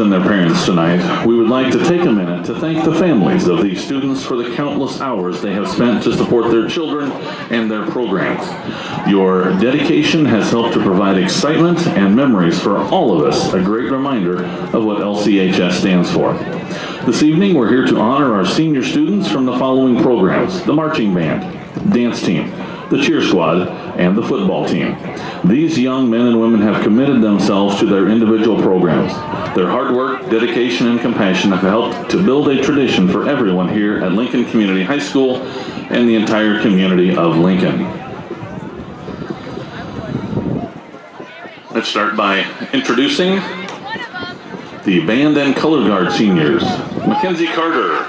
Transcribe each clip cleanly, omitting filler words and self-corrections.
and their parents tonight, we would like to take a minute to thank the families of these students for the countless hours they have spent to support their children and their programs. Your dedication has helped to provide excitement and memories for all of us, a great reminder of what LCHS stands for. This evening, we're here to honor our senior students from the following programs: the marching band, dance team, the cheer squad, and the football team. These young men and women have committed themselves to their individual programs. Their hard work, dedication, and compassion have helped to build a tradition for everyone here at Lincoln Community High School and the entire community of Lincoln. Let's start by introducing the band and color guard seniors. Mackenzie Carter.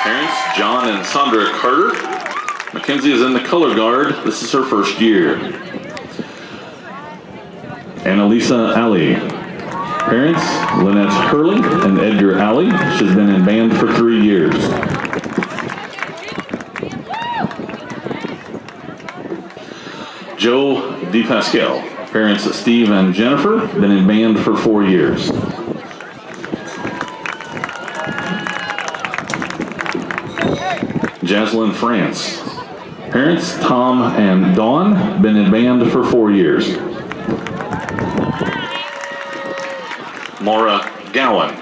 Parents, John and Sandra Carter. Mackenzie is in the color guard. This is her first year. Annalisa Alley. Parents, Lynette Hurley and Edgar Alley. She's been in band for 3 years. Joe DePascal. Parents, Steve and Jennifer, been in band for 4 years. Jaslyn France. Parents, Tom and Dawn, been in band for 4 years. Laura Gowan.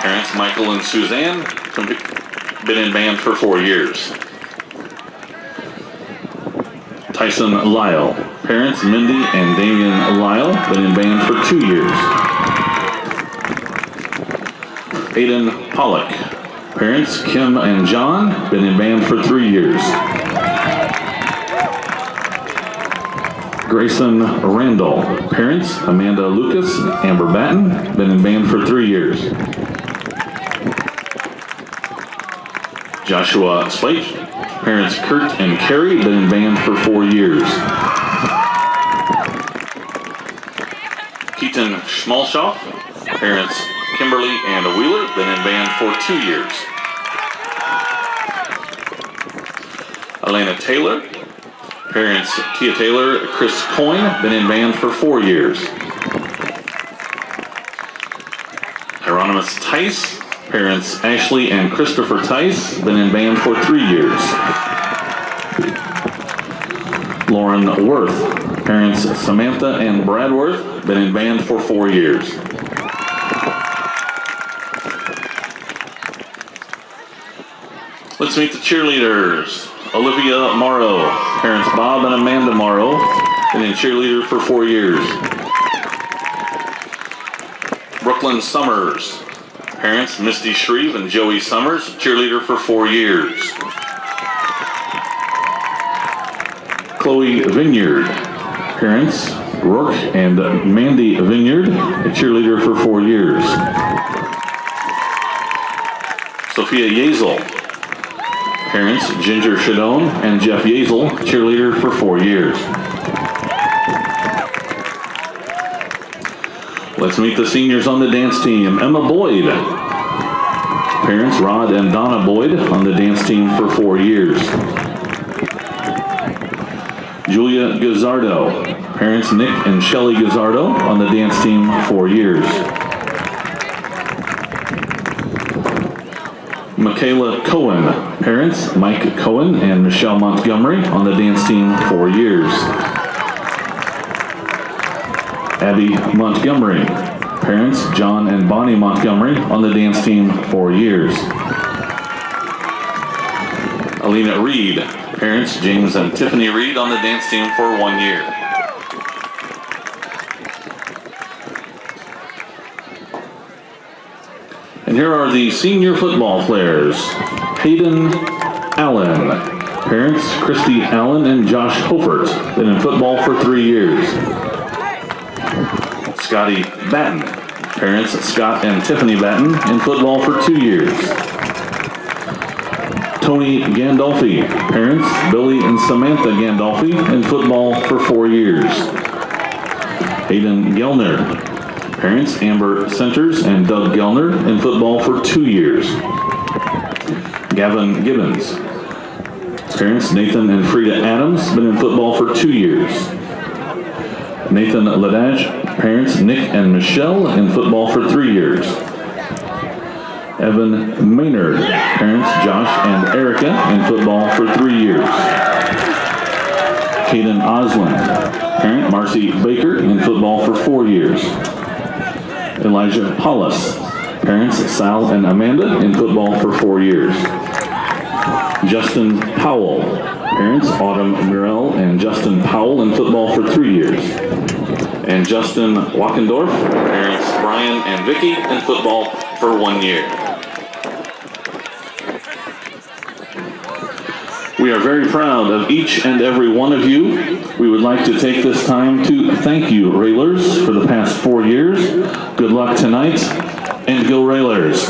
Parents, Michael and Suzanne, been in band for 4 years. Tyson Lyle. Parents, Mindy and Damian Lyle, been in band for 2 years. Aiden Pollock. Parents, Kim and John, been in band for 3 years. Grayson Randall. Parents, Amanda Lucas, Amber Batten, been in band for 3 years. Joshua Slate. Parents, Kurt and Carrie, been in band for 4 years. Keaton Schmalshoff. Parents, Kimberly and Wheeler, been in band for 2 years. Elena Taylor. Parents, Tia Taylor, Chris Coyne, been in band for 4 years. Hieronymus Tice. Parents, Ashley and Christopher Tice, been in band for 3 years. Lauren Worth. Parents, Samantha and Brad Worth, been in band for 4 years. Let's meet the cheerleaders. Olivia Morrow. Parents, Bob and Amanda Morrow, been in cheerleader for 4 years. Brooklyn Summers. Parents, Misty Shreve and Joey Summers, cheerleader for 4 years. Chloe Vineyard. Parents, Rourke and Mandy Vineyard, a cheerleader for 4 years. Sophia Yazel. Parents, Ginger Shadone and Jeff Yazel, cheerleader for 4 years. Let's meet the seniors on the dance team. Emma Boyd. Parents, Rod and Donna Boyd, on the dance team for 4 years. Julia Gazzardo. Parents, Nick and Shelley Gazzardo, on the dance team for 4 years. Michaela Cohen. Parents, Mike Cohen and Michelle Montgomery, on the dance team for 4 years. Abby Montgomery. Parents, John and Bonnie Montgomery, on the dance team for 4 years. Alina Reed. Parents, James and Tiffany Reed, on the dance team for 1 year. And here are the senior football players. Hayden Allen. Parents, Christy Allen and Josh Hofert, been in football for 3 years. Scotty Batten. Parents, Scott and Tiffany Batten, in football for 2 years. Tony Gandolfi. Parents, Billy and Samantha Gandolfi, in football for 4 years. Hayden Gellner. Parents, Amber Centers and Doug Gellner, in football for 2 years. Gavin Gibbons. Parents, Nathan and Frida Adams, been in football for 2 years. Nathan Ladage, parents Nick and Michelle, in football for 3 years. Evan Maynard, parents Josh and Erica, in football for 3 years. Caden Oslin, parent Marcy Baker, in football for 4 years. Elijah Paulus, parents Sal and Amanda, in football for 4 years. Justin Powell, parents Autumn Murrell and Justin Powell, in football for 3 years. And Justin Wackendorf, parents Brian and Vicky, in football for 1 year. We are very proud of each and every one of you. We would like to take this time to thank you, Railers, for the past 4 years. Good luck tonight, and go Railers!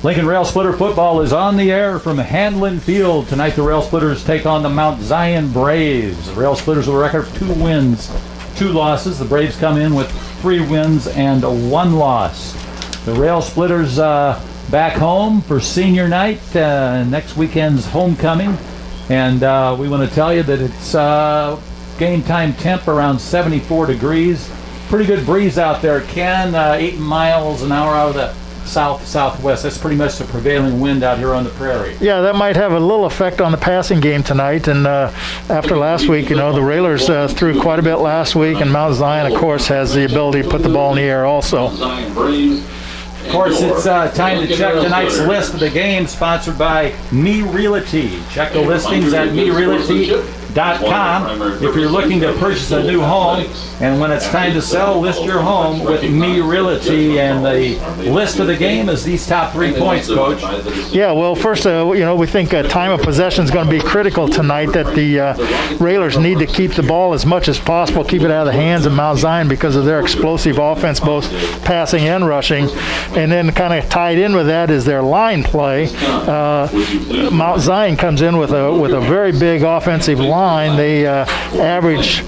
Lincoln Rail Splitter football is on the air from Handlin Field. Tonight the Rail Splitters take on the Mount Zion Braves. The Rail Splitters with a record of 2 wins, 2 losses. The Braves come in with 3 wins and 1 loss. The Rail Splitters back home for senior night, next weekend's homecoming. And we want to tell you that it's game time temp around 74 degrees. Pretty good breeze out there, Ken. 8 miles an hour out of the southwest. That's pretty much the prevailing wind out here on the prairie. Yeah, that might have a little effect on the passing game tonight. And after last week, you know, the Railers threw quite a bit last week, and Mount Zion, of course, has the ability to put the ball in the air also. Of course, it's time to check tonight's list of the game, sponsored by Me Realty. Check the listings at merealty.com if you're looking to purchase a new home, and when it's time to sell, list your home with Me Realty. And the list of the game is these top 3 points, Coach. Yeah, well, first, you know, we think time of possession is going to be critical tonight, that the Railers need to keep the ball as much as possible, keep it out of the hands of Mount Zion because of their explosive offense, both passing and rushing. And then kind of tied in with that is their line play. Mount Zion comes in with a very big offensive line. They average,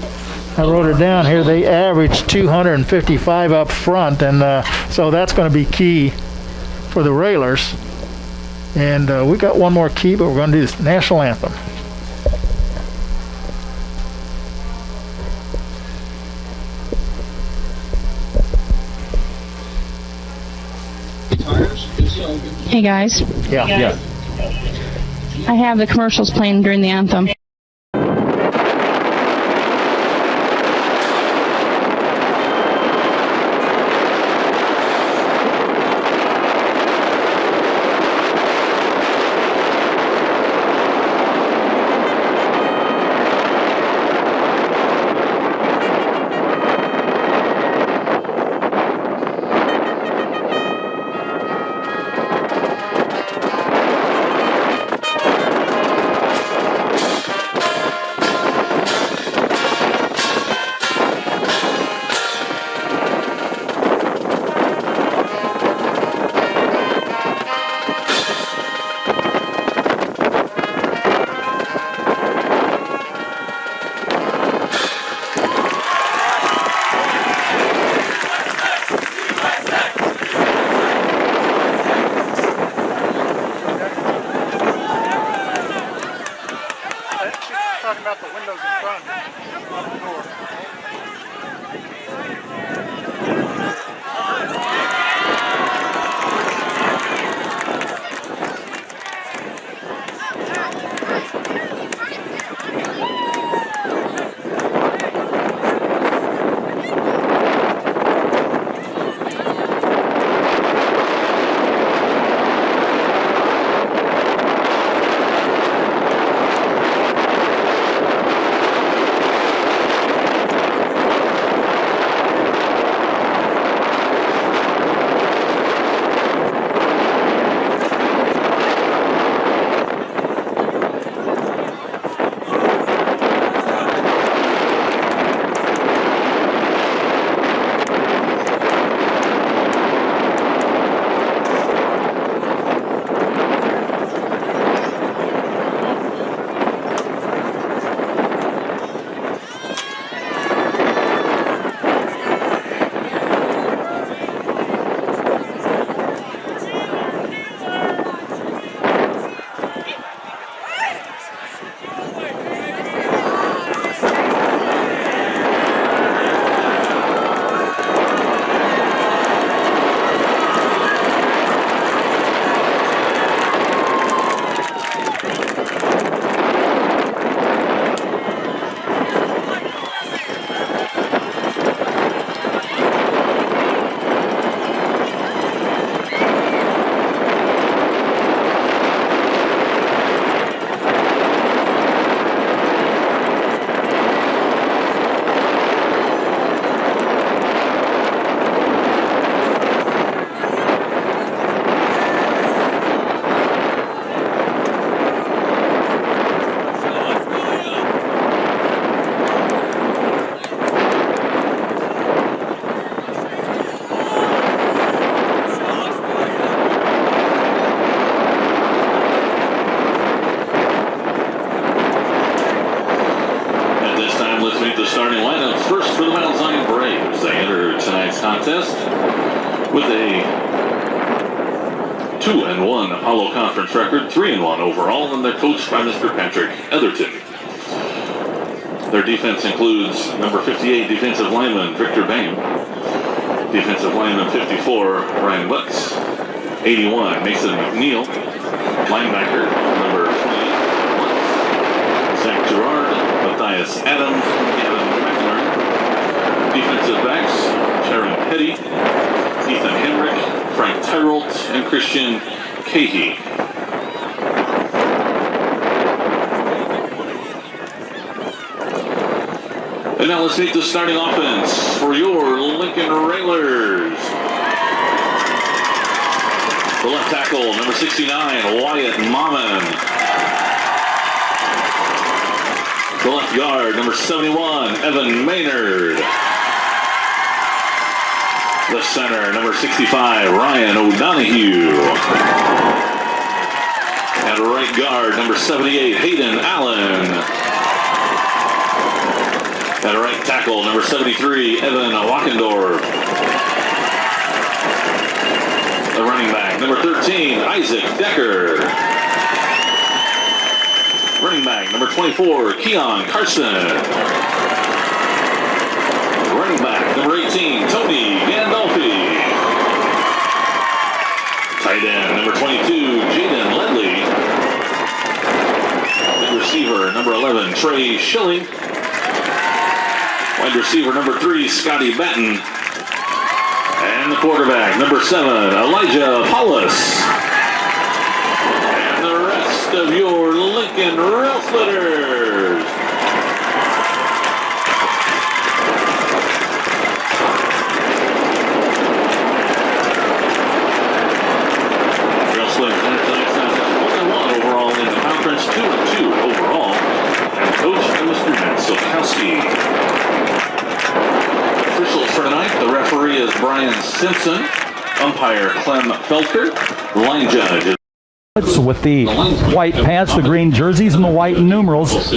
I wrote it down here, they average 255 up front, and so that's going to be key for the Railers. And we got one more key, but we're going to do this national anthem. Hey guys, Yeah. I have the commercials playing during the anthem. a 2-1 Apollo Conference record, 3-1 overall, and they're coached by Mr. Patrick Etherton. Their defense includes number 58 defensive lineman Victor Bain, defensive lineman 54 Ryan Butts, 81 Mason McNeil, linebacker number 28 Zach Gerard, Matthias Adams, Gavin McInerney, defensive backs Sharon Petty, Ethan Henrik, Frank Tyrolt, and Christian Cahey. And now let's meet the starting offense for your Lincoln Railers. The left tackle, number 69, Wyatt Mommen. The left guard, number 71, Evan Maynard. The center, number 65, Ryan O'Donohue. At right guard, number 78, Hayden Allen. At right tackle, number 73, Evan Wackendorf. The running back, number 13, Isaac Decker. Running back, number 24, Keon Carson. Running back, number 18, Tony Gandolfi. Tight end, number 22, Jaden Ledley. Wide receiver, number 11, Trey Schilling. Wide receiver, number 3, Scotty Batten. And the quarterback, number 7, Elijah Paulus. And the rest of your Lincoln Rail Splitters. Rail Splitters tonight's 1-1 overall in the conference, 2-2 overall. And coach Mr. Matt Sokowski. Officials for tonight, the referee is Brian Simpson, umpire Clem Felker, line judge is With the white pants, the green jerseys, and the white numerals.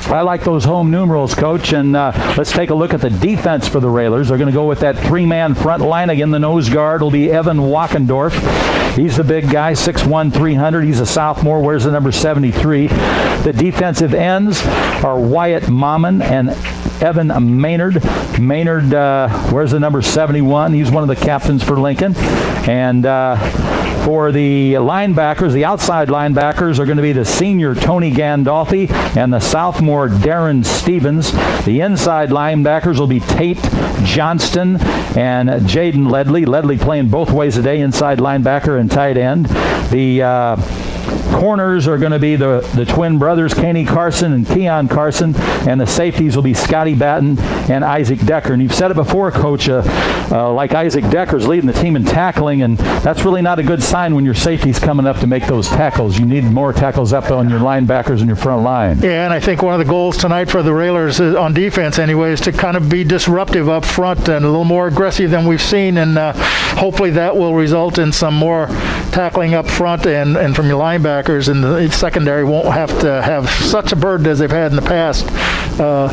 I like those home numerals, Coach, and let's take a look at the defense for the Railers. They're going to go with that 3-man front line. Again, the nose guard will be Evan Wackendorf. He's the big guy, 6'1", 300. He's a sophomore, wears the number 73. The defensive ends are Wyatt Mommen and Evan Maynard. Maynard wears the number 71. He's one of the captains for Lincoln. And for the linebackers, the outside linebackers are going to be the senior Tony Gandolfi and the sophomore Darren Stevens. The inside linebackers will be Tate Johnston and Jaden Ledley. Ledley playing both ways today, inside linebacker and tight end. The corners are going to be the twin brothers, Kenny Carson and Keon Carson, and the safeties will be Scotty Batten and Isaac Decker. And you've said it before, Coach, like Isaac Decker's leading the team in tackling, and that's really not a good sign when your safety's coming up to make those tackles. You need more tackles up on your linebackers and your front line. Yeah, and I think one of the goals tonight for the Railers, on defense anyway, is to kind of be disruptive up front and a little more aggressive than we've seen, and hopefully that will result in some more tackling up front and from your linebackers, and the secondary won't have to have such a burden as they've had in the past. The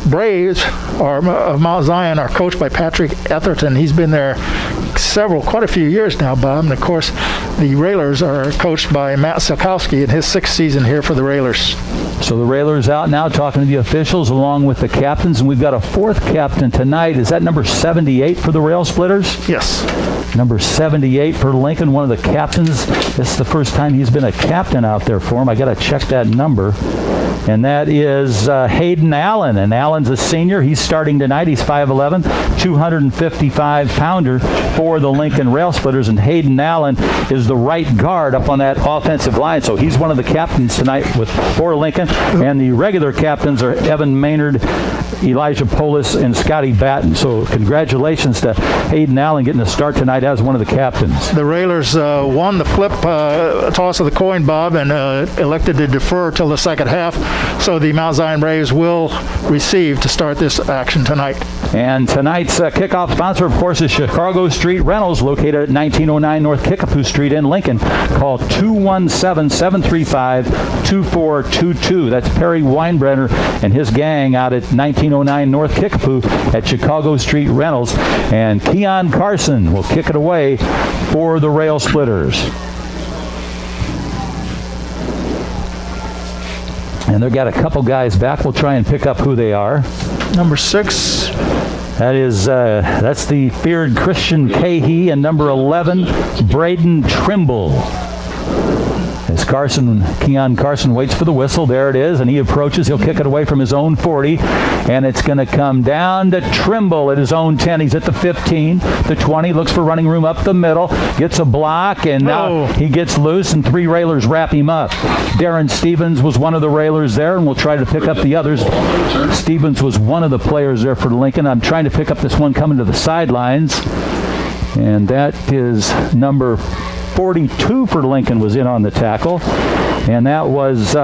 Braves of Mount Zion are coached by Patrick Etherton. He's been there quite a few years now, Bob. And of course, the Railers are coached by Matt Sokowski in his 6th season here for the Railers. So the Railers out now talking to the officials along with the captains, and we've got a 4th captain tonight. Is that number 78 for the Rail Splitters? Yes. Number 78 for Lincoln, one of the captains. This is the first time he's been a captain out there for him. I got to check that number. And that is Hayden Allen. And Allen's a senior. He's starting tonight. He's 5'11", 255-pounder for the Lincoln Rail Splitters. And Hayden Allen is the right guard up on that offensive line. So he's one of the captains tonight for Lincoln. And the regular captains are Evan Maynard, Elijah Polis, and Scotty Batten. So congratulations to Hayden Allen getting a start tonight as one of the captains. The Railers won the flip toss of the coin, Bob, and elected to defer till the second half. So the Mount Zion Braves will receive to start this action tonight. And tonight's kickoff sponsor, of course, is Chicago Street Rentals, located at 1909 North Kickapoo Street in Lincoln. Call 217-735-2422. That's Perry Weinbrenner and his gang out at 1909 1809 North Kickapoo at Chicago Street Rentals. And Keon Carson will kick it away for the Rail Splitters. And they've got a couple guys back. We'll try and pick up who they are. Number 6. That's the feared Christian Cahey, and number 11, Braden Trimble. As Keon Carson waits for the whistle, there it is, and he approaches. He'll kick it away from his own 40, and it's going to come down to Trimble at his own 10. He's at the 15, the 20, looks for running room up the middle, gets a block, and now he gets loose, and 3 railers wrap him up. Darren Stevens was one of the railers there, and we'll try to pick up the others. Stevens was one of the players there for Lincoln. I'm trying to pick up this one coming to the sidelines, and that is number 42 for Lincoln was in on the tackle, and that was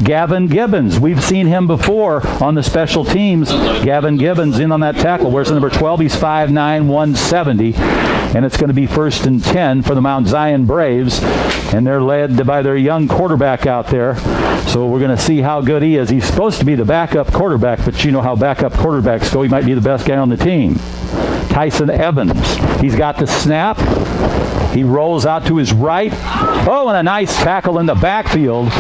Gavin Gibbons. We've seen him before on the special teams. Gavin Gibbons in on that tackle. Where's the number 12? He's 5'9", 170, and it's going to be 1st and 10 for the Mount Zion Braves, and they're led by their young quarterback out there. So we're going to see how good he is. He's supposed to be the backup quarterback, but you know how backup quarterbacks go. He might be the best guy on the team. Tyson Evans. He's got the snap. He rolls out to his right. Oh, and a nice tackle in the backfield.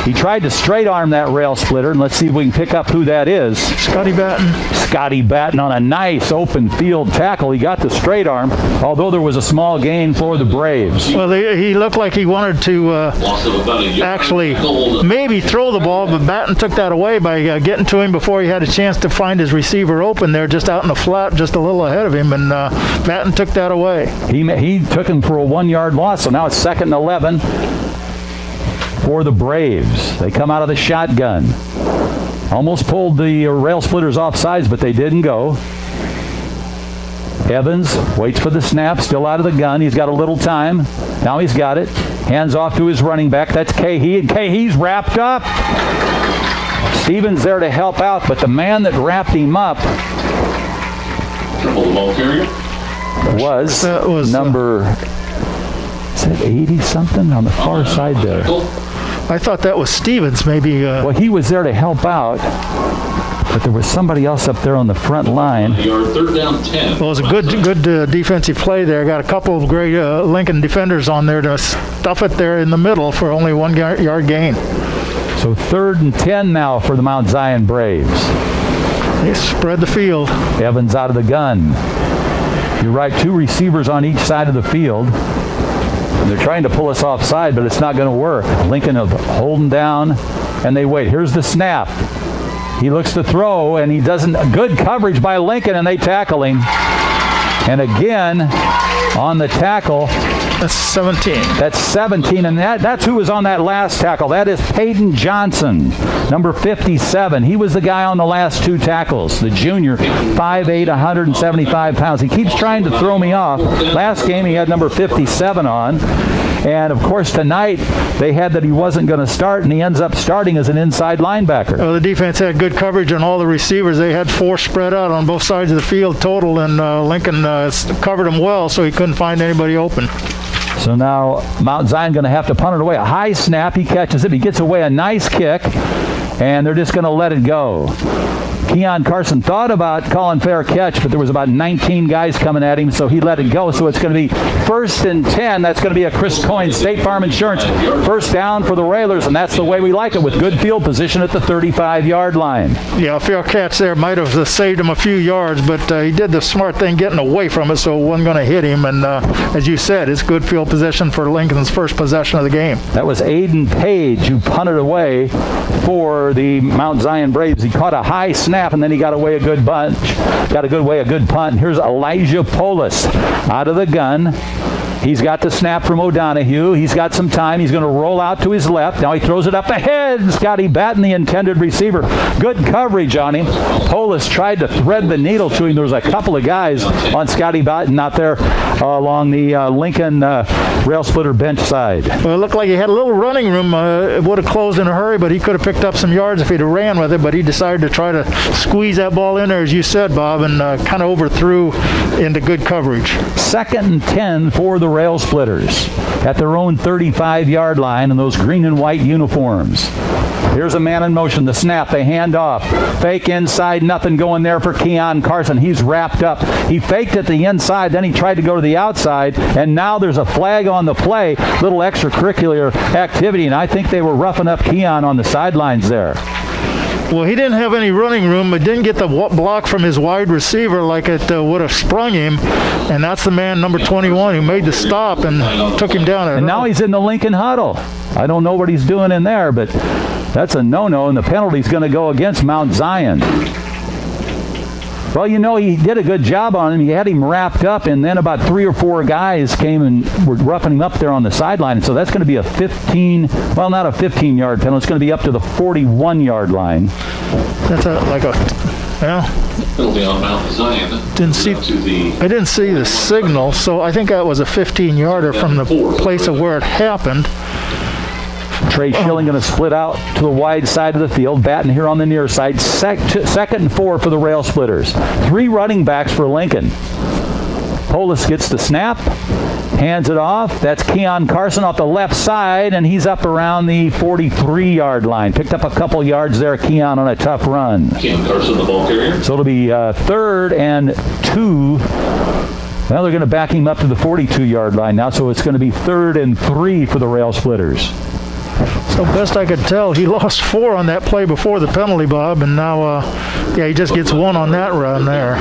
He tried to straight arm that rail splitter, and let's see if we can pick up who that is. Scotty Batten. Scotty Batten on a nice open field tackle. He got the straight arm, although there was a small gain for the Braves. Well, he looked like he wanted to actually maybe throw the ball, but Batten took that away by getting to him before he had a chance to find his receiver open there, just out in the flat, just a little ahead of him, and Batten took that away. He took him for a 1-yard loss, so now it's 2nd and 11 for the Braves. They come out of the shotgun. Almost pulled the rail splitters off sides, but they didn't go. Evans waits for the snap, still out of the gun. He's got a little time. Now he's got it. Hands off to his running back. That's Cahey, and Cahey's wrapped up. Stevens there to help out, but the man that wrapped him up was number 80-something on the far side there. I thought that was Stevens, maybe. Well, he was there to help out, but there was somebody else up there on the front line. Your 3rd down 10. Well, it was a good defensive play there. Got a couple of great Lincoln defenders on there to stuff it there in the middle for only 1-yard gain. So 3rd and 10 now for the Mount Zion Braves. They spread the field. Evans out of the gun. You're right, 2 receivers on each side of the field. They're trying to pull us offside, but it's not going to work. Lincoln holding down, and they wait. Here's the snap. He looks to throw, and he doesn't. Good coverage by Lincoln, and they tackle him. And again, on the tackle. That's 17. That's 17, and that's who was on that last tackle. That is Peyton Johnson, number 57. He was the guy on the last 2 tackles, the junior, 5'8", 175 pounds. He keeps trying to throw me off. Last game he had number 57 on. And, of course, tonight they had that he wasn't going to start, and he ends up starting as an inside linebacker. Well, the defense had good coverage on all the receivers. They had 4 spread out on both sides of the field total, and Lincoln covered them well, so he couldn't find anybody open. So now Mount Zion going to have to punt it away. A high snap. He catches it. He gets away a nice kick, and they're just going to let it go. Keon Carson thought about calling fair catch, but there was about 19 guys coming at him, so he let it go. So it's going to be 1st and 10. That's going to be a Chris Coyne State Farm Insurance 1st down for the Railers, and that's the way we like it, with good field position at the 35-yard line. Yeah, a fair catch there might have saved him a few yards, but he did the smart thing getting away from it, so it wasn't going to hit him. And as you said, it's good field position for Lincoln's first possession of the game. That was Aiden Page who punted away for the Mount Zion Braves. He caught a high snap, and then he got away a good bunch. Got a good punt. Here's Elijah Polis out of the gun. He's got the snap from O'Donohue. He's got some time. He's going to roll out to his left. Now he throws it up ahead. Scotty Batten, the intended receiver. Good coverage on him. Polis tried to thread the needle to him. There was a couple of guys on Scotty Batten out there along the Lincoln rail splitter bench side. Well, it looked like he had a little running room. It would have closed in a hurry, but he could have picked up some yards if he'd have ran with it, but he decided to try to squeeze that ball in there, as you said, Bob, and kind of overthrew into good coverage. 2nd and 10 for the rail splitters at their own 35-yard line in those green and white uniforms. Here's a man in motion. The snap. They hand off. Fake inside. Nothing going there for Keon Carson. He's wrapped up. He faked at the inside. Then he tried to go to the outside. And now there's a flag on the play. Little extracurricular activity. And I think they were roughing up Keon on the sidelines there. Well, he didn't have any running room, but didn't get the block from his wide receiver like it would have sprung him. And that's the man, number 21, who made the stop and took him down. And now he's in the Lincoln huddle. I don't know what he's doing in there, but that's a no-no, and the penalty's going to go against Mount Zion. Well, you know, he did a good job on him. He had him wrapped up, and then about 3 or 4 guys came and were roughing him up there on the sideline. And so that's going to be a 15, well, not a 15-yard penalty. It's going to be up to the 41-yard line. That's Penalty on Mount Zion. I didn't see the signal, so I think that was a 15-yarder from the place of where it happened. Trey Schilling going to split out to the wide side of the field. Batten here on the near side. Second and 4 for the Rail Splitters. 3 running backs for Lincoln. Polis gets the snap. Hands it off. That's Keon Carson off the left side, and he's up around the 43-yard line. Picked up a couple yards there, Keon, on a tough run. Keon Carson, the ball carrier. So it'll be 3rd and 2. Well, they're going to back him up to the 42-yard line now, so it's going to be 3rd and 3 for the Rail Splitters. So best I could tell, he lost 4 on that play before the penalty, Bob, and now, he just gets 1 on that run there.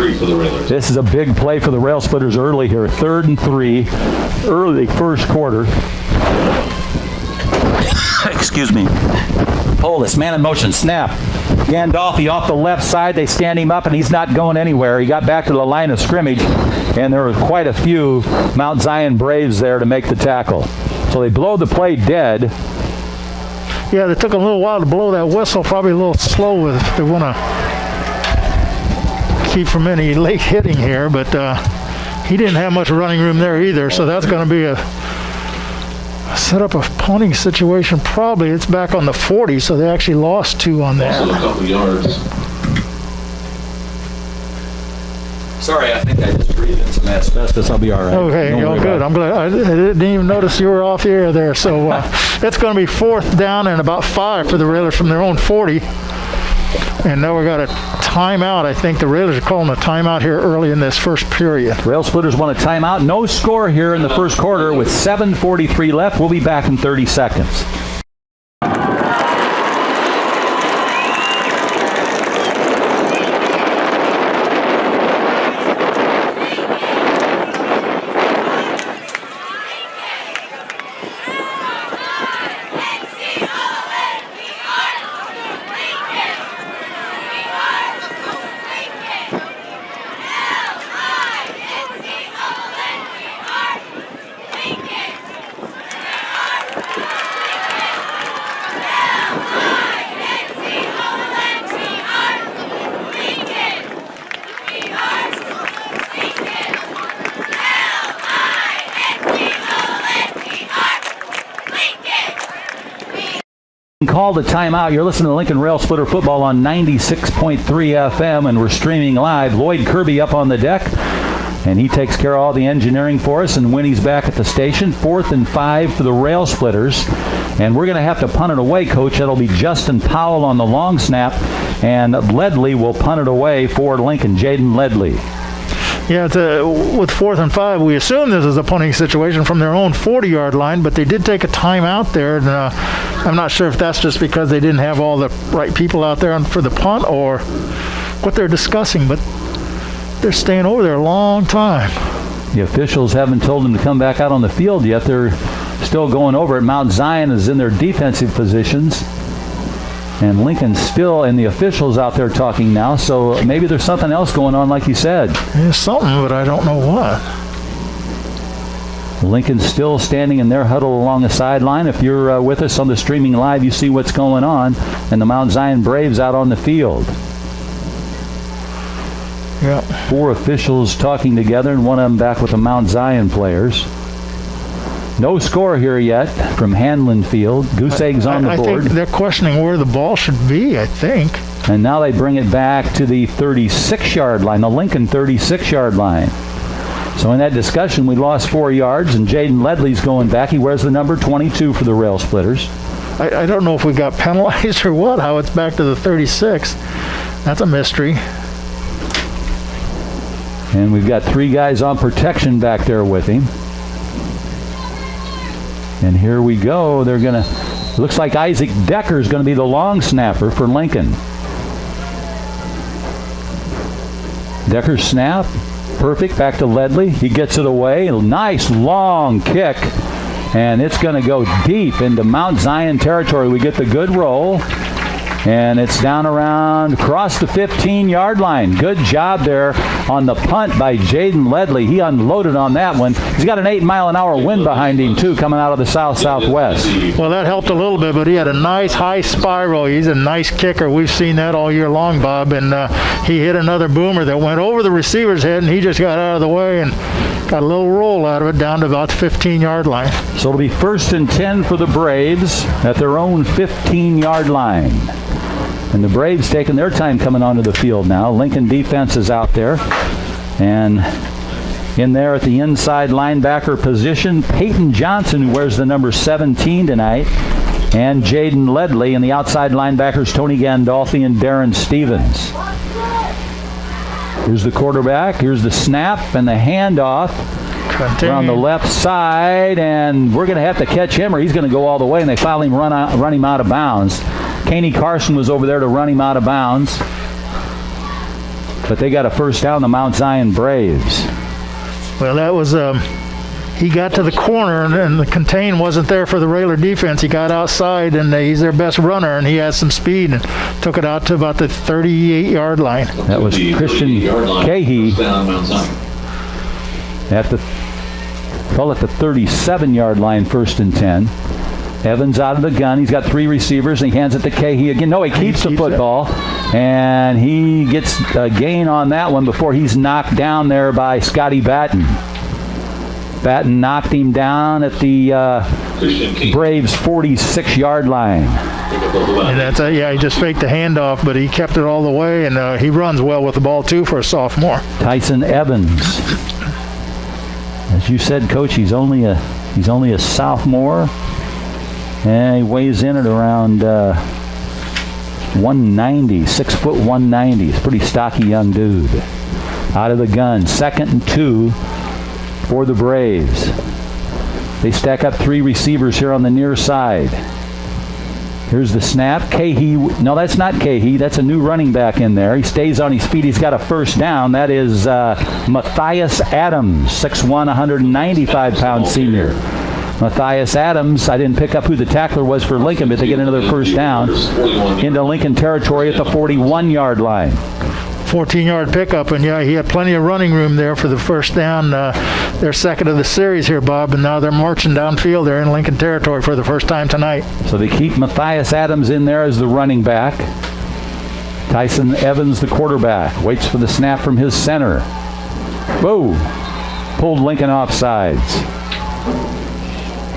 This is a big play for the Rail Splitters early here. 3rd and 3, early first quarter. Excuse me. Polis, man in motion, snap. Gandolfi off the left side. They stand him up, and he's not going anywhere. He got back to the line of scrimmage, and there were quite a few Mount Zion Braves there to make the tackle. So they blow the play dead. Yeah, they took a little while to blow that whistle, probably a little slow if they want to keep from any late hitting here, but he didn't have much running room there either, so that's going to be a set up a punting situation. Probably it's back on the 40, so they actually lost 2 on that. Also a couple yards. Sorry, I think I just breathed in some asbestos. I'll be all right. Okay, good. I'm glad. I didn't even notice you were off the air there. So it's going to be 4th down and about 5 for the Railers from their own 40. And now we got a timeout. I think the Railers are calling a timeout here early in this first period. Rail Splitters want a timeout. No score here in the first quarter with 7:43 left. We'll be back in 30 seconds. Called a timeout. You're listening to Lincoln Rail Splitter football on 96.3 FM, and we're streaming live. Lloyd Kirby up on the deck, and he takes care of all the engineering for us. And Winnie's back at the station. 4th and 5 for the Rail Splitters, and we're going to have to punt it away, Coach. That'll be Justin Powell on the long snap, and Ledley will punt it away for Lincoln. Jaden Ledley. Yeah, with 4th and 5, we assume this is a punting situation from their own 40-yard line, but they did take a timeout there, and I'm not sure if that's just because they didn't have all the right people out there for the punt or what they're discussing, but they're staying over there a long time. The officials haven't told them to come back out on the field yet. They're still going over it. Mount Zion is in their defensive positions. And Lincoln's still, and the officials out there talking now, so maybe there's something else going on, like you said. There's something, but I don't know what. Lincoln's still standing in their huddle along the sideline. If you're with us on the streaming live, you see what's going on. And the Mount Zion Braves out on the field. Yeah. 4 officials talking together, and one of them back with the Mount Zion players. No score here yet from Hanlon Field. Goose eggs on the board. I think they're questioning where the ball should be, I think. And now they bring it back to the 36-yard line, the Lincoln 36-yard line. So in that discussion, we lost 4 yards, and Jaden Ledley's going back. He wears the number 22 for the Rail Splitters. I don't know if we got penalized or what, how it's back to the 36. That's a mystery. And we've got 3 guys on protection back there with him. And here we go. They're going to, looks like Isaac Decker is going to be the long snapper for Lincoln. Decker's snap, perfect, back to Ledley. He gets it away. Nice long kick. And it's going to go deep into Mount Zion territory. We get the good roll. And it's down around across the 15-yard line. Good job there on the punt by Jaden Ledley. He unloaded on that one. He's got an 8-mile-an-hour wind behind him, too, coming out of the south-southwest. Well, that helped a little bit, but he had a nice high spiral. He's a nice kicker. We've seen that all year long, Bob. And he hit another boomer that went over the receiver's head, and he just got out of the way and got a little roll out of it down to about the 15-yard line. So it'll be 1st and 10 for the Braves at their own 15-yard line. And the Braves taking their time coming onto the field now. Lincoln defense is out there. And in there at the inside linebacker position, Peyton Johnson, who wears the number 17 tonight, and Jaden Ledley. And the outside linebackers, Tony Gandolfi and Darren Stevens. Here's the quarterback. Here's the snap and the handoff. We're on the left side, and we're going to have to catch him, or he's going to go all the way, and they finally run him out of bounds. Caney Carson was over there to run him out of bounds. But they got a first down, the Mount Zion Braves. Well, that was, he got to the corner, and the contain wasn't there for the Railer defense. He got outside, and he's their best runner, and he has some speed and took it out to about the 38-yard line. That was Christian Cahey at the 37-yard line, 1st and 10. Evans out of the gun. He's got 3 receivers, and he hands it to Cahey again. No, he keeps the football, and he gets a gain on that one before he's knocked down there by Scotty Batten. Batten knocked him down at the Braves' 46-yard line. And that's he just faked the handoff, but he kept it all the way, and he runs well with the ball, too, for a sophomore. Tyson Evans. As you said, Coach, he's only a sophomore. And he weighs in at around 190, 6 foot 190. He's a pretty stocky young dude. Out of the gun, 2nd and 2 for the Braves. They stack up 3 receivers here on the near side. Here's the snap. Cahey, no, that's not Cahey. That's a new running back in there. He stays on his feet. He's got a first down. That is Matthias Adams, 6'1", 195-pound senior. Matthias Adams, I didn't pick up who the tackler was for Lincoln, but they get another first down into Lincoln territory at the 41-yard line. 14-yard pickup, and he had plenty of running room there for the first down. Their second of the series here, Bob, and now they're marching downfield. They're in Lincoln territory for the first time tonight. So they keep Matthias Adams in there as the running back. Tyson Evans, the quarterback, waits for the snap from his center. Whoa! Pulled Lincoln off sides.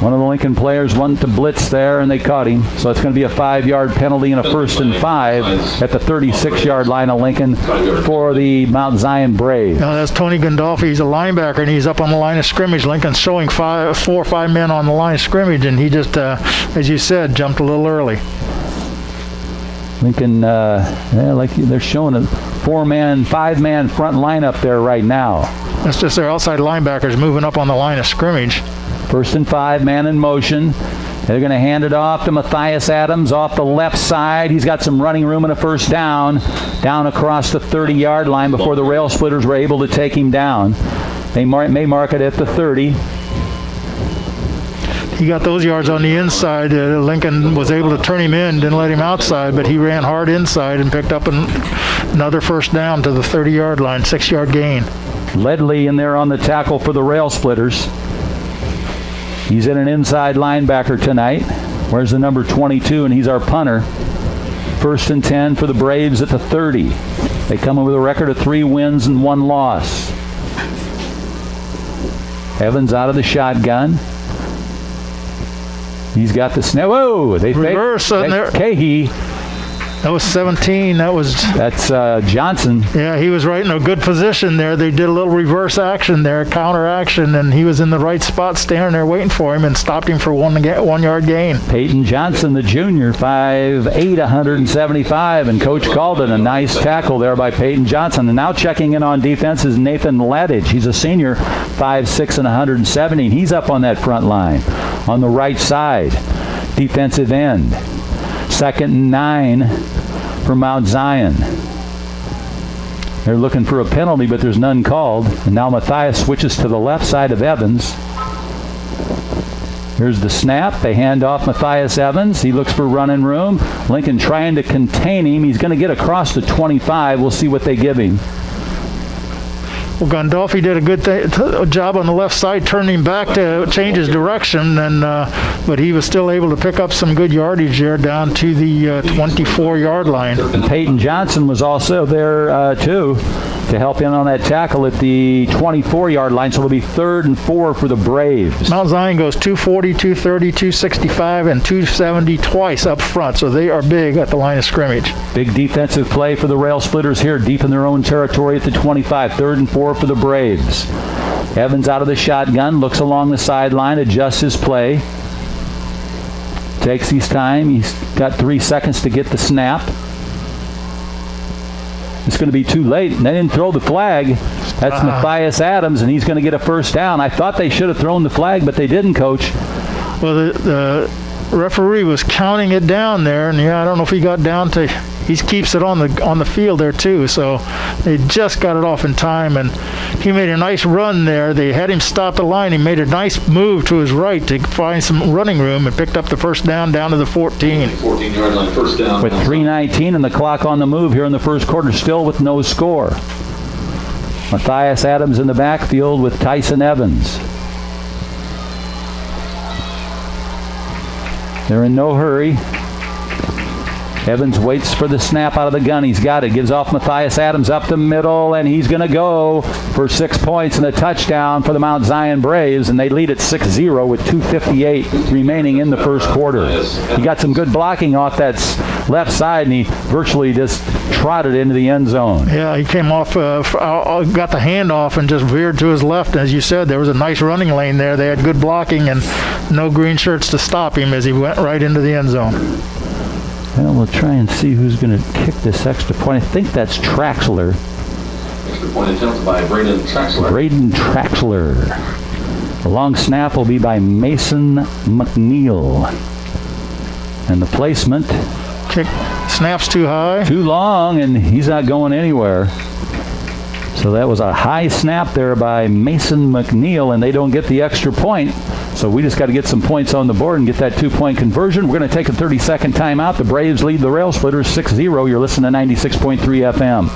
One of the Lincoln players wanted to blitz there, and they caught him. So it's going to be a 5-yard penalty and a 1st and 5 at the 36-yard line of Lincoln for the Mount Zion Braves. Now that's Tony Gandolfi. He's a linebacker, and he's up on the line of scrimmage. Lincoln's showing 4 or 5 men on the line of scrimmage, and he just, as you said, jumped a little early. Lincoln, like they're showing a 4-man, 5-man front line up there right now. That's just their outside linebackers moving up on the line of scrimmage. 1st and 5, man in motion. They're going to hand it off to Matthias Adams off the left side. He's got some running room and a first down across the 30-yard line before the Rail Splitters were able to take him down. They may mark it at the 30. He got those yards on the inside. Lincoln was able to turn him in, didn't let him outside, but he ran hard inside and picked up another first down to the 30-yard line, 6-yard gain. Ledley in there on the tackle for the Rail Splitters. He's in an inside linebacker tonight. Where's the number 22? And he's our punter. 1st and 10 for the Braves at the 30. They come in with a record of 3 wins and 1 loss. Evans out of the shotgun. He's got the snap. Whoa! They reverse on there. Cahey That was 17. That's Johnson. Yeah, he was right in a good position there. They did a little reverse action there, counter action, and he was in the right spot standing there waiting for him and stopped him for 1 yard gain. Peyton Johnson, the junior, 5'8", 175, and Coach called it a nice tackle there by Peyton Johnson. And now checking in on defense is Nathan Ladage. He's a senior, 5'6", and 170. He's up on that front line on the right side, defensive end. 2nd and 9 for Mount Zion. They're looking for a penalty, but there's none called. And now Matthias switches to the left side of Evans. Here's the snap. They hand off Matthias Evans. He looks for running room. Lincoln trying to contain him. He's going to get across the 25. We'll see what they give him. Well, Gandolfi did a good job on the left side, turning him back to change his direction, but he was still able to pick up some good yardage there down to the 24-yard line. And Peyton Johnson was also there, too, to help in on that tackle at the 24-yard line, so it'll be 3rd and 4 for the Braves. Mount Zion goes 240, 230, 265, and 270 twice up front, so they are big at the line of scrimmage. Big defensive play for the Rail Splitters here, deep in their own territory at the 25. 3rd and 4 for the Braves. Evans out of the shotgun, looks along the sideline, adjusts his play. Takes his time. He's got 3 seconds to get the snap. It's going to be too late. They didn't throw the flag. That's Matthias Adams, and he's going to get a first down. I thought they should have thrown the flag, but they didn't, Coach. Well, the referee was counting it down there, and I don't know if he got down to. He keeps it on the field there too, so they just got it off in time, and he made a nice run there. They had him stop the line. He made a nice move to his right to find some running room and picked up the first down to the 14. 14-yard line, first down. With 3:19 and the clock on the move here in the first quarter, still with no score. Matthias Adams in the backfield with Tyson Evans. They're in no hurry. Evans waits for the snap out of the gun. He's got it. Gives off Matthias Adams up the middle, and he's going to go for 6 points and a touchdown for the Mount Zion Braves, and they lead at 6-0 with 2:58 remaining in the first quarter. He got some good blocking off that left side, and he virtually just trotted into the end zone. Yeah, he came off, got the handoff and just veered to his left. As you said, there was a nice running lane there. They had good blocking and no green shirts to stop him as he went right into the end zone. Well, we'll try and see who's going to kick this extra point. I think that's Traxler. Extra point attempt by Braden Traxler. Braden Traxler. The long snap will be by Mason McNeil. And the placement. Kick snaps too high. Too long, and he's not going anywhere. So that was a high snap there by Mason McNeil, and they don't get the extra point. So we just got to get some points on the board and get that 2-point conversion. We're going to take a 30-second timeout. The Braves lead the Rail Splitters 6-0. You're listening to 96.3 FM.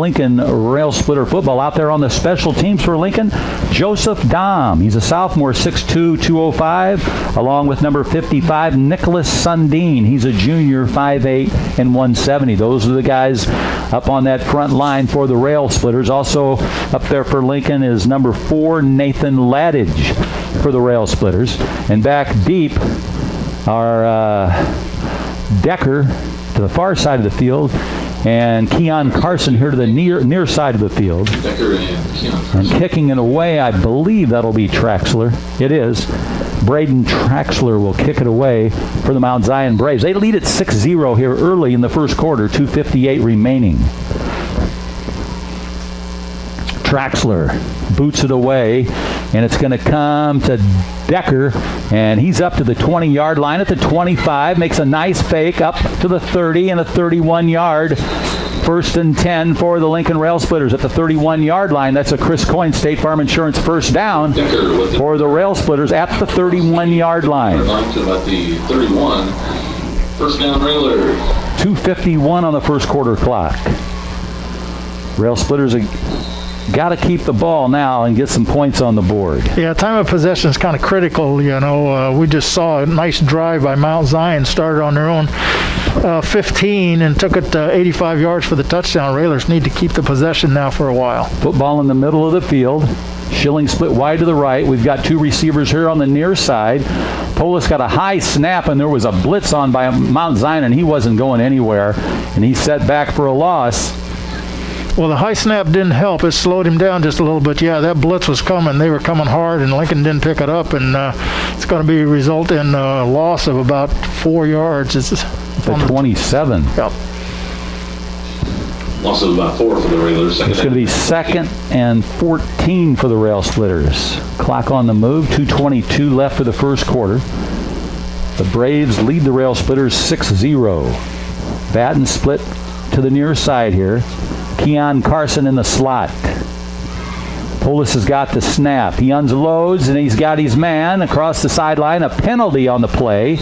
Lincoln Rail Splitter football. Out there on the special teams for Lincoln, Joseph Dahm. He's a sophomore, 6'2", 205, along with number 55, Nicholas Sundin. He's a junior, 5'8", and 170. Those are the guys up on that front line for the Rail Splitters. Also up there for Lincoln is number 4, Nathan Ladage for the Rail Splitters. And back deep are Decker to the far side of the field, and Keon Carson here to the near side of the field. Decker and Keon Carson. And kicking it away, I believe that'll be Traxler. It is. Braden Traxler will kick it away for the Mount Zion Braves. They lead at 6-0 here early in the first quarter, 2:58 remaining. Traxler boots it away, and it's going to come to Decker, and he's up to the 20-yard line at the 25, makes a nice fake up to the 30 and a 31-yard First and 10 for the Lincoln Rail Splitters at the 31-yard line. That's a Chris Coyne State Farm Insurance first down for the Rail Splitters at the 31-yard line. About the 31. First down, Railers. 2:51 on the first quarter clock. Rail Splitters got to keep the ball now and get some points on the board. Yeah, time of possession is kind of critical. We just saw a nice drive by Mount Zion, started on their own 15 and took it 85 yards for the touchdown. Railers need to keep the possession now for a while. Football in the middle of the field. Schilling split wide to the right. We've got two receivers here on the near side. Polis got a high snap, and there was a blitz on by Mount Zion, and he wasn't going anywhere, and he set back for a loss. Well, the high snap didn't help. It slowed him down just a little bit. Yeah, that blitz was coming. They were coming hard, and Lincoln didn't pick it up, and it's going to result in a loss of about 4 yards. It's the 27. Yep. Loss of about 4 for the Railers. It's going to be 2nd and 14 for the Rail Splitters. Clock on the move. 2:22 left for the first quarter. The Braves lead the Rail Splitters 6-0. Batten split to the near side here. Keon Carson in the slot. Polis has got the snap. He unloads, and he's got his man across the sideline. A penalty on the play.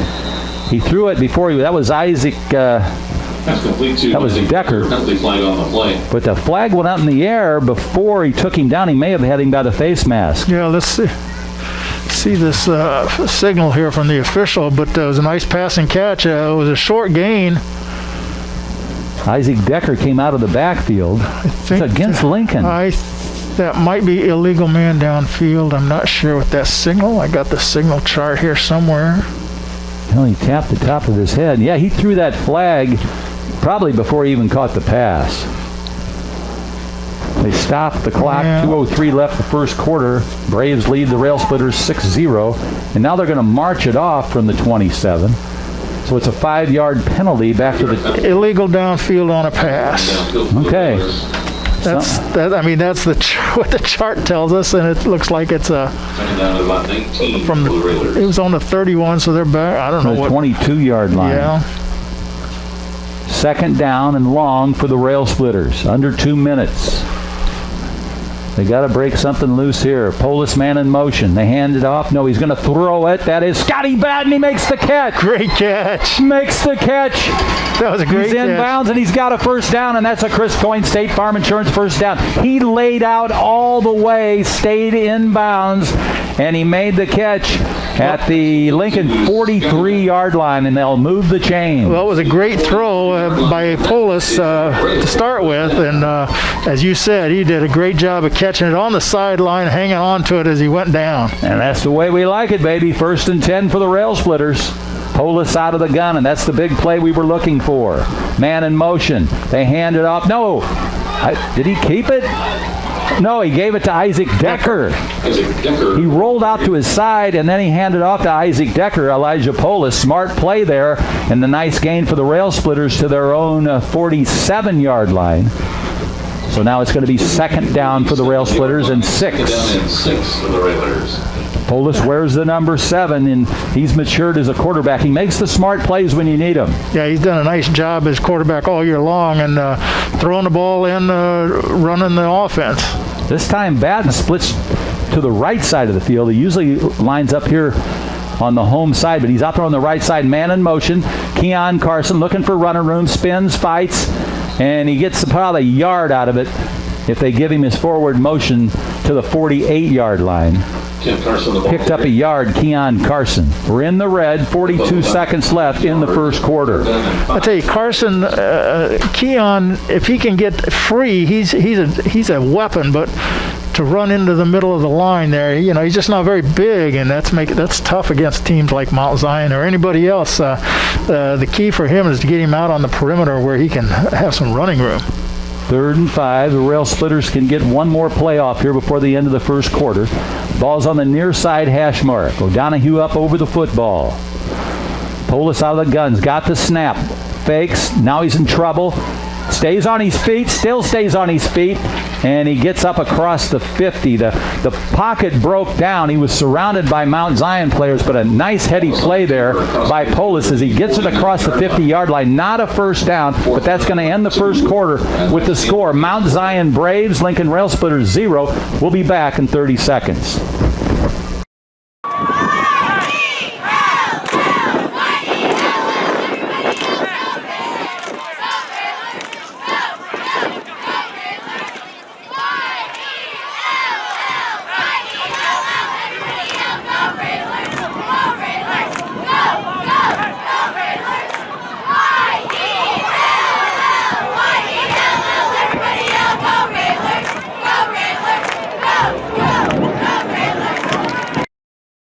He threw it before that was Isaac. That was Decker. Penalty flag on the play. But the flag went up in the air before he took him down. He may have had him by the face mask. Yeah, let's see this signal here from the official, but it was a nice passing catch. It was a short gain. Isaac Decker came out of the backfield. It's against Lincoln. That might be illegal man downfield. I'm not sure with that signal. I got the signal chart here somewhere. Well, he tapped the top of his head. Yeah, he threw that flag probably before he even caught the pass. They stopped the clock. Yeah. 2:03 left the first quarter. Braves lead the Rail Splitters 6-0. And now they're going to march it off from the 27. So it's a 5-yard penalty back to the... Illegal downfield on a pass. Okay. That's what the chart tells us, and it looks like it's it was on the 31, so they're back. I don't know the what. 22-yard line. Yeah. 2nd down and long for the Rail Splitters. Under 2 minutes. They got to break something loose here. Polis man in motion. They hand it off. No, he's going to throw it. That is Scotty Batten. He makes the catch. Great catch. Makes the catch. That was a great catch. He's inbounds, and he's got a first down, and that's a Chris Coyne State Farm Insurance first down. He laid out all the way, stayed inbounds, and he made the catch at the Lincoln 43-yard line, and they'll move the chain. Well, it was a great throw by Polis to start with, and as you said, he did a great job of catching it on the sideline, hanging on to it as he went down. And that's the way we like it, baby. 1st and 10 for the Rail Splitters. Polis out of the gun, and that's the big play we were looking for. Man in motion. They hand it off. No. Did he keep it? No, he gave it to Isaac Decker. He rolled out to his side, and then he handed off to Isaac Decker. Elijah Polis, smart play there, and the nice gain for the Rail Splitters to their own 47-yard line. So now it's going to be 2nd down for the Rail Splitters and 6. For the Railers. Polis wears the number 7, and he's matured as a quarterback. He makes the smart plays when you need them. Yeah, he's done a nice job as quarterback all year long, and throwing the ball in, running the offense. This time Batten splits to the right side of the field. He usually lines up here on the home side, but he's out there on the right side, man in motion. Keon Carson looking for running room, spins, fights, and he gets about a yard out of it if they give him his forward motion to the 48-yard line. Picked up a yard, Keon Carson. We're in the red, 42 seconds left in the first quarter. I tell you, Carson, Keon, if he can get free, he's a weapon, but to run into the middle of the line there, he's just not very big, and that's tough against teams like Mount Zion or anybody else. The key for him is to get him out on the perimeter where he can have some running room. 3rd and 5. The Rail Splitters can get one more play off here before the end of the first quarter. Ball's on the near side hash mark. O'Donohue up over the football. Polis out of the guns. Got the snap. Fakes. Now he's in trouble. Stays on his feet. Still stays on his feet. and he gets up across the 50. The pocket broke down. He was surrounded by Mount Zion players, but a nice heady play there by Polis as he gets it across the 50-yard line. Not a first down, but that's going to end the first quarter with the score. Mount Zion Braves, Lincoln Rail Splitters 0. We'll be back in 30 seconds.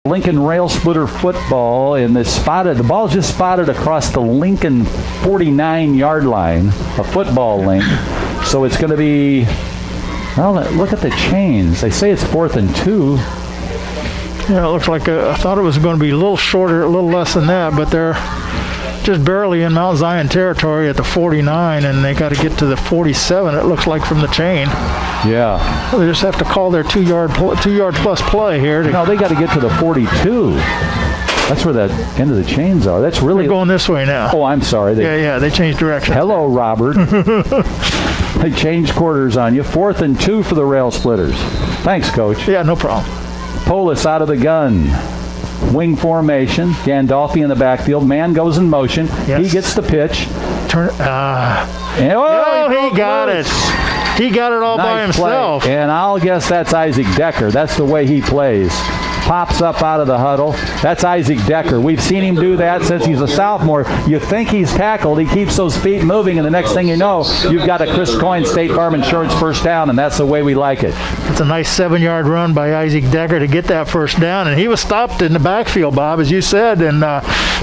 Lincoln Rail Splitter football, and the ball just spotted across the Lincoln 49-yard line, a football link. So it's going to be, well, look at the chains. They say it's 4th and 2. Yeah, it looks like I thought it was going to be a little shorter, a little less than that, but they're just barely in Mount Zion territory at the 49, and they got to get to the 47, it looks like, from the chain. Yeah. They just have to call their 2-yard plus play here. No, they got to get to the 42. That's where the end of the chains are. That's really... They're going this way now. Oh, I'm sorry. They changed direction. Hello, Robert. They changed quarters on you. 4th and 2 for the Rail Splitters. Thanks, Coach. Yeah, no problem. Polis out of the gun. Wing formation. Gandolfi in the backfield. Man goes in motion. Yes. He gets the pitch. He got it. He got it all by himself. Play. And I'll guess that's Isaac Decker. That's the way he plays. Pops up out of the huddle. That's Isaac Decker. We've seen him do that since he's a sophomore. You think he's tackled. He keeps those feet moving, and the next thing you know, you've got a Chris Coyne State Farm Insurance first down, and that's the way we like it. It's a nice 7-yard run by Isaac Decker to get that first down, and he was stopped in the backfield, Bob, as you said, and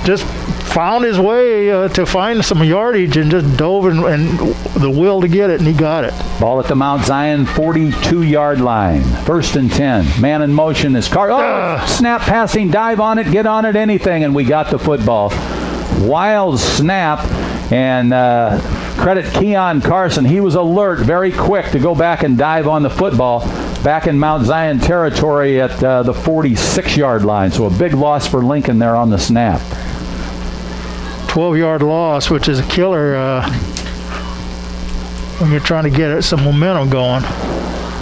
just found his way to find some yardage and just dove and the will to get it, and he got it. Ball at the Mount Zion 42-yard line. 1st and 10. Man in motion is snap, passing, dive on it, get on it, anything, and we got the football. Wild snap, and credit Keon Carson. He was alert, very quick to go back and dive on the football back in Mount Zion territory at the 46-yard line. So a big loss for Lincoln there on the snap. 12-yard loss, which is a killer when you're trying to get some momentum going.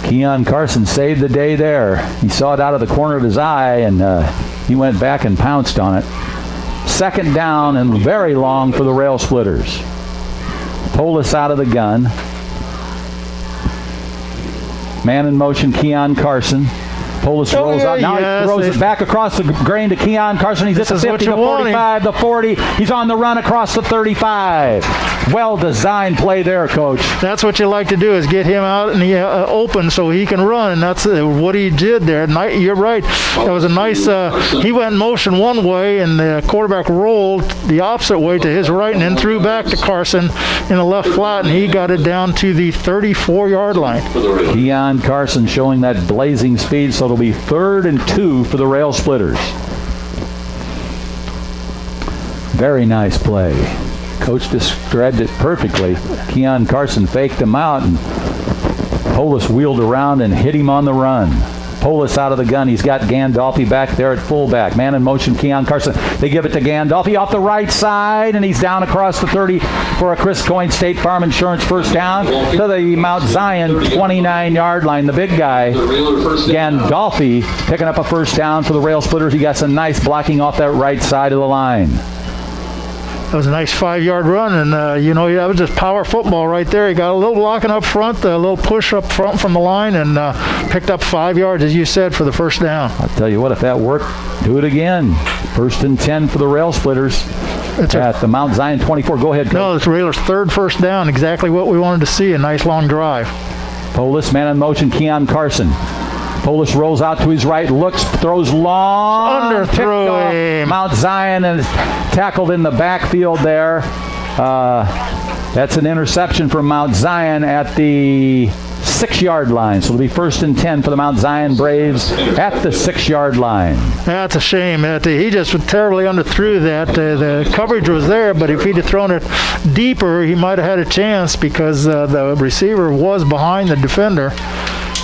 Keon Carson saved the day there. He saw it out of the corner of his eye, and he went back and pounced on it. 2nd down and very long for the Rail Splitters. Polis out of the gun. Man in motion, Keon Carson. Polis rolls out. Now he throws it back across the grain to Keon Carson. He's at the 50, the 45, the 40. He's on the run across the 35. Well-designed play there, Coach. That's what you like to do, is get him out in the open so he can run, and that's what he did there. You're right. That was a nice he went in motion one way, and the quarterback rolled the opposite way to his right and then threw back to Carson in the left flat, and he got it down to the 34-yard line. Keon Carson showing that blazing speed, so it'll be 3rd and 2 for the Rail Splitters. Very nice play. Coach described it perfectly. Keon Carson faked him out, and Polis wheeled around and hit him on the run. Polis out of the gun. He's got Gandolfi back there at fullback. Man in motion, Keon Carson. They give it to Gandolfi off the right side, and he's down across the 30 for a Chris Coyne State Farm Insurance first down to the Mount Zion 29-yard line. The big guy, Gandolfi, picking up a first down for the Rail Splitters. He got some nice blocking off that right side of the line. That was a nice 5-yard run, and that was just power football right there. He got a little blocking up front, a little push up front from the line, and picked up 5 yards, as you said, for the first down. I'll tell you what, if that worked, do it again. 1st and 10 for the Rail Splitters at the Mount Zion 24. Go ahead, Coach. No, it's Railer's 3rd first down, exactly what we wanted to see, a nice long drive. Polis, man in motion, Keon Carson. Polis rolls out to his right, looks, throws long. Underthrew him. Mount Zion and tackled in the backfield there. That's an interception from Mount Zion at the 6-yard line. So it'll be 1st and 10 for the Mount Zion Braves at the 6-yard line. That's a shame. He just terribly underthrew that. The coverage was there, but if he'd have thrown it deeper, he might have had a chance because the receiver was behind the defender.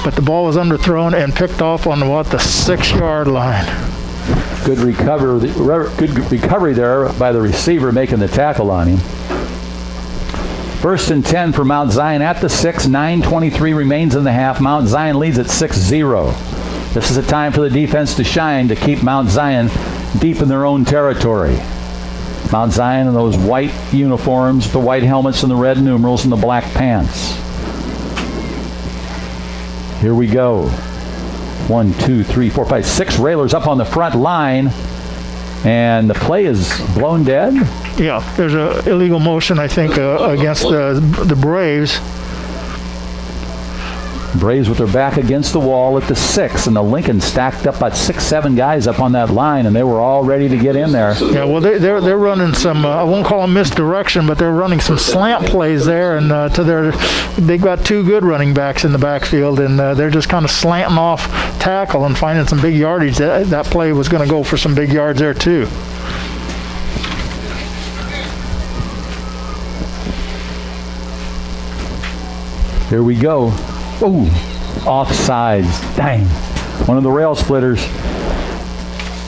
But the ball was underthrown and picked off on the 6-yard line. Good recovery there by the receiver making the tackle on him. 1st and 10 for Mount Zion at the 6. 9:23 remains in the half. Mount Zion leads at 6-0. This is a time for the defense to shine to keep Mount Zion deep in their own territory. Mount Zion in those white uniforms, the white helmets and the red numerals and the black pants. Here we go. 1, 2, 3, 4, 5, 6 Railers up on the front line, and the play is blown dead. Yeah, there's an illegal motion, I think, against the Braves. Braves with their back against the wall at the 6, and the Lincoln stacked up about 6, 7 guys up on that line, and they were all ready to get in there. Yeah, well, they're running some, I won't call them misdirection, but they're running some slant plays there, and they've got 2 good running backs in the backfield, and they're just kind of slanting off tackle and finding some big yardage. That play was going to go for some big yards there, too. Here we go. Ooh, offsides. Dang. One of the rail splitters.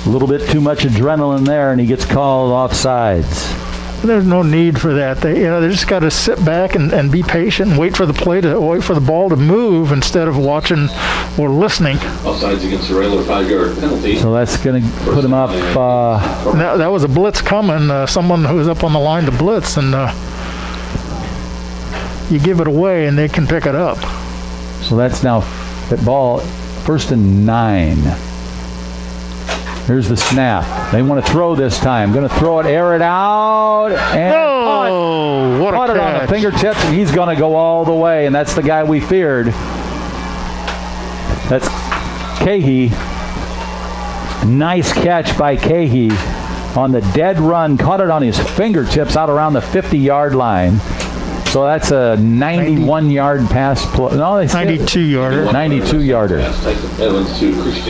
A little bit too much adrenaline there, and he gets called offsides. There's no need for that. They just got to sit back and be patient and wait for the ball to move instead of watching or listening. Offsides against the Railer, 5-yard penalty. So that's going to put him up. That was a blitz coming. Someone who was up on the line to blitz, and you give it away, and they can pick it up. So that's now that ball, 1st and 9. Here's the snap. They want to throw this time. Going to throw it, air it out, and what a catch. It on the fingertips, and he's going to go all the way, and that's the guy we feared. That's Cahey. Nice catch by Cahey on the dead run. Caught it on his fingertips out around the 50-yard line. So that's a 91-yard pass play. No, they 92-yarder. 92-yarder.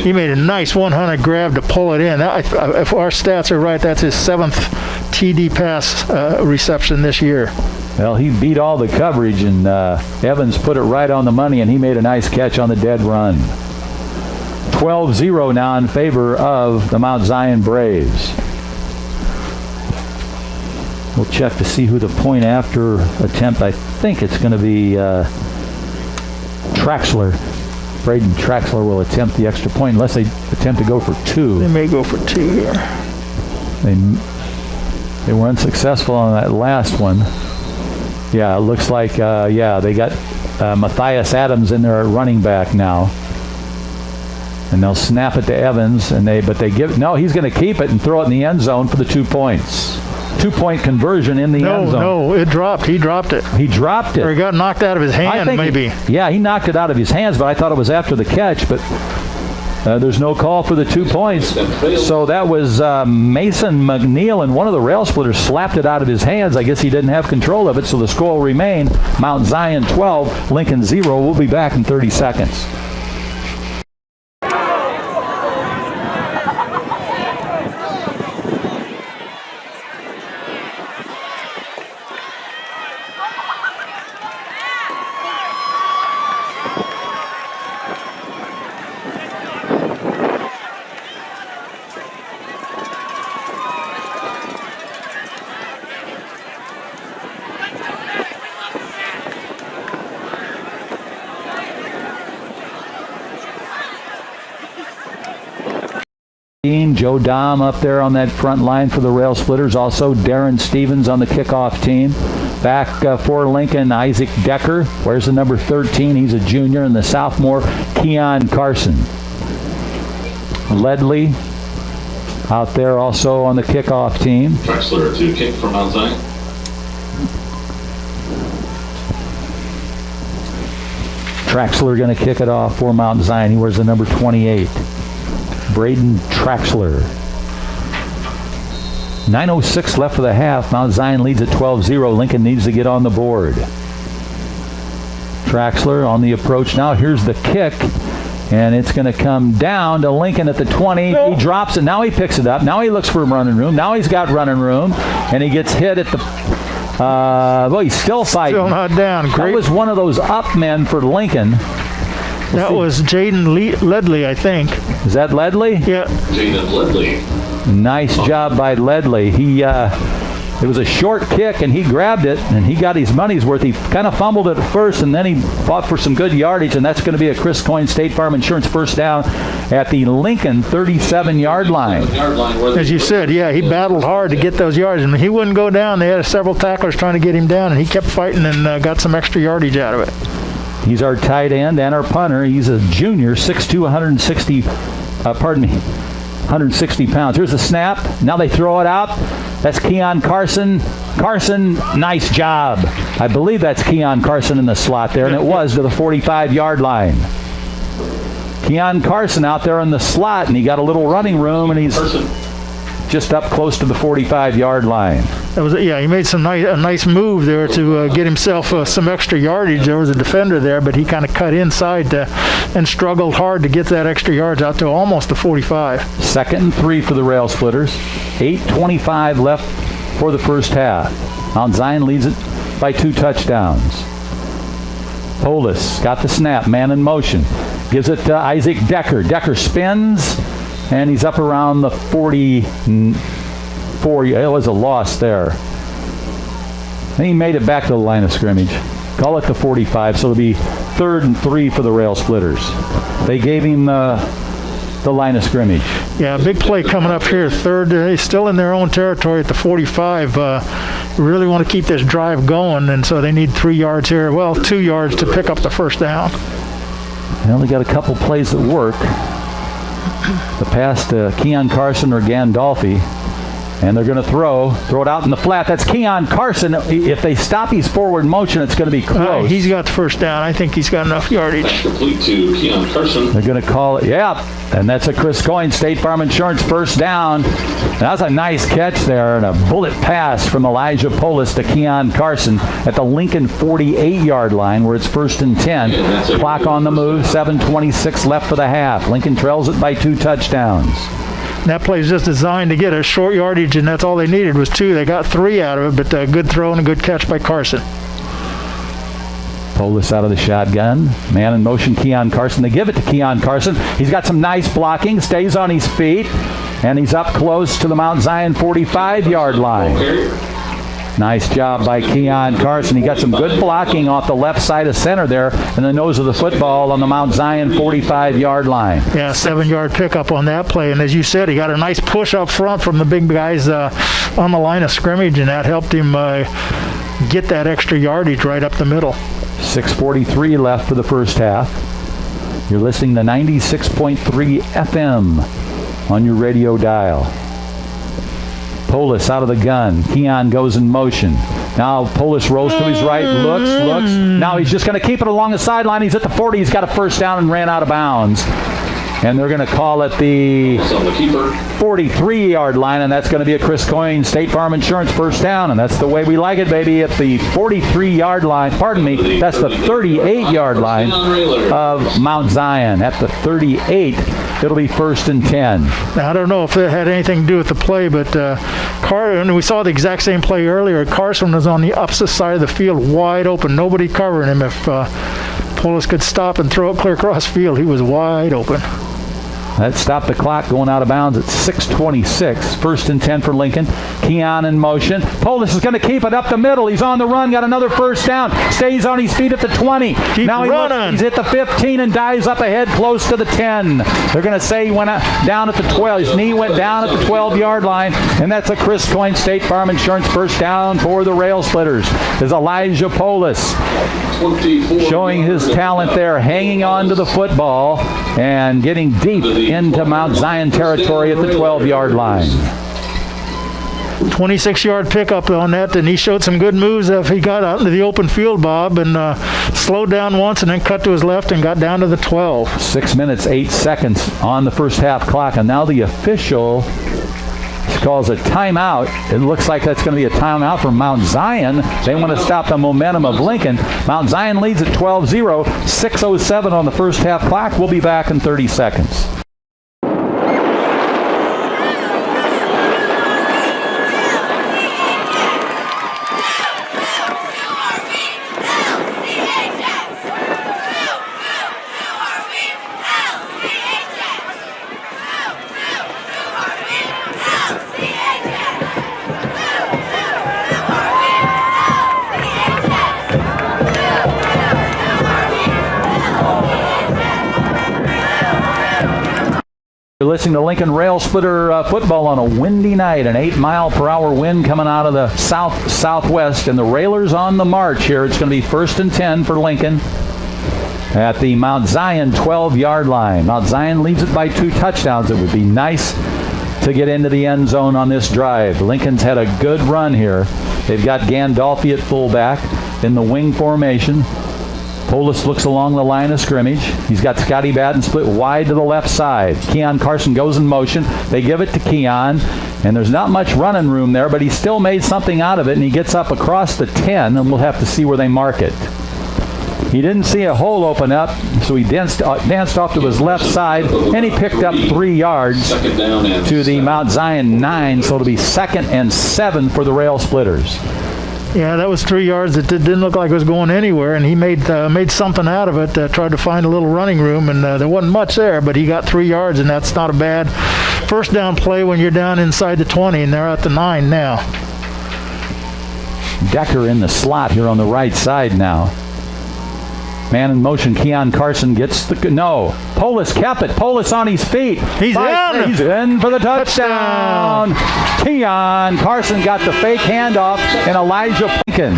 He made a nice one-handed grab to pull it in. If our stats are right, that's his 7th TD pass reception this year. Well, he beat all the coverage, and Evans put it right on the money, and he made a nice catch on the dead run. 12-0 now in favor of the Mount Zion Braves. We'll check to see who the point after attempt. I think it's going to be Traxler. Braden Traxler will attempt the extra point unless they attempt to go for 2. They may go for 2 here. They were unsuccessful on that last one. Yeah, it looks like, they got Matthias Adams in there at running back now. And they'll snap it to Evans, he's going to keep it and throw it in the end zone for the 2 points. 2-point conversion in the end zone. No, it dropped. He dropped it. He dropped it. Or it got knocked out of his hand, maybe. He knocked it out of his hands, but I thought it was after the catch, but there's no call for the 2 points. So that was Mason McNeil, and one of the rail splitters slapped it out of his hands. I guess he didn't have control of it, so the score will remain Mount Zion 12, Lincoln 0. We'll be back in 30 seconds. Joe Dom up there on that front line for the Rail Splitters. Also Darren Stevens on the kickoff team. Back for Lincoln, Isaac Decker. Where's the number 13? He's a junior. And the sophomore, Keon Carson. Ledley out there also on the kickoff team. Traxler to kick from Mount Zion. Traxler going to kick it off for Mount Zion. He wears the number 28. Braden Traxler. 9:06 left for the half. Mount Zion leads at 12-0. Lincoln needs to get on the board. Traxler on the approach now. Here's the kick, and it's going to come down to Lincoln at the 20. He drops it. Now he picks it up. Now he looks for running room. Now he's got running room, and he gets hit at the well, he's still fighting. Still not down. Great. That was one of those up men for Lincoln. That was Jaden Ledley, I think. Is that Ledley? Yeah. Jaden Ledley. Nice job by Ledley. It was a short kick, and he grabbed it, and he got his money's worth. He kind of fumbled it at first, and then he fought for some good yardage, and that's going to be a Chris Coyne State Farm Insurance first down at the Lincoln 37-yard line. As you said, yeah, he battled hard to get those yards. I mean, he wouldn't go down. They had several tacklers trying to get him down, and he kept fighting and got some extra yardage out of it. He's our tight end and our punter. He's a junior, 6'2", 160 pounds. Here's the snap. Now they throw it out. That's Keon Carson. Carson, nice job. I believe that's Keon Carson in the slot there, and it was to the 45-yard line. Keon Carson out there in the slot, and he got a little running room, and he's just up close to the 45-yard line. He made a nice move there to get himself some extra yardage. There was a defender there, but he kind of cut inside and struggled hard to get that extra yards out to almost the 45. 2nd and 3 for the Rail Splitters. 8:25 left for the first half. Mount Zion leads it by 2 touchdowns. Polis got the snap, man in motion. Gives it to Isaac Decker. Decker spins, and he's up around the 44. It was a loss there. And he made it back to the line of scrimmage. Call it the 45, so it'll be 3rd and 3 for the Rail Splitters. They gave him the line of scrimmage. Yeah, big play coming up here. 3rd, he's still in their own territory at the 45. Really want to keep this drive going, and so they need 3 yards here. Well, 2 yards to pick up the first down. They only got a couple plays that work. The pass to Keon Carson or Gandolfi. And they're going to throw it out in the flat. That's Keon Carson. If they stop his forward motion, it's going to be close. He's got the first down. I think he's got enough yardage. That's complete to Keon Carson. They're going to call it, and that's a Chris Coyne State Farm Insurance first down. That's a nice catch there, and a bullet pass from Elijah Polis to Keon Carson at the Lincoln 48-yard line, where it's 1st and 10. Clock on the move, 7:26 left for the half. Lincoln trails it by 2 touchdowns. That play is just designed to get a short yardage, and that's all they needed was 2. They got 3 out of it, but a good throw and a good catch by Carson. Polis out of the shotgun. Man in motion, Keon Carson. They give it to Keon Carson. He's got some nice blocking, stays on his feet, and he's up close to the Mount Zion 45-yard line. Nice job by Keon Carson. He got some good blocking off the left side of center there in the nose of the football on the Mount Zion 45-yard line. Yeah, 7-yard pickup on that play. And as you said, he got a nice push up front from the big guys on the line of scrimmage, and that helped him get that extra yardage right up the middle. 6:43 left for the first half. You're listening to 96.3 FM on your radio dial. Polis out of the gun. Keon goes in motion. Now Polis rolls to his right, looks. Now he's just going to keep it along the sideline. He's at the 40. He's got a first down and ran out of bounds. And they're going to call it the 43-yard line, and that's going to be a Chris Coyne State Farm Insurance first down, and that's the way we like it, baby, at the 43-yard line. Pardon me, that's the 38-yard line of Mount Zion. At the 38, it'll be 1st and 10. Now, I don't know if it had anything to do with the play, but we saw the exact same play earlier. Carson was on the opposite side of the field, wide open. Nobody covering him. If Polis could stop and throw it clear across field, he was wide open. That stopped the clock going out of bounds at 6:26. 1st and 10 for Lincoln. Keon in motion. Polis is going to keep it up the middle. He's on the run. Got another first down. Stays on his feet at the 20. Now he's at the 15 and dives up ahead close to the 10. They're going to say he went down at the 12. His knee went down at the 12-yard line. And that's a Chris Coyne State Farm Insurance first down for the Rail Splitters. There's Elijah Polis showing his talent there, hanging on to the football and getting deep into Mount Zion territory at the 12-yard line. 26-yard pickup on that, and he showed some good moves if he got out into the open field, Bob, and slowed down once and then cut to his left and got down to the 12. 6 minutes, 8 seconds on the first half clock, and now the official calls a timeout. It looks like that's going to be a timeout for Mount Zion. They want to stop the momentum of Lincoln. Mount Zion leads at 12-0, 6:07 on the first half clock. We'll be back in 30 seconds. You're listening to Lincoln Rail Splitter football on a windy night. An 8-mile-per-hour wind coming out of the south-southwest, and the Railers on the march here. It's going to be 1st and 10 for Lincoln at the Mount Zion 12-yard line. Mount Zion leads it by 2 touchdowns. It would be nice to get into the end zone on this drive. Lincoln's had a good run here. They've got Gandolfi at fullback in the wing formation. Polis looks along the line of scrimmage. He's got Scotty Batten split wide to the left side. Keon Carson goes in motion. They give it to Keon, and there's not much running room there, but he still made something out of it, and he gets up across the 10, and we'll have to see where they mark it. He didn't see a hole open up, so he danced off to his left side, and he picked up 3 yards to the Mount Zion 9, so it'll be 2nd and 7 for the Rail Splitters. Yeah, that was 3 yards that didn't look like it was going anywhere, and he made something out of it, tried to find a little running room, and there wasn't much there, but he got 3 yards, and that's not a bad first down play when you're down inside the 20, and they're at the 9 now. Decker in the slot here on the right side now. Man in motion, Keon Carson gets the... No. Polis kept it. Polis on his feet. He's in. He's in for the touchdown. Keon Carson got the fake handoff, and Elijah Lincoln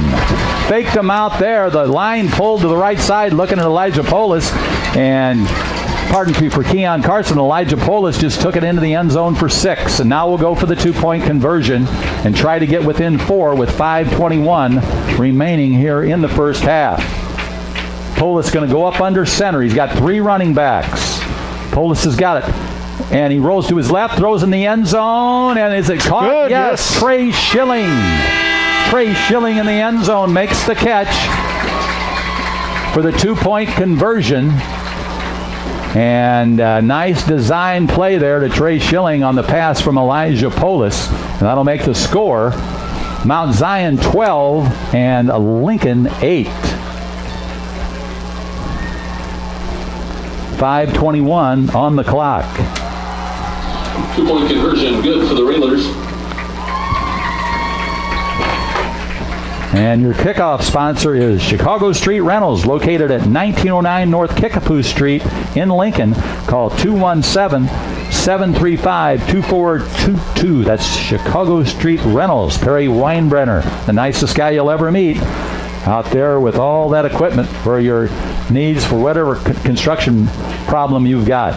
faked him out there. The line pulled to the right side, looking at Elijah Polis, and pardon me for Keon Carson, Elijah Polis just took it into the end zone for 6. And now we'll go for the 2-point conversion and try to get within 4 with 5:21 remaining here in the first half. Polis going to go up under center. He's got 3 running backs. Polis has got it. And he rolls to his left, throws in the end zone, and is it caught? Good, yes. Trey Schilling. Trey Schilling in the end zone makes the catch for the 2-point conversion. And nice design play there to Trey Schilling on the pass from Elijah Polis. And that'll make the score Mount Zion 12 and Lincoln 8. 5:21 on the clock. 2-point conversion, good for the Railers. And your kickoff sponsor is Chicago Street Rentals, located at 1909 North Kickapoo Street in Lincoln. Call 217-735-2422. That's Chicago Street Rentals. Perry Weinbrenner, the nicest guy you'll ever meet, out there with all that equipment for your needs for whatever construction problem you've got.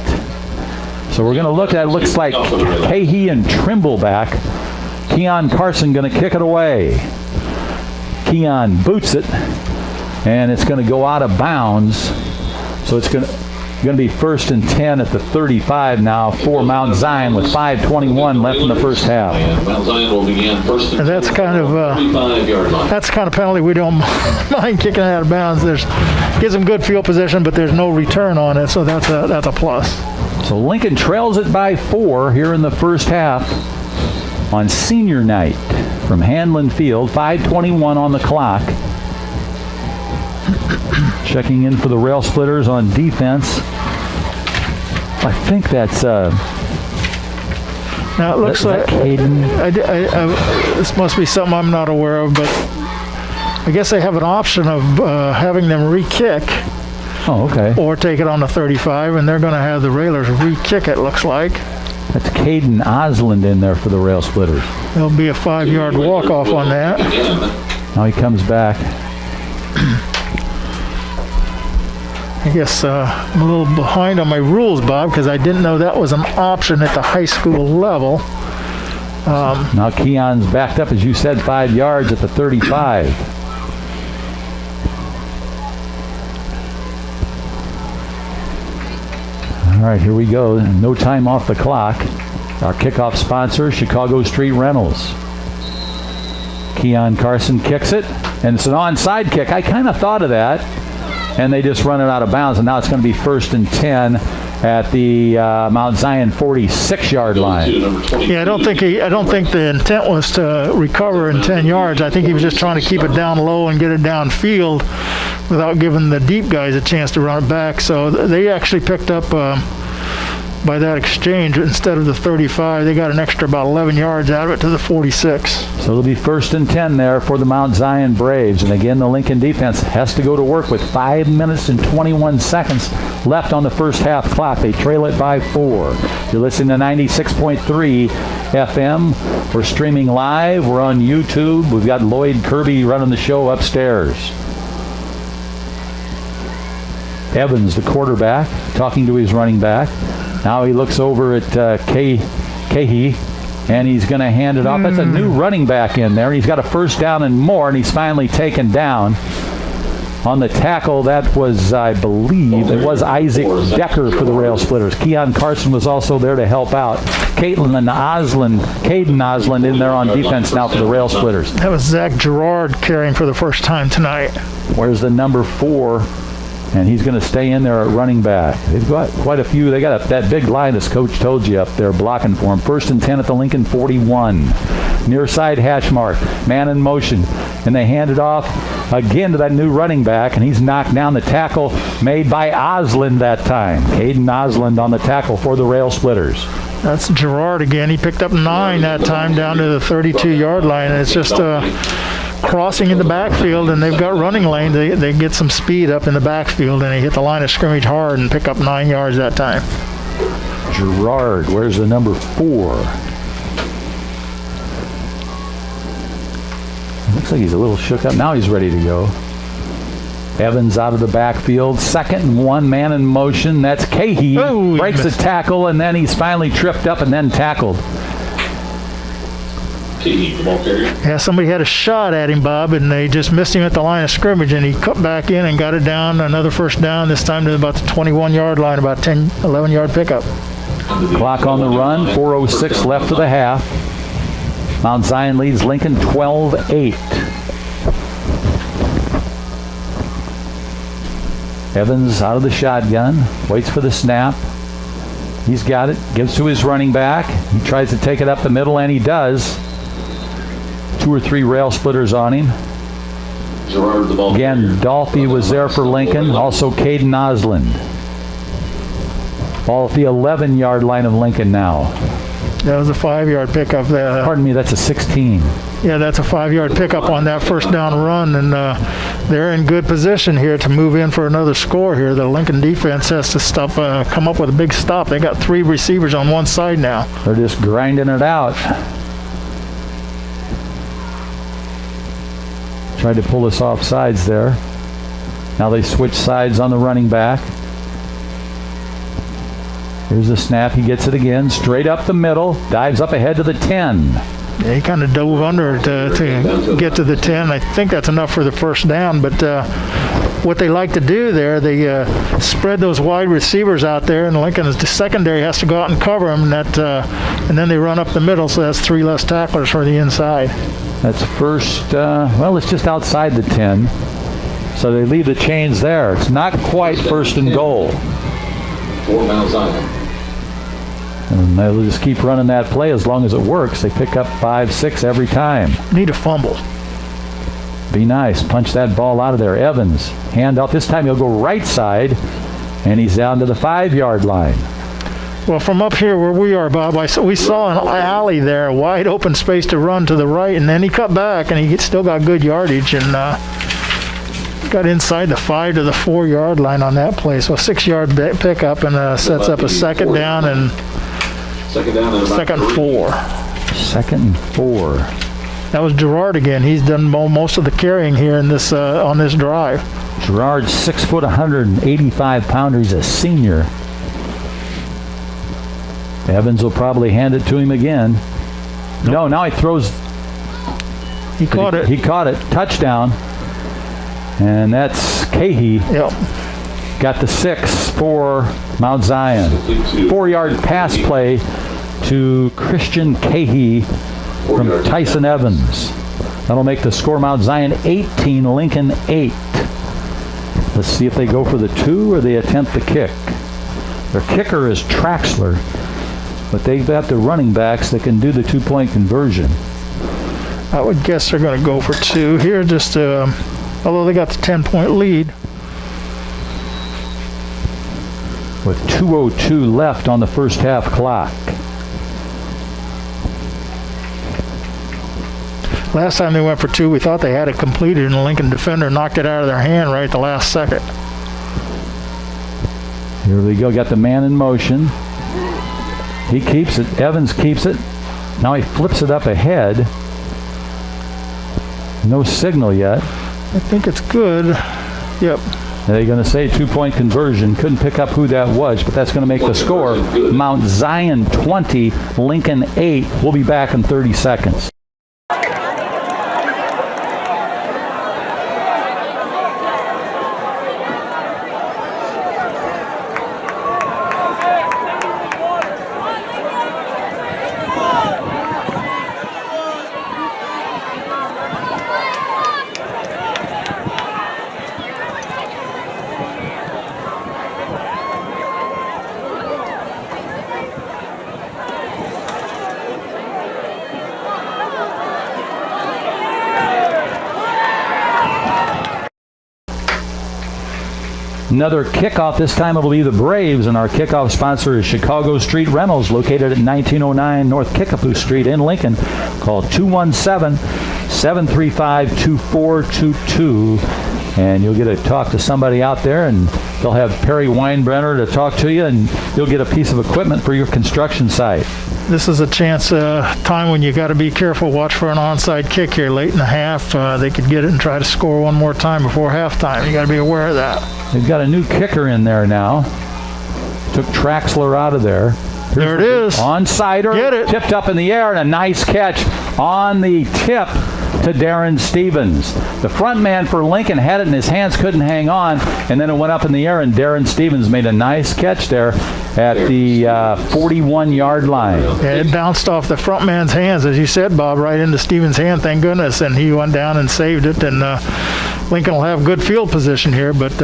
So we're going to look at it. Looks like Cahey and Trimble back. Keon Carson going to kick it away. Keon boots it, and it's going to go out of bounds. So it's going to be 1st and 10 at the 35 now for Mount Zion with 5:21 left in the first half. Mount Zion will begin 1st and 10 That's kind of 35-yard line. that's the kind of penalty we don't mind kicking out of bounds. Gives them good field position, but there's no return on it, so that's a plus. So Lincoln trails it by 4 here in the first half on senior night from Hanlon Field. 5:21 on the clock. Checking in for the Rail Splitters on defense. I think that's now it looks like Caden. this must be something I'm not aware of, but I guess they have an option of having them re-kick. Oh, okay. Or take it on the 35, and they're going to have the Railers re-kick it, looks like. That's Caden Osland in there for the Rail Splitters. There'll be a 5-yard walk-off on that. Now he comes back. I guess I'm a little behind on my rules, Bob, because I didn't know that was an option at the high school level. Now Keon's backed up, as you said, 5 yards at the 35. All right, here we go. No time off the clock. Our kickoff sponsor, Chicago Street Rentals. Keon Carson kicks it, and it's an onside kick. I kind of thought of that, and they just run it out of bounds, and now it's going to be 1st and 10 at the Mount Zion 46-yard line. Yeah, I don't think the intent was to recover in 10 yards. I think he was just trying to keep it down low and get it downfield without giving the deep guys a chance to run it back. So they actually picked up, by that exchange, instead of the 35, they got an extra about 11 yards out of it to the 46. So it'll be 1st and 10 there for the Mount Zion Braves. And again, the Lincoln defense has to go to work with 5 minutes and 21 seconds left on the first half clock. They trail it by 4. You're listening to 96.3 FM. We're streaming live. We're on YouTube. We've got Lloyd Kirby running the show upstairs. Evans, the quarterback, talking to his running back. Now he looks over at Cahey, and he's going to hand it off. That's a new running back in there. He's got a first down and more, and he's finally taken down. On the tackle, that was, I believe, it was Isaac Decker for the Rail Splitters. Keon Carson was also there to help out. Caden Osland in there on defense now for the Rail Splitters. That was Zach Gerard carrying for the first time tonight. Where's the number 4? And he's going to stay in there at running back. They've got quite a few. They got that big line, as Coach told you, up there blocking for him. 1st and 10 at the Lincoln 41. Near side hash mark. Man in motion. And they hand it off again to that new running back, and he's knocked down. The tackle made by Osland that time. Caden Osland on the tackle for the Rail Splitters. That's Gerard again. He picked up 9 that time down to the 32-yard line. And it's just crossing in the backfield, and they've got running lane. They get some speed up in the backfield, and they hit the line of scrimmage hard and pick up 9 yards that time. Gerard, where's the number 4? Looks like he's a little shook up. Now he's ready to go. Evans out of the backfield. 2nd and 1, man in motion. That's Cahey. Breaks the tackle, and then he's finally tripped up and then tackled. Yeah, somebody had a shot at him, Bob, and they just missed him at the line of scrimmage, and he cut back in and got it down. Another first down, this time to about the 21-yard line, about 10, 11-yard pickup. Clock on the run, 4:06 left of the half. Mount Zion leads Lincoln 12-8. Evans out of the shotgun, waits for the snap. He's got it, gives to his running back. He tries to take it up the middle, and he does. 2 or 3 Rail Splitters on him. Again, Dolphy was there for Lincoln. Also Caden Osland. Ball at the 11-yard line of Lincoln now. That was a 5-yard pickup there. Pardon me, that's a 16. Yeah, that's a 5-yard pickup on that first down run, and they're in good position here to move in for another score here. The Lincoln defense has to come up with a big stop. They got 3 receivers on one side now. They're just grinding it out. Tried to pull us off sides there. Now they switch sides on the running back. Here's the snap. He gets it again. Straight up the middle. Dives up ahead to the 10. Yeah, he kind of dove under to get to the 10. I think that's enough for the first down. But what they like to do there, they spread those wide receivers out there, and Lincoln's secondary has to go out and cover them. And then they run up the middle, so that's 3 less tacklers for the inside. That's first, it's just outside the 10. So they leave the chains there. It's not quite 1st and goal. For Mount Zion. And they'll just keep running that play as long as it works. They pick up 5, 6 every time. Need a fumble. Be nice. Punch that ball out of there. Evans, hand out. This time he'll go right side, and he's down to the 5-yard line. Well, from up here where we are, Bob, we saw an alley there, a wide open space to run to the right, and then he cut back, and he still got good yardage, and got inside the 5 to the 4-yard line on that play. So a 6-yard pickup, and sets up a second down and second 4. 2nd and 4. That was Gerard again. He's done most of the carrying here in this on this drive. Gerard's 6 foot, 185 pounder. He's a senior. Evans will probably hand it to him again. Nope. No, now he throws. He caught it. He caught it. Touchdown. And that's Cahey. Yep. Got the 6 for Mount Zion. 4-yard pass play to Christian Cahey from Tyson Evans. That'll make the score Mount Zion 18, Lincoln 8. Let's see if they go for the 2 or they attempt the kick. Their kicker is Traxler, but they've got the running backs that can do the 2-point conversion. I would guess they're going to go for 2 here, just although they got the 10-point lead. With 2:02 left on the first half clock. Last time they went for 2, we thought they had it completed, and the Lincoln defender knocked it out of their hand right at the last second. Here we go, got the man in motion. He keeps it, Evans keeps it. Now he flips it up ahead. No signal yet. I think it's good. Yep. They're going to say 2-point conversion. Couldn't pick up who that was, but that's going to make the score Mount Zion 20, Lincoln 8. We'll be back in 30 seconds. Another kickoff. This time it'll be the Braves, and our kickoff sponsor is Chicago Street Rentals, located at 1909 North Kickapoo Street in Lincoln. Call 217-735-2422, and you'll get to talk to somebody out there, and they'll have Perry Weinbrenner to talk to you, and you'll get a piece of equipment for your construction site. This is a chance, time when you got to be careful. Watch for an onside kick here late in the half. They could get it and try to score one more time before halftime. You got to be aware of that. They've got a new kicker in there now. Took Traxler out of there. There it is. Onsider. Get it. Tipped up in the air, and a nice catch on the tip to Darren Stevens. The front man for Lincoln had it in his hands, couldn't hang on, and then it went up in the air, and Darren Stevens made a nice catch there at the 41-yard line. Yeah, it bounced off the front man's hands, as you said, Bob, right into Stevens' hand, thank goodness, and he went down and saved it, and Lincoln will have good field position here, but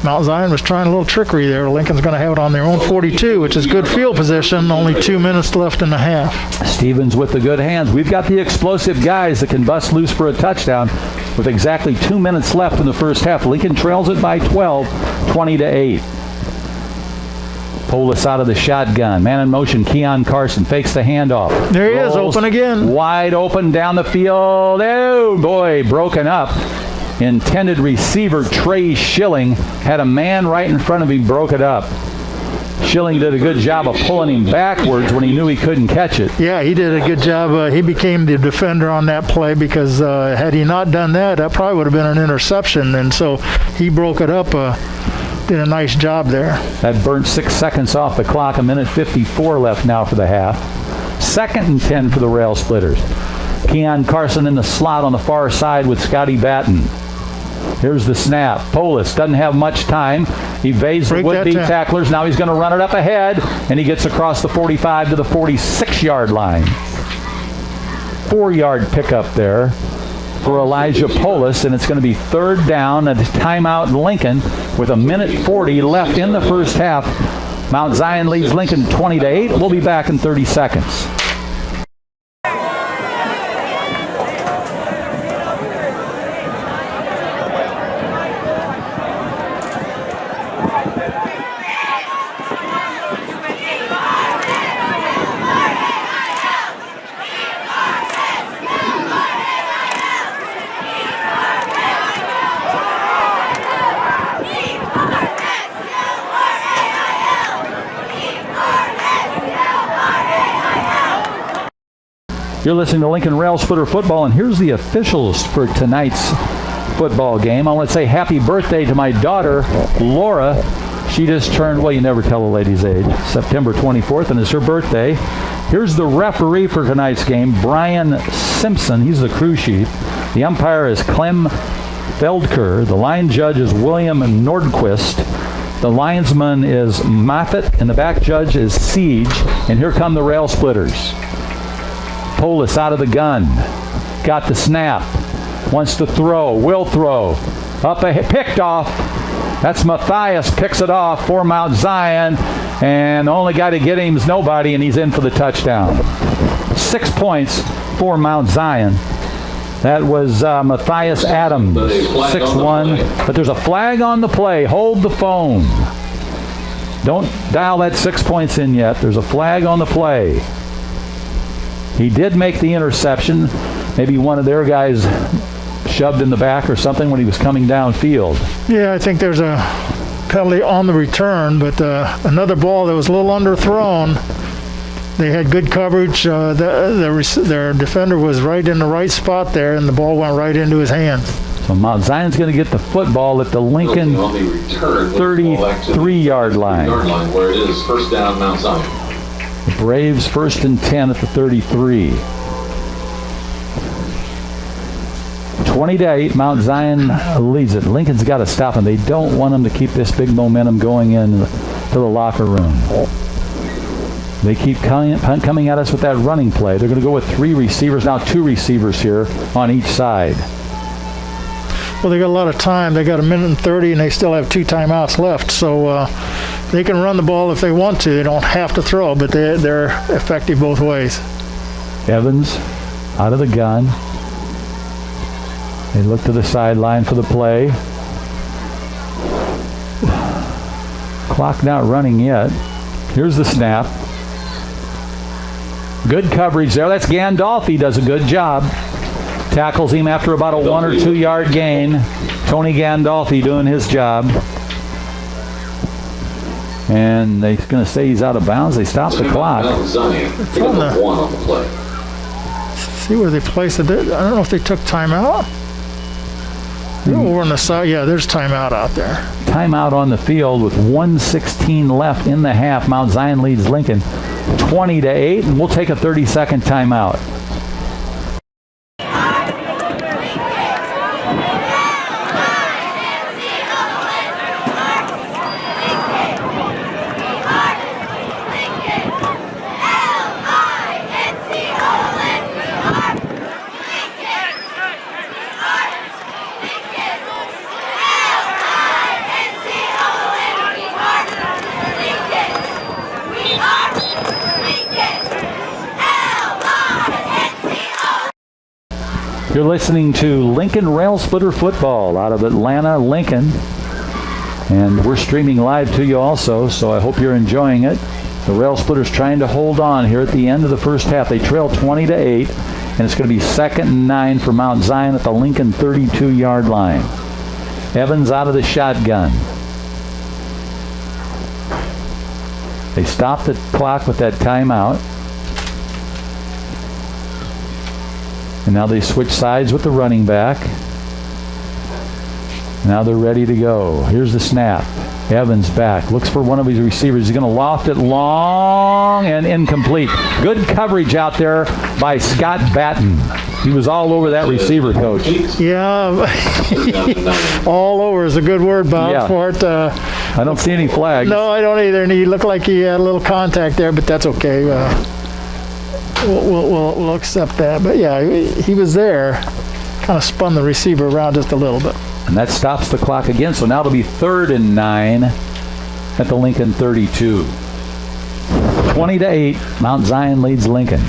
Mount Zion was trying a little trickery there. Lincoln's going to have it on their own 42, which is good field position. Only 2 minutes left in the half. Stevens with the good hands. We've got the explosive guys that can bust loose for a touchdown with exactly 2 minutes left in the first half. Lincoln trails it by 12, 20-8. Polis out of the shotgun. Man in motion, Keon Carson fakes the handoff. There he is, open again. Wide open down the field. Oh, boy, broken up. Intended receiver Trey Schilling had a man right in front of him, broke it up. Schilling did a good job of pulling him backwards when he knew he couldn't catch it. Yeah, he did a good job. He became the defender on that play because had he not done that, that probably would have been an interception. And so he broke it up. Did a nice job there. That burnt 6 seconds off the clock. 1:54 left now for the half. 2nd and 10 for the Rail Splitters. Keon Carson in the slot on the far side with Scotty Batten. Here's the snap. Polis doesn't have much time. He evades the would-be tacklers. Now he's going to run it up ahead, and he gets across the 45 to the 46-yard line. 4-yard pickup there for Elijah Polis, and it's going to be 3rd down at timeout Lincoln with 1:40 left in the first half. Mount Zion leads Lincoln 20-8. We'll be back in 30 seconds. You're listening to Lincoln Rail Splitter Football, and here's the officials for tonight's football game. I want to say happy birthday to my daughter, Laura. She just turned, well, you never tell a lady's age, September 24th, and it's her birthday. Here's the referee for tonight's game, Brian Simpson. He's the crew chief. The umpire is Clem Feldker. The line judge is William Nordquist. The linesman is Moffett, and the back judge is Siege. And here come the Rail Splitters. Polis out of the gun. Got the snap. Wants to throw. Will throw. Up ahead. Picked off. That's Matthias. Picks it off for Mount Zion. And the only guy to get him is nobody, and he's in for the touchdown. 6 points for Mount Zion. That was Matthias Adams, 6'1". But there's a flag on the play. Hold the phone. Don't dial that 6 points in yet. There's a flag on the play. He did make the interception. Maybe one of their guys shoved in the back or something when he was coming downfield. Yeah, I think there's a penalty on the return, but another ball that was a little underthrown. They had good coverage. Their defender was right in the right spot there, and the ball went right into his hands. So Mount Zion's going to get the football at the Lincoln 33-yard line. Where it is first down, Mount Zion. The Braves 1st and 10 at the 33. 20-8, Mount Zion leads it. Lincoln's got to stop them. They don't want them to keep this big momentum going in to the locker room. They keep coming at us with that running play. They're going to go with 3 receivers, now 2 receivers here on each side. Well, they got a lot of time. They got 1:30, and they still have 2 timeouts left. So they can run the ball if they want to. They don't have to throw, but they're effective both ways. Evans out of the gun. They look to the sideline for the play. Clock not running yet. Here's the snap. Good coverage there. That's Gandolfi. Does a good job. Tackles him after about a 1 or 2 yard gain. Tony Gandolfi doing his job. And they're going to say he's out of bounds. They stop the clock. See where they placed it. I don't know if they took timeout. Over on the side. Yeah, there's timeout out there. Timeout on the field with 1:16 left in the half. Mount Zion leads Lincoln 20-8, and we'll take a 30-second timeout. You're listening to Lincoln Rail Splitter Football out of Atlanta, Lincoln. And we're streaming live to you also, so I hope you're enjoying it. The Rail Splitters trying to hold on here at the end of the first half. They trail 20-8, and it's going to be 2nd and 9 for Mount Zion at the Lincoln 32-yard line. Evans out of the shotgun. They stop the clock with that timeout. And now they switch sides with the running back. Now they're ready to go. Here's the snap. Evans back. Looks for one of his receivers. He's going to loft it long and incomplete. Good coverage out there by Scott Batten. He was all over that receiver, Coach. Yeah. All over is a good word, Bob, for it. I don't see any flags. No, I don't either. And he looked like he had a little contact there, but that's okay. We'll accept that. But yeah, he was there. Kind of spun the receiver around just a little bit. And that stops the clock again. So now it'll be 3rd and 9 at the Lincoln 32. 20-8, Mount Zion leads Lincoln.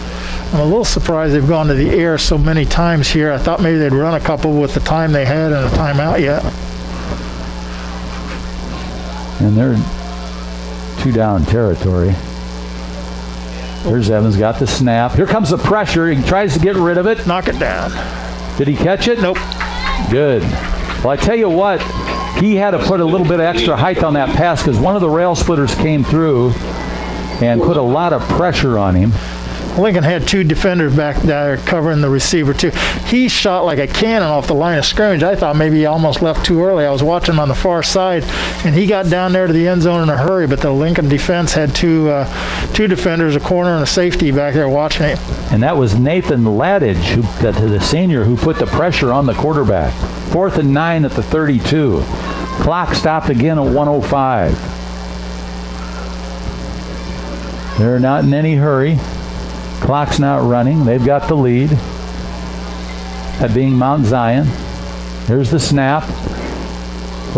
I'm a little surprised they've gone to the air so many times here. I thought maybe they'd run a couple with the time they had and a timeout yet. And they're 2 down territory. There's Evans, got the snap. Here comes the pressure. He tries to get rid of it. Knock it down. Did he catch it? Nope. Good. Well, I tell you what, he had to put a little bit of extra height on that pass because one of the Rail Splitters came through and put a lot of pressure on him. Lincoln had 2 defenders back there covering the receiver, too. He shot like a cannon off the line of scrimmage. I thought maybe he almost left too early. I was watching on the far side, and he got down there to the end zone in a hurry, but the Lincoln defense had two defenders, a corner and a safety back there watching it. And that was Nathan Ladage, the senior, who put the pressure on the quarterback. 4th and 9 at the 32. Clock stopped again at 1:05. They're not in any hurry. Clock's not running. They've got the lead. That being Mount Zion. Here's the snap.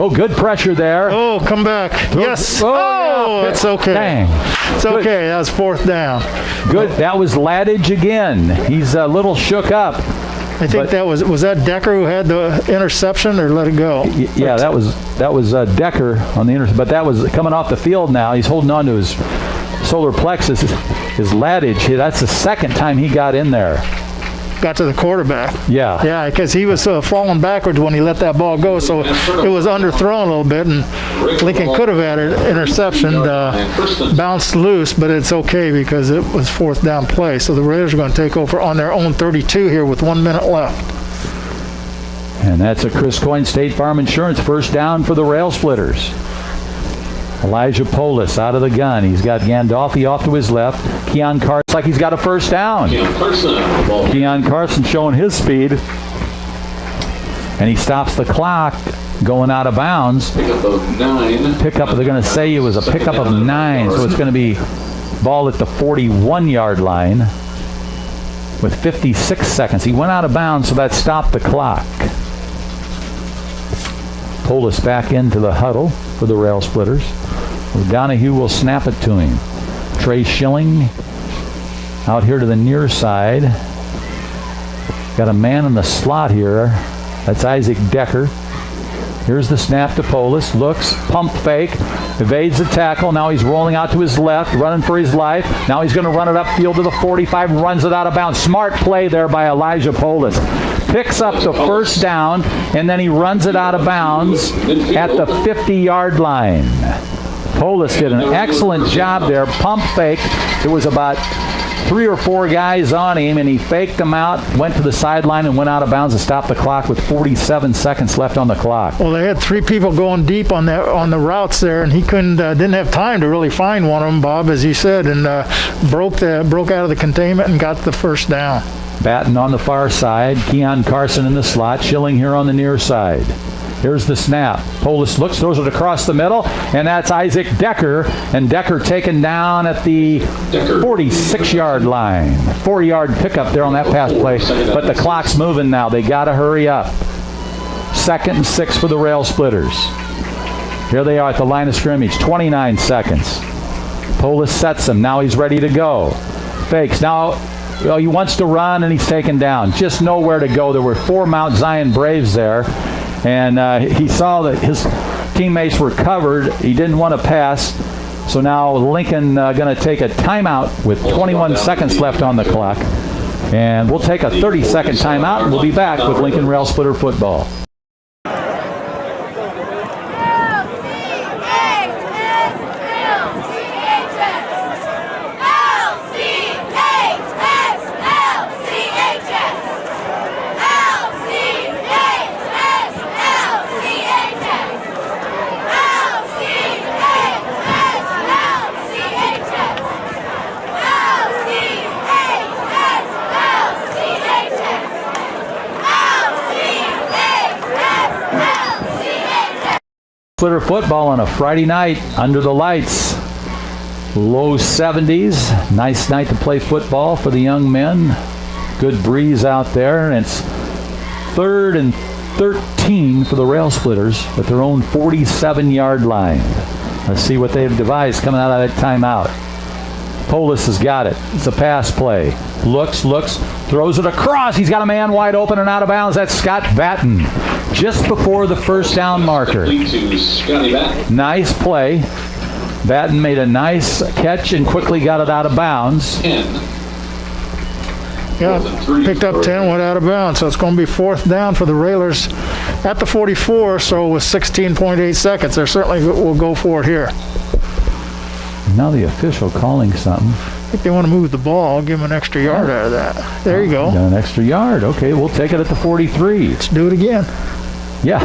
Oh, good pressure there. Oh, come back. Yes. Oh, yeah. it's okay. Dang. It's okay. That was 4th down. Good. That was Ladage again. He's a little shook up. I think that was that Decker who had the interception, or let it go? Yeah, that was Decker on the interception. But that was coming off the field now. He's holding on to his solar plexus, his Ladage. That's the second time he got in there. Got to the quarterback. Yeah. Yeah, because he was falling backwards when he let that ball go, so it was underthrown a little bit, and Lincoln could have had an interception, bounced loose, but it's okay because it was 4th down play. So the Raiders are going to take over on their own 32 here with 1 minute left. And that's a Chris Coyne State Farm Insurance first down for the Rail Splitters. Elijah Polis out of the gun. He's got Gandolfi off to his left. Keon Carson, like he's got a first down. Keon Carson showing his speed. And he stops the clock going out of bounds. Pickup of 9. Pickup, they're going to say it was a pickup of 9, so it's going to be ball at the 41-yard line with 56 seconds. He went out of bounds, so that stopped the clock. Polis back into the huddle for the Rail Splitters. Donahue will snap it to him. Trey Schilling out here to the near side. Got a man in the slot here. That's Isaac Decker. Here's the snap to Polis. Looks, pump fake, evades the tackle. Now he's rolling out to his left, running for his life. Now he's going to run it upfield to the 45, runs it out of bounds. Smart play there by Elijah Polis. Picks up the first down, and then he runs it out of bounds at the 50-yard line. Polis did an excellent job there. Pump fake. There was about 3 or 4 guys on him, and he faked them out, went to the sideline, and went out of bounds to stop the clock with 47 seconds left on the clock. Well, they had 3 people going deep on the routes there, and he didn't have time to really find one of them, Bob, as you said, and broke out of the containment and got the first down. Batten on the far side, Keon Carson in the slot, Schilling here on the near side. Here's the snap. Polis looks, throws it across the middle, and that's Isaac Decker, and Decker taken down at the 46-yard line. 4-yard pickup there on that pass play, but the clock's moving now. They got to hurry up. 2nd and 6 for the Rail Splitters. Here they are at the line of scrimmage, 29 seconds. Polis sets him. Now he's ready to go. Fakes. Now he wants to run, and he's taken down. Just nowhere to go. There were 4 Mount Zion Braves there. And he saw that his teammates were covered. He didn't want to pass. So now Lincoln going to take a timeout with 21 seconds left on the clock. And we'll take a 30-second timeout, and we'll be back with Lincoln Rail Splitter football. Splitter football on a Friday night under the lights. Low 70s. Nice night to play football for the young men. Good breeze out there. And it's 3rd and 13 for the Rail Splitters at their own 47-yard line. Let's see what they've devised coming out of that timeout. Polis has got it. It's a pass play. Looks, throws it across. He's got a man wide open and out of bounds. That's Scott Batten. Just before the first down marker. Nice play. Batten made a nice catch and quickly got it out of bounds. Yeah, picked up 10, went out of bounds. So it's going to be 4th down for the Railers at the 44. So with 16.8 seconds, they certainly will go for it here. Now the official calling something. I think they want to move the ball, give them an extra yard out of that. There you go. Got an extra yard. Okay, we'll take it at the 43. Let's do it again. Yeah.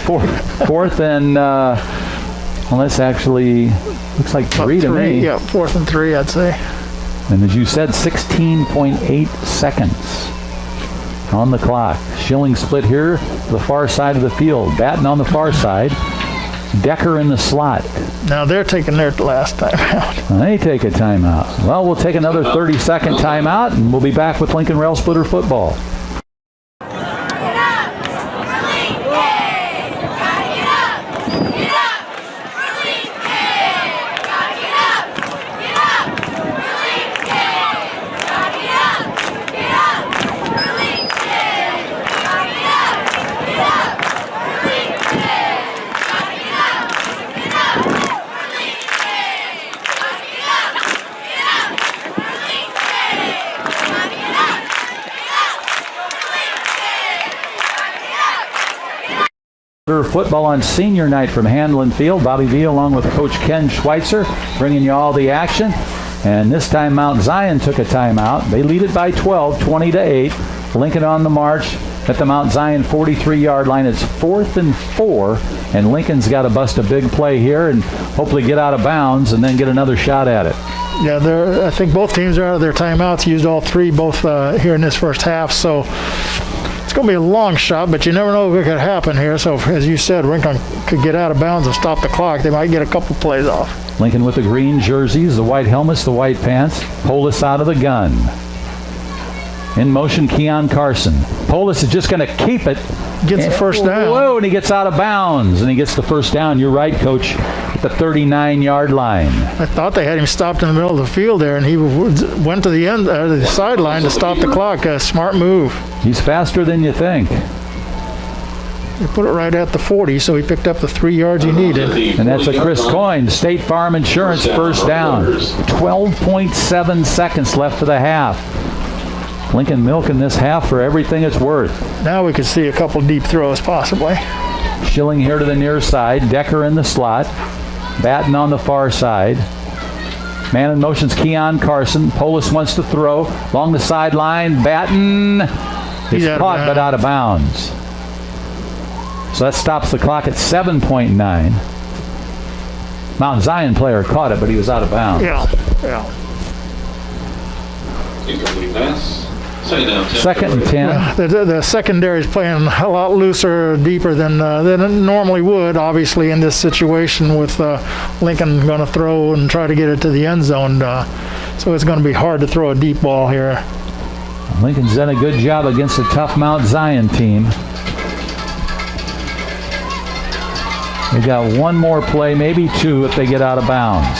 4th and, well, that's actually, looks like 3 to me. Yeah, 4th and 3, I'd say. And as you said, 16.8 seconds on the clock. Schilling split here, the far side of the field. Batten on the far side. Decker in the slot. Now they're taking their last time out. They take a timeout. Well, we'll take another 30-second timeout, and we'll be back with Lincoln Rail Splitter football. Football on senior night from Hanlon Field. Bobby V along with Coach Ken Schweitzer bringing you all the action. And this time Mount Zion took a timeout. They lead it by 12, 20-8. Lincoln on the march at the Mount Zion 43-yard line. It's 4th and 4, and Lincoln's got to bust a big play here and hopefully get out of bounds and then get another shot at it. Yeah, I think both teams are out of their timeouts. Used all three both here in this first half. So it's going to be a long shot, but you never know what could happen here. So, as you said, Lincoln could get out of bounds and stop the clock. They might get a couple plays off. Lincoln with the green jerseys, the white helmets, the white pants. Polis out of the gun. In motion, Keon Carson. Polis is just going to keep it. Gets the first down. Whoa, and he gets out of bounds, and he gets the first down. You're right, Coach, at the 39-yard line. I thought they had him stopped in the middle of the field there, and he went to the end, the sideline to stop the clock. A smart move. He's faster than you think. He put it right at the 40, so he picked up the 3 yards he needed. And that's a Chris Coyne, State Farm Insurance, first down. 12.7 seconds left for the half. Lincoln milking this half for everything it's worth. Now we could see a couple deep throws, possibly. Schilling here to the near side. Decker in the slot. Batten on the far side. Man in motion's Keon Carson. Polis wants to throw. Along the sideline. Batten is caught but out of bounds. So that stops the clock at 7.9. Mount Zion player caught it, but he was out of bounds. Yeah. Incomplete pass. Second and 10. The secondary is playing a lot looser, deeper than it normally would, obviously, in this situation with Lincoln going to throw and try to get it to the end zone. So it's going to be hard to throw a deep ball here. Lincoln's done a good job against a tough Mount Zion team. They got one more play, maybe two, if they get out of bounds.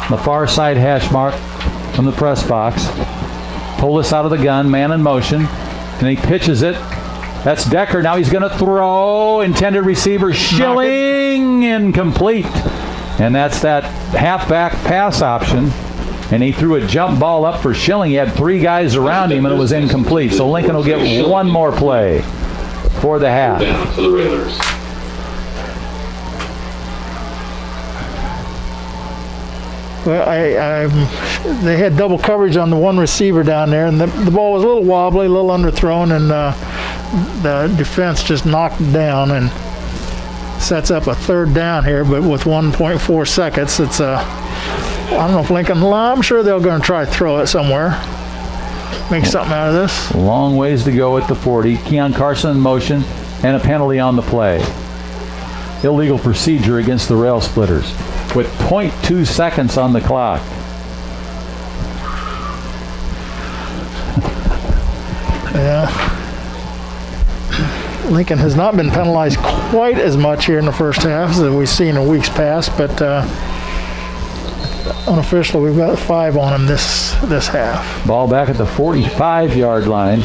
The far side hash mark from the press box. Polis out of the gun, man in motion, and he pitches it. That's Decker. Now he's going to throw. Intended receiver Schilling, incomplete. And that's that halfback pass option. And he threw a jump ball up for Schilling. He had three guys around him, and it was incomplete. So Lincoln will get one more play for the half. Down for the Railers. Well, they had double coverage on the one receiver down there, and the ball was a little wobbly, a little underthrown, and the defense just knocked it down and sets up a third down here, but with 1.4 seconds, it's I don't know if Lincoln, I'm sure they're going to try to throw it somewhere, make something out of this. Long ways to go at the 40. Keon Carson in motion, and a penalty on the play. Illegal procedure against the Rail Splitters, with 0.2 seconds on the clock. Yeah. Lincoln has not been penalized quite as much here in the first half as we've seen in weeks past, but unofficially we've got 5 on him this half. Ball back at the 45-yard line.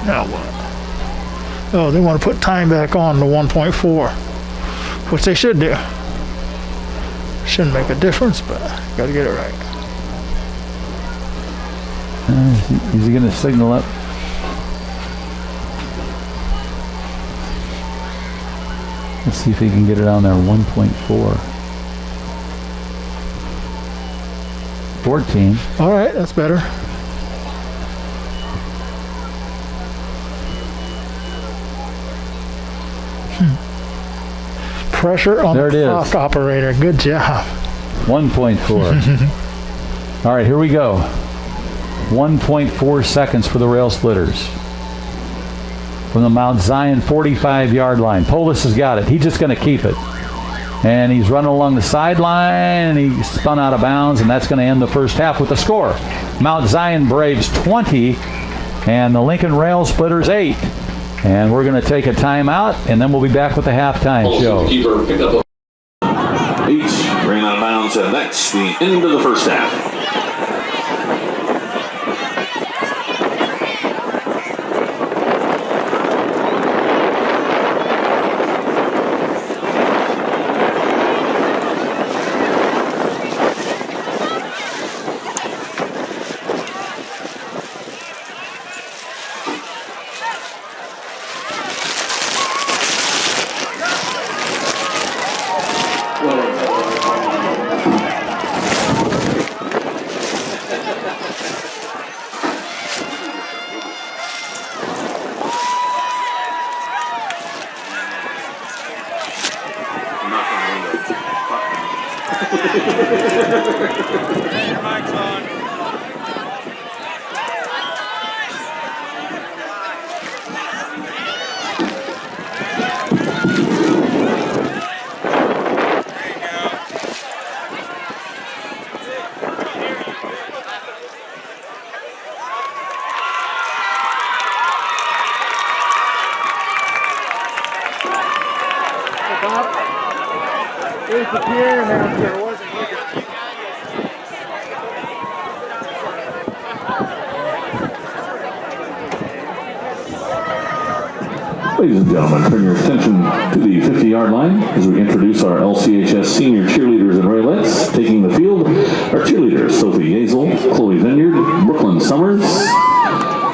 Now what? Oh, they want to put time back on to 1.4, which they should do. Shouldn't make a difference, but got to get it right. Is he going to signal up? Let's see if he can get it on there. 1.4. 14. All right, that's better. Pressure on the clock operator. Good job. 1.4. All right, here we go. 1.4 seconds for the Rail Splitters. From the Mount Zion 45-yard line. Polis has got it. He's just going to keep it. And he's running along the sideline, and he spun out of bounds, and that's going to end the first half with the score. Mount Zion Braves 20, and the Lincoln Rail Splitters 8. And we're going to take a timeout, and then we'll be back with the halftime show. Keeper picked up 8 ran out of bounds, and that's the end of the first half. Ladies and gentlemen, turn your attention to the 50-yard line as we introduce our LCHS senior cheerleaders and raylettes. Taking the field, our cheerleaders, Sophie Yazel, Chloe Vineyard, Brooklyn Summers,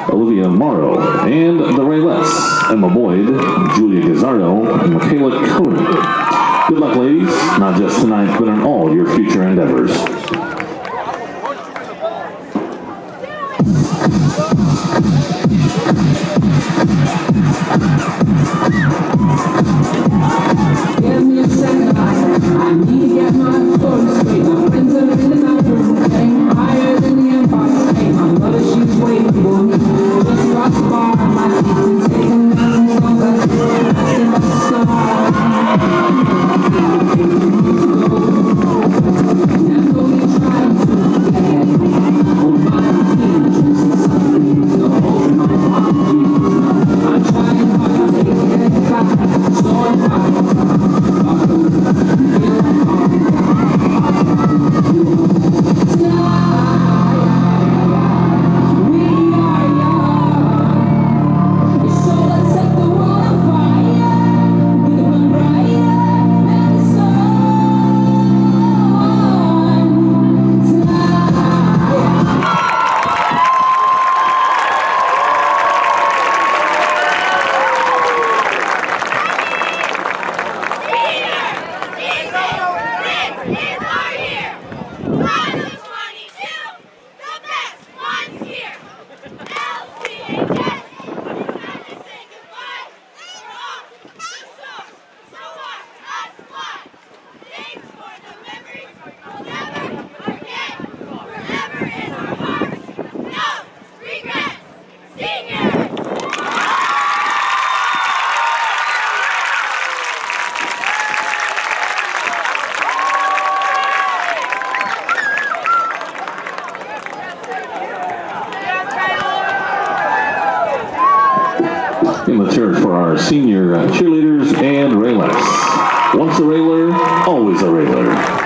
Olivia Morrow, and the raylettes, Emma Boyd, Julia Gazzardo, and Michaela Cooney. Good luck, ladies, not just tonight, but in all your future endeavors. Give me a second, I need to get my thoughts straight. My friends are in the bathroom, getting higher than the Empire State. My mother, she's waiting for me, just across the bar. My teeth and taking down the songs I did, asking about the star. And though you try to get hold my teeth, so hold my apologies. I'm trying hard to take it back, so I'm In the church for our senior cheerleaders and raylettes. Once a railer, always a railer.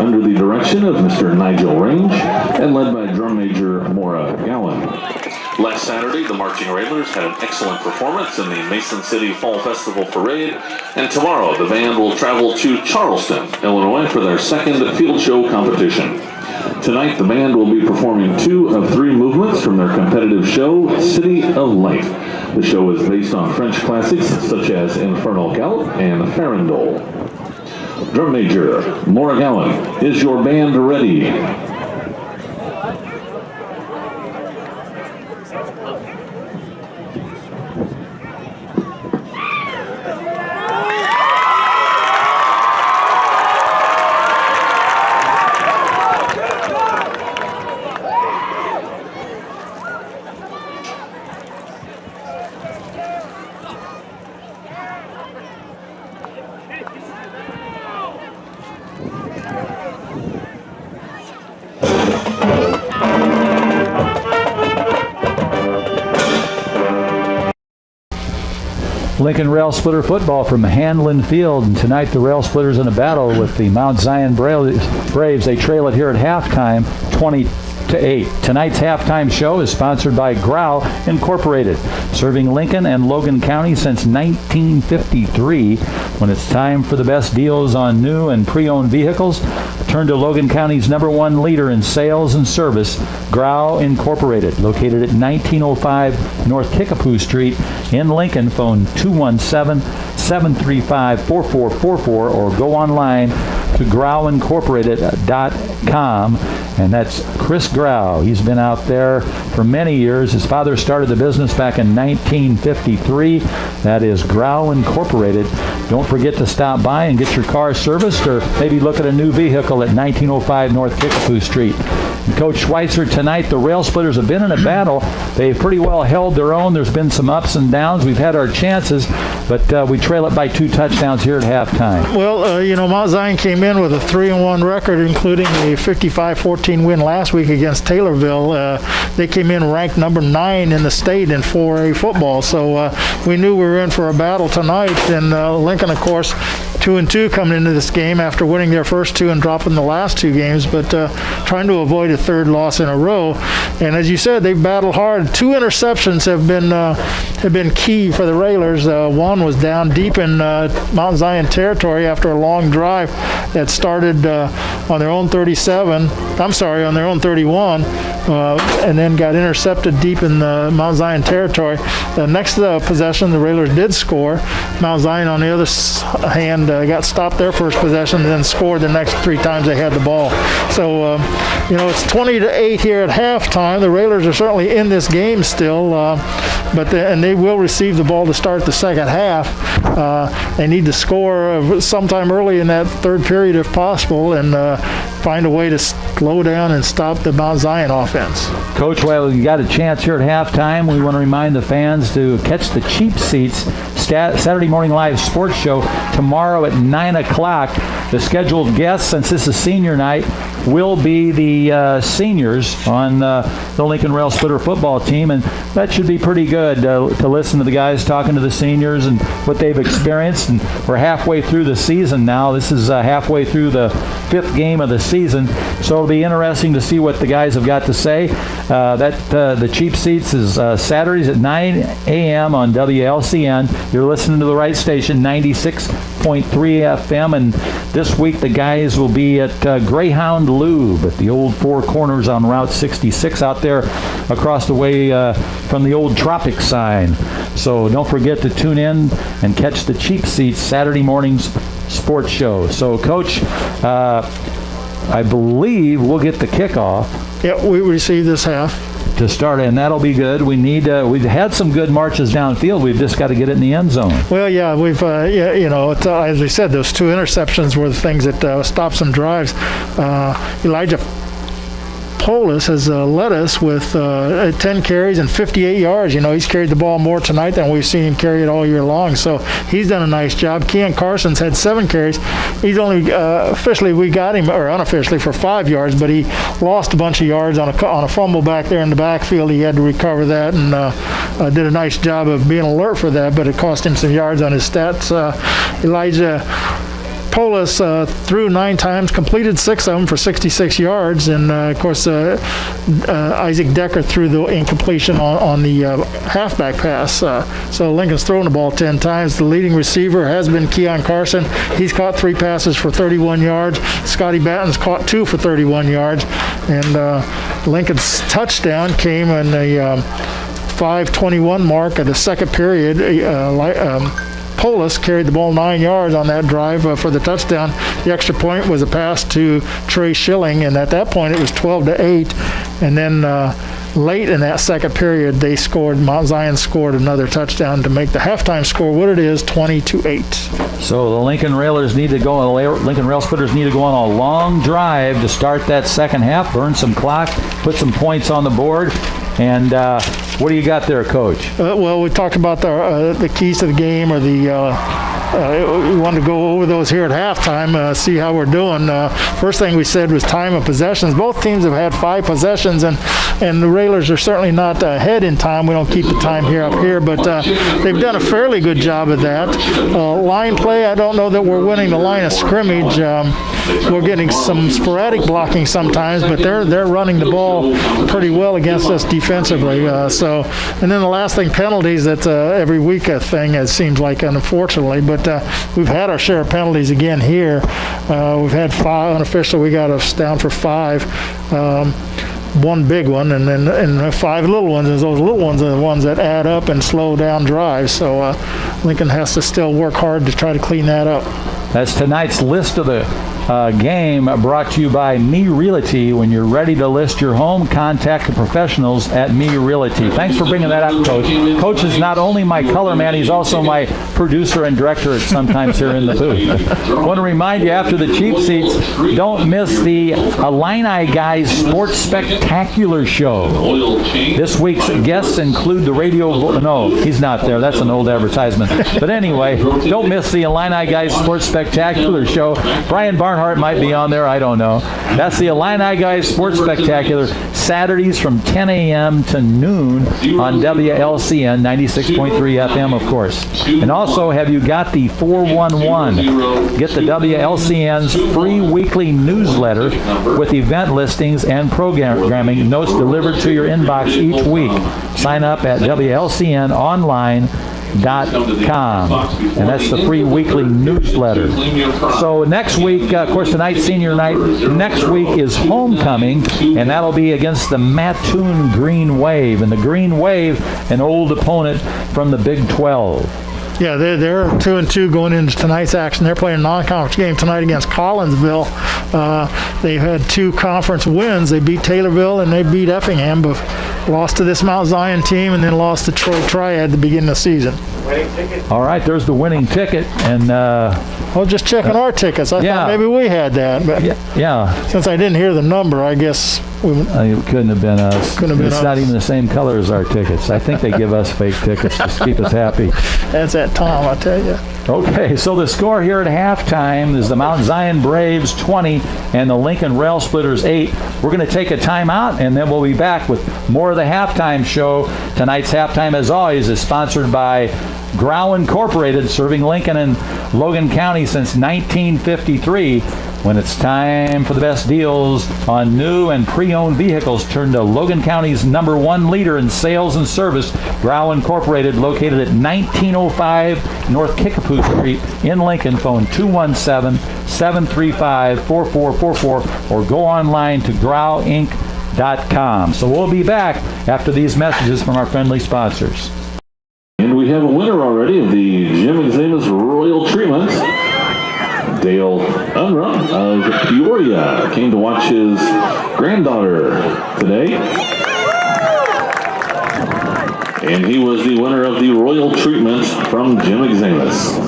under the direction of Mr. Nigel Range and led by drum major Maura Gowan. Last Saturday, the Marching Railers had an excellent performance in the Mason City Fall Festival Parade, and tomorrow the band will travel to Charleston, Illinois for their second field show competition. Tonight, the band will be performing 2 of 3 movements from their competitive show, City of Light. The show is based on French classics such as Infernal Gallop and Farandole. Drum major Maura Gowan, is your band ready? Lincoln Rail Splitter football from Hanlon Field, and tonight the Rail Splitters in a battle with the Mount Zion Braves. They trail it here at halftime, 20-8. Tonight's halftime show is sponsored by Grau Incorporated, serving Lincoln and Logan County since 1953. When it's time for the best deals on new and pre-owned vehicles, turn to Logan County's #1 leader in sales and service, Grau Incorporated, located at 1905 North Kickapoo Street in Lincoln. Phone 217-735-4444 or go online to grauincorporated.com. And that's Chris Grau. He's been out there for many years. His father started the business back in 1953. That is Grau Incorporated. Don't forget to stop by and get your car serviced, or maybe look at a new vehicle at 1905 North Kickapoo Street. And Coach Schweitzer, tonight the Rail Splitters have been in a battle. They've pretty well held their own. There's been some ups and downs. We've had our chances, but we trail it by 2 touchdowns here at halftime. Well, Mount Zion came in with a 3-1 record, including a 55-14 win last week against Taylorville. They came in ranked number 9 in the state in 4A football, so we knew we were in for a battle tonight. And Lincoln, of course, 2-2 coming into this game after winning their first 2 and dropping the last 2 games, but trying to avoid a 3rd loss in a row. And as you said, they've battled hard. 2 interceptions have been key for the Railers. One was down deep in Mount Zion territory after a long drive that started on their own 37. On their own 31, and then got intercepted deep in the Mount Zion territory. The next possession, the Railers did score. Mount Zion, on the other hand, got stopped their first possession and then scored the next 3 times they had the ball. So, it's 20-8 here at halftime. The Railers are certainly in this game still, and they will receive the ball to start the second half. They need to score sometime early in that 3rd period if possible, and find a way to slow down and stop the Mount Zion offense. Coach, while you got a chance here at halftime, we want to remind the fans to catch the Cheap Seats Saturday morning live sports show tomorrow at 9 o'clock. The scheduled guests, since this is senior night, will be the seniors on the Lincoln Rail Splitter football team, and that should be pretty good to listen to the guys talking to the seniors and what they've experienced. And we're halfway through the season now. This is halfway through the 5th game of the season, so it'll be interesting to see what the guys have got to say. The Cheap Seats is Saturdays at 9 a.m. on WLCN. You're listening to the right station, 96.3 FM, and this week the guys will be at Greyhound Lube at the old Four Corners on Route 66 out there across the way from the old Tropic sign. So don't forget to tune in and catch the Cheap Seats Saturday morning's sports show. So, Coach, I believe we'll get the kickoff. Yeah, we received this half to start, and that'll be good. We've had some good marches downfield. We've just got to get it in the end zone. Well, yeah, we've as we said, those 2 interceptions were the things that stopped some drives. Elijah Polis has led us with 10 carries and 58 yards. He's carried the ball more tonight than we've seen him carry it all year long, so he's done a nice job. Kean Carson's had 7 carries. He's only officially, we got him, or unofficially, for 5 yards, but he lost a bunch of yards on a fumble back there in the backfield. He had to recover that and did a nice job of being alert for that, but it cost him some yards on his stats. Elijah Polis threw 9 times, completed 6 of them for 66 yards, and of course Isaac Decker threw the incompletion on the halfback pass. So Lincoln's thrown the ball 10 times. The leading receiver has been Keon Carson. He's caught 3 passes for 31 yards. Scotty Batten's caught 2 for 31 yards, and Lincoln's touchdown came in the 5:21 mark of the second period. Polis carried the ball 9 yards on that drive for the touchdown. The extra point was a pass to Trey Schilling, and at that point it was 12-8. And then late in that second period, Mount Zion scored another touchdown to make the halftime score what it is, 20-8. So the Lincoln Rail Splitters need to go on a long drive to start that second half, burn some clock, put some points on the board. And what do you got there, Coach? Well, we talked about the keys to the game, or we wanted to go over those here at halftime, see how we're doing. First thing we said was time of possessions. Both teams have had 5 possessions, and the Railers are certainly not ahead in time. We don't keep the time here up here, but they've done a fairly good job of that. Line play, I don't know that we're winning the line of scrimmage. We're getting some sporadic blocking sometimes, but they're running the ball pretty well against us defensively. And then the last thing, penalties. That's every week a thing, it seems like, unfortunately. But we've had our share of penalties again here. We've had 5 unofficial. We got us down for 5. 1 big one, and then 5 little ones. And those little ones are the ones that add up and slow down drives. So Lincoln has to still work hard to try to clean that up. That's tonight's list of the game, brought to you by Me Realty. When you're ready to list your home, contact the professionals at Me Realty. Thanks for bringing that up, Coach. Coach is not only my color man, he's also my producer and director at sometimes here in the booth. I want to remind you, after the cheap seats, don't miss the Illini Guys Sports Spectacular Show. This week's guests include the radio... No, he's not there. That's an old advertisement. But anyway, don't miss the Illini Guys Sports Spectacular Show. Brian Barnhart might be on there. I don't know. That's the Illini Guys Sports Spectacular, Saturdays from 10 a.m. to noon on WLCN 96.3 FM, of course. And also, have you got the 411? Get the WLCN's free weekly newsletter with event listings and programming notes delivered to your inbox each week. Sign up at WLCNonline.com, and that's the free weekly newsletter. So next week, of course, tonight's senior night. Next week is homecoming, and that'll be against the Mattoon Green Wave. And the Green Wave, an old opponent from the Big 12. Yeah, they're 2-2 going into tonight's action. They're playing a non-conference game tonight against Collinsville. They've had 2 conference wins. They beat Taylorville and they beat Effingham, but lost to this Mount Zion team and then lost to Troy Triad at the beginning of the season. All right, there's the winning ticket. And just checking our tickets. I thought maybe we had that. But yeah. Since I didn't hear the number, I guess it couldn't have been us. It's not even the same color as our tickets. I think they give us fake tickets just to keep us happy. That's that Tom, I tell you. Okay, so the score here at halftime is the Mount Zion Braves 20 and the Lincoln Rail Splitters 8. We're going to take a timeout, and then we'll be back with more of the halftime show. Tonight's halftime, as always, is sponsored by Grau Incorporated, serving Lincoln and Logan County since 1953. When it's time for the best deals on new and pre-owned vehicles, turn to Logan County's #1 leader in sales and service, Grau Incorporated, located at 1905 North Kickapoo Street in Lincoln. Phone 217-735-4444 or go online to grauinc.com. So we'll be back after these messages from our friendly sponsors. And we have a winner already of the Jim Examus Royal Treatment. Dale Unruh of Peoria came to watch his granddaughter today. And he was the winner of the Royal Treatment from Jim Examus.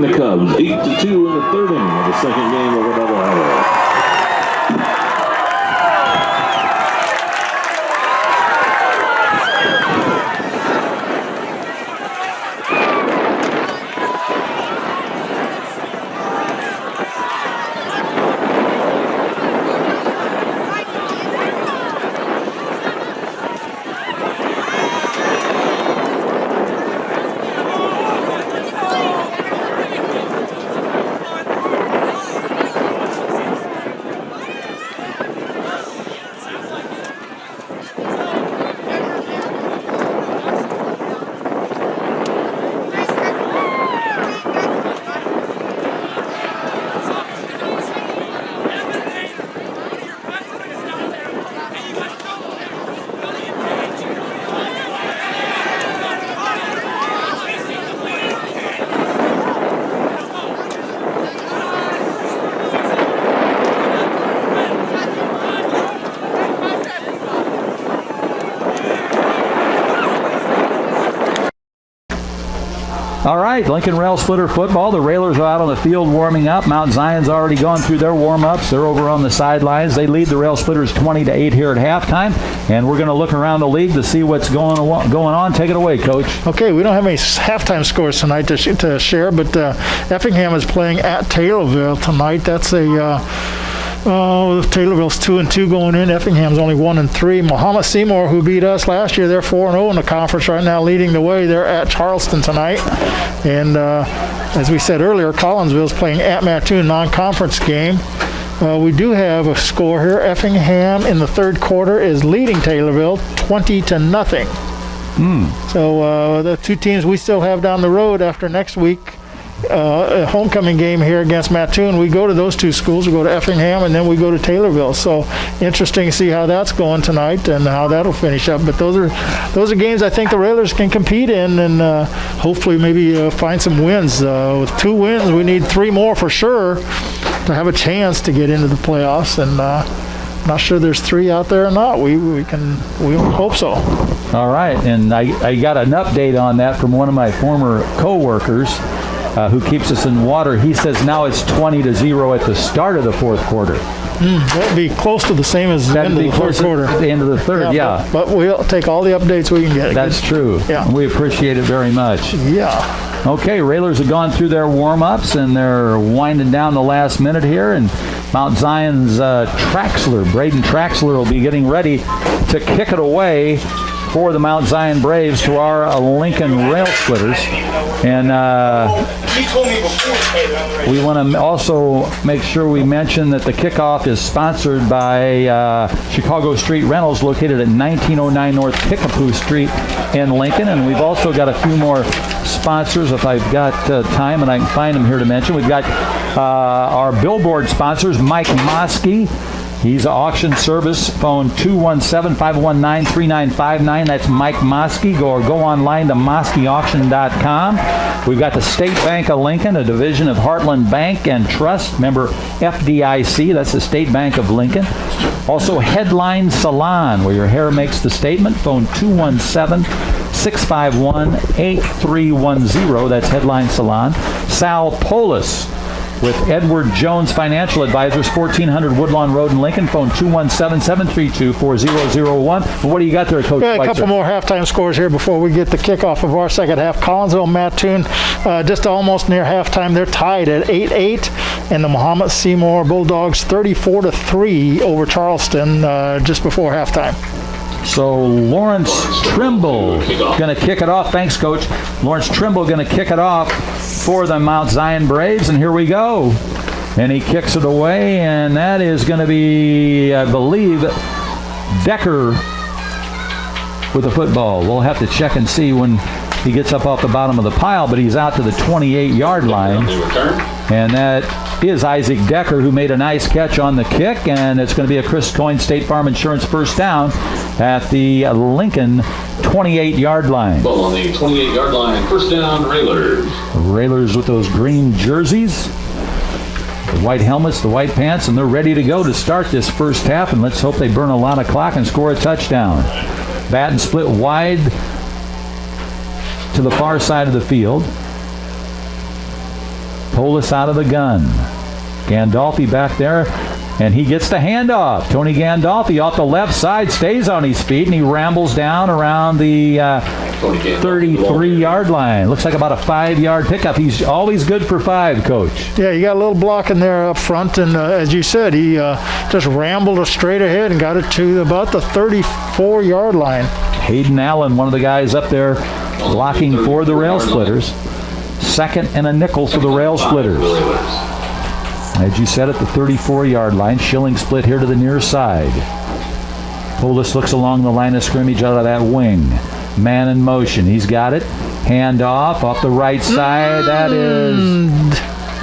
leading the Cubs 8-2 in the third inning of the second game of a doubleheader. All right, Lincoln Rail Splitter football. The Railers are out on the field warming up. Mount Zion's already gone through their warm-ups. They're over on the sidelines. They lead the Rail Splitters 20-8 here at halftime, and we're going to look around the league to see what's going on. Take it away, Coach. Okay, we don't have any halftime scores tonight to share, but Effingham is playing at Taylorville tonight. That's Taylorville's 2-2 going in. Effingham's only 1-3. Mahomet Seymour, who beat us last year, they're 4-0 in the conference right now, leading the way. They're at Charleston tonight. And as we said earlier, Collinsville's playing at Mattoon, non-conference game. We do have a score here. Effingham in the third quarter is leading Taylorville 20-0. So the two teams we still have down the road after next week, a homecoming game here against Mattoon, we go to those two schools. We go to Effingham and then we go to Taylorville. So interesting to see how that's going tonight and how that'll finish up. But those are games I think the Railers can compete in and hopefully maybe find some wins. With 2 wins, we need 3 more for sure to have a chance to get into the playoffs. And I'm not sure there's 3 out there or not. We hope so. All right, and I got an update on that from one of my former co-workers. Who keeps us in water. He says now it's 20-0 at the start of the fourth quarter. That'd be close to the same as the end of the third quarter. At the end of the third, yeah. But we'll take all the updates we can get. That's true. Yeah. We appreciate it very much. Yeah. Okay, Railers have gone through their warm-ups and they're winding down the last minute here, and Mount Zion's Braden Traxler will be getting ready to kick it away for the Mount Zion Braves to our Lincoln Rail Splitters. And we want to also make sure we mention that the kickoff is sponsored by Chicago Street Rentals, located at 1909 North Kickapoo Street in Lincoln. And we've also got a few more sponsors, if I've got time and I can find them here to mention. We've got our billboard sponsors, Mike Moskey. He's auction service, phone 217-519-3959. That's Mike Moskey. Go online to moskeyauction.com. We've got the State Bank of Lincoln, a division of Heartland Bank and Trust, member FDIC. That's the State Bank of Lincoln. Also, Headline Salon, where your hair makes the statement. Phone 217-651-8310. That's Headline Salon. Sal Polis with Edward Jones Financial Advisors, 1400 Woodlawn Road in Lincoln. Phone 217-732-4001. What do you got there, Coach? Yeah, a couple more halftime scores here before we get the kickoff of our second half. Collinsville, Mattoon, just almost near halftime. They're tied at 8-8, and the Mahomet Seymour Bulldogs 34-3 over Charleston just before halftime. So Lawrence Trimble going to kick it off. Thanks, Coach. Lawrence Trimble going to kick it off for the Mount Zion Braves, and here we go. And he kicks it away, and that is going to be, I believe, Decker with the football. We'll have to check and see when he gets up off the bottom of the pile, but he's out to the 28-yard line. And that is Isaac Decker, who made a nice catch on the kick, and it's going to be a Chris Coyne State Farm Insurance first down at the Lincoln 28-yard line. Ball on the 28-yard line, first down, Railers. Railers with those green jerseys, the white helmets, the white pants, and they're ready to go to start this first half, and let's hope they burn a lot of clock and score a touchdown. Bat and split wide to the far side of the field. Polis out of the gun. Gandolfi back there, and he gets the handoff. Tony Gandolfi off the left side, stays on his feet, and he rambles down around the 33-yard line. Looks like about a 5-yard pickup. He's always good for 5, Coach. Yeah, you got a little block in there up front, and as you said, he just rambled straight ahead and got it to about the 34-yard line. Hayden Allen, one of the guys up there blocking for the Rail Splitters. 2nd and a nickel for the Rail Splitters. As you said, at the 34-yard line, Schilling split here to the near side. Polis looks along the line of scrimmage out of that wing. Man in motion. He's got it. Hand off the right side. That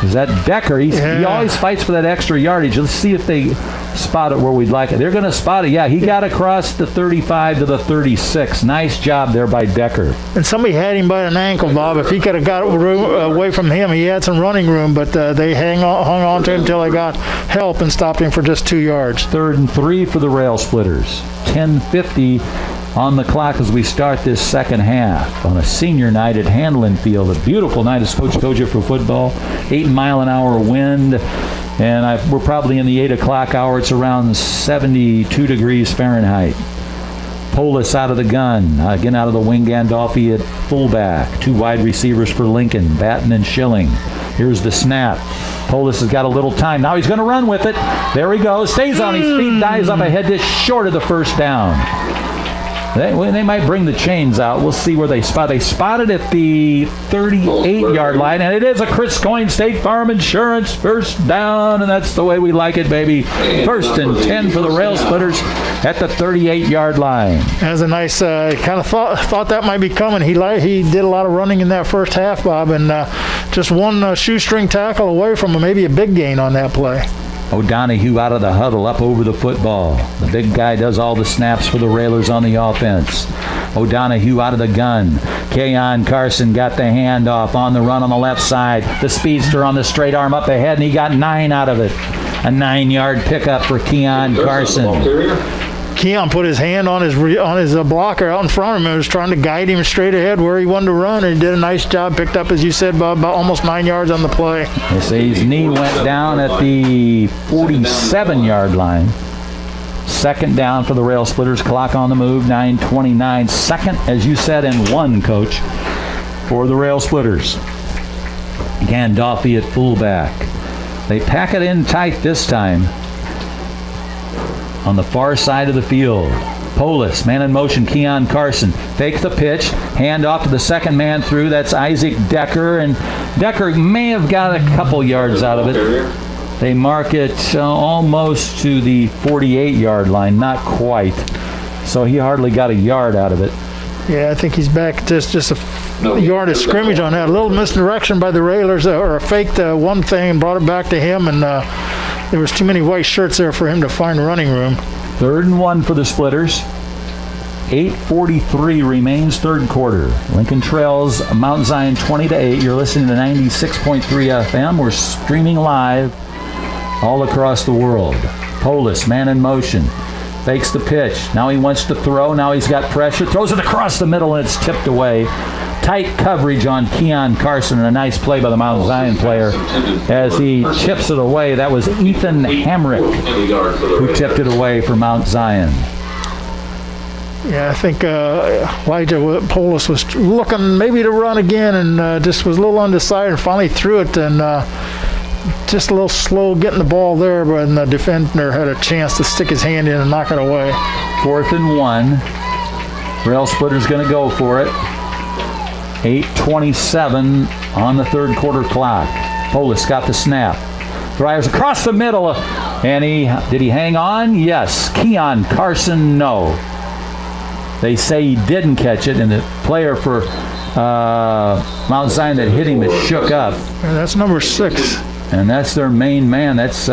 is that Decker? He always fights for that extra yardage. Let's see if they spot it where we'd like it. They're going to spot it. Yeah, he got across the 35 to the 36. Nice job there by Decker. And somebody had him by an ankle, Bob. If he could have got away from him, he had some running room, but they hung on to him until they got help and stopped him for just 2 yards. 3rd and 3 for the Rail Splitters. 10:50 on the clock as we start this second half on a senior night at Hanlon Field. A beautiful night, as Coach told you, for football. 8-mile-an-hour wind, and we're probably in the 8 o'clock hour. It's around 72 degrees Fahrenheit. Polis out of the gun. Again, out of the wing, Gandolfi at fullback. 2 wide receivers for Lincoln, Batten and Schilling. Here's the snap. Polis has got a little time. Now he's going to run with it. There he goes. Stays on his feet, dives up ahead, just short of the first down. They might bring the chains out. We'll see where they spot. They spotted at the 38-yard line, and it is a Chris Coyne State Farm Insurance first down, and that's the way we like it, baby. 1st and 10 for the Rail Splitters at the 38-yard line. That was a nice, kind of thought that might be coming. He did a lot of running in that first half, Bob, and just one shoestring tackle away from maybe a big gain on that play. O'Donohue out of the huddle, up over the football. The big guy does all the snaps for the Railers on the offense. O'Donohue out of the gun. Keon Carson got the handoff on the run on the left side. The speedster on the straight arm up ahead, and he got 9 out of it. A 9-yard pickup for Keon Carson. Keon put his hand on his blocker out in front of him and was trying to guide him straight ahead where he wanted to run, and he did a nice job. Picked up, as you said, Bob, about almost 9 yards on the play. They say his knee went down at the 47-yard line. 2nd down for the Rail Splitters. Clock on the move, 9:29. 2nd, as you said, and 1, Coach, for the Rail Splitters. Gandolfi at fullback. They pack it in tight this time. On the far side of the field, Polis, man in motion, Keon Carson. Fake the pitch, hand off to the second man through. That's Isaac Decker, and Decker may have got a couple yards out of it. They mark it almost to the 48-yard line, not quite. So he hardly got a yard out of it. Yeah, I think he's back just a yard of scrimmage on that. A little misdirection by the Railers, or faked one thing and brought it back to him, and there was too many white shirts there for him to find running room. 3rd and 1 for the Splitters. 8:43 remains third quarter. Lincoln trails Mount Zion 20-8. You're listening to 96.3 FM. We're streaming live all across the world. Polis, man in motion. Fakes the pitch. Now he wants to throw. Now he's got pressure. Throws it across the middle, and it's tipped away. Tight coverage on Keon Carson, and a nice play by the Mount Zion player as he chips it away. That was Ethan Hamrick who tipped it away for Mount Zion. Yeah, I think Elijah Polis was looking maybe to run again, and just was a little undecided, and finally threw it, and just a little slow getting the ball there, but the defender had a chance to stick his hand in and knock it away. 4th and 1. Rail Splitter's going to go for it. 8:27 on the third quarter clock. Polis got the snap. Drives across the middle, and did he hang on? Yes. Keon Carson, no. They say he didn't catch it, and the player for Mount Zion that hit him is shook up. And that's number 6. And that's their main man. That's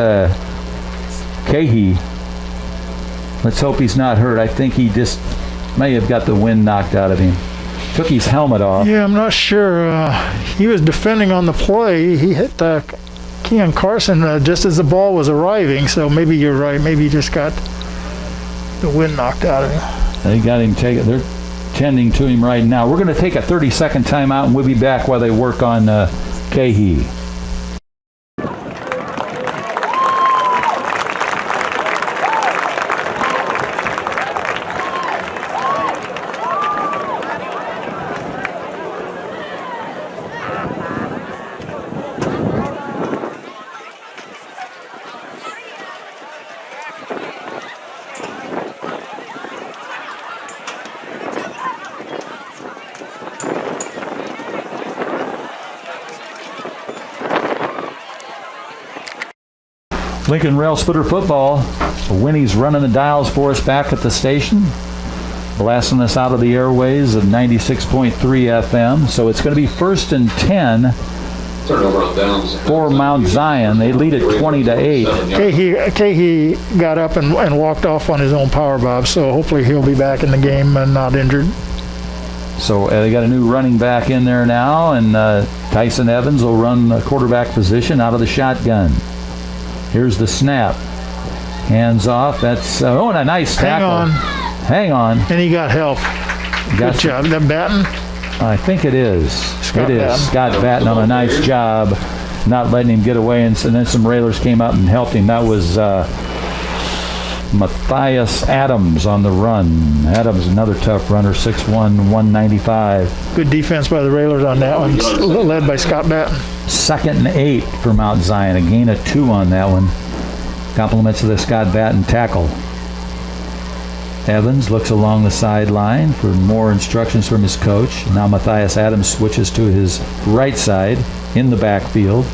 Cahey. Let's hope he's not hurt. I think he just may have got the wind knocked out of him. Took his helmet off. Yeah, I'm not sure. He was defending on the play. He hit Keon Carson just as the ball was arriving, so maybe you're right. Maybe he just got the wind knocked out of him. They got him taken. They're tending to him right now. We're going to take a 30-second timeout, and we'll be back while they work on Cahey. Lincoln Rail Splitter football. Winnie's running the dials for us back at the station, blasting us out of the airways of 96.3 FM. So it's going to be 1st and 10 Turnover on downs. for Mount Zion. They lead it 20-8. Cahey got up and walked off on his own power bob, so hopefully he'll be back in the game and not injured. So they got a new running back in there now, and Tyson Evans will run the quarterback position out of the shotgun. Here's the snap. Hands off. That's and a nice tackle. Hang on. And he got help. Good job. That Batten? I think it is. Scott Batten. Scott Batten on a nice job not letting him get away, and then some Railers came out and helped him. That was Matthias Adams on the run. Adams, another tough runner, 6'1", 195. Good defense by the Railers on that one, led by Scott Batten. 2nd and 8 for Mount Zion. A gain of 2 on that one. Compliments of the Scott Batten tackle. Evans looks along the sideline for more instructions from his coach. Now Matthias Adams switches to his right side in the backfield.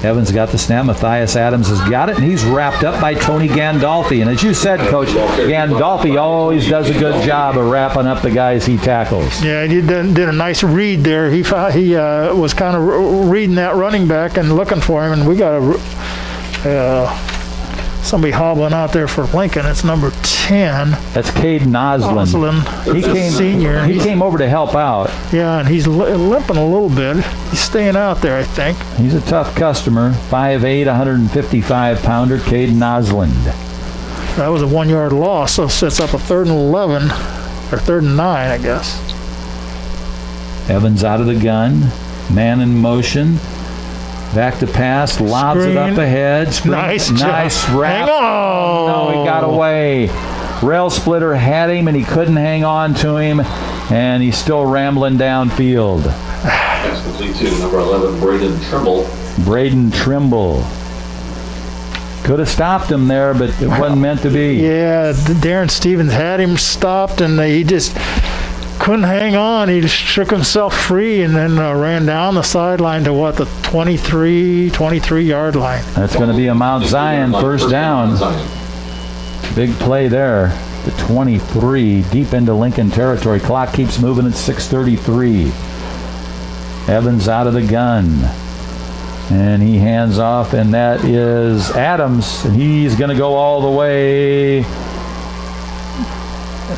Evans got the snap. Matthias Adams has got it, and he's wrapped up by Tony Gandolfi. And as you said, Coach, Gandolfi always does a good job of wrapping up the guys he tackles. Yeah, he did a nice read there. He was kind of reading that running back and looking for him, and we got somebody hobbling out there for Lincoln. It's number 10. That's Cade Noslin. He came senior. He came over to help out. Yeah, and he's limping a little bit. He's staying out there, I think. He's a tough customer. 5'8", 155-pounder, Cade Noslin. That was a 1-yard loss, so sets up a 3rd and 11, or 3rd and 9, I guess. Evans out of the gun. Man in motion. Back to pass, lobs it up ahead. Screen. Nice wrap. Hang on. No, he got away. Rail Splitter had him, and he couldn't hang on to him, and he's still rambling downfield. Pass complete to number 11, Braden Trimble. Braden Trimble. Could have stopped him there, but it wasn't meant to be. Yeah, Darren Stevens had him stopped, and he just couldn't hang on. He just shook himself free and then ran down the sideline to the 23-yard line. That's going to be a Mount Zion first down. Big play there. The 23, deep into Lincoln territory. Clock keeps moving at 6:33. Evans out of the gun. And he hands off, and that is Adams. And he's going to go all the way.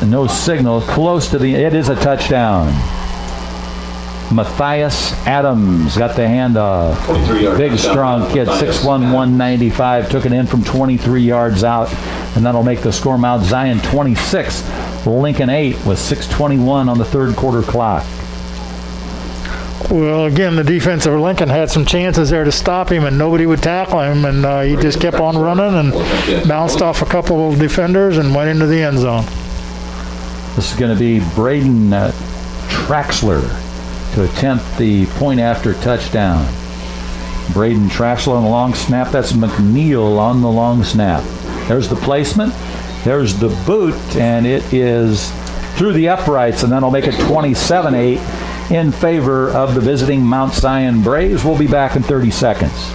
No signal. Close to it is a touchdown. Matthias Adams got the handoff. Big, strong kid, 6'1", 195. Took it in from 23 yards out, and that'll make the score Mount Zion 26, Lincoln 8 with 6:21 on the 3rd quarter clock. Well, again, the defense of Lincoln had some chances there to stop him, and nobody would tackle him, and he just kept on running and bounced off a couple of defenders and went into the end zone. This is going to be Braden Traxler to attempt the point after touchdown. Braden Traxler on the long snap. That's McNeil on the long snap. There's the placement. There's the boot, and it is through the uprights, and that'll make it 27-8 in favor of the visiting Mount Zion Braves. We'll be back in 30 seconds.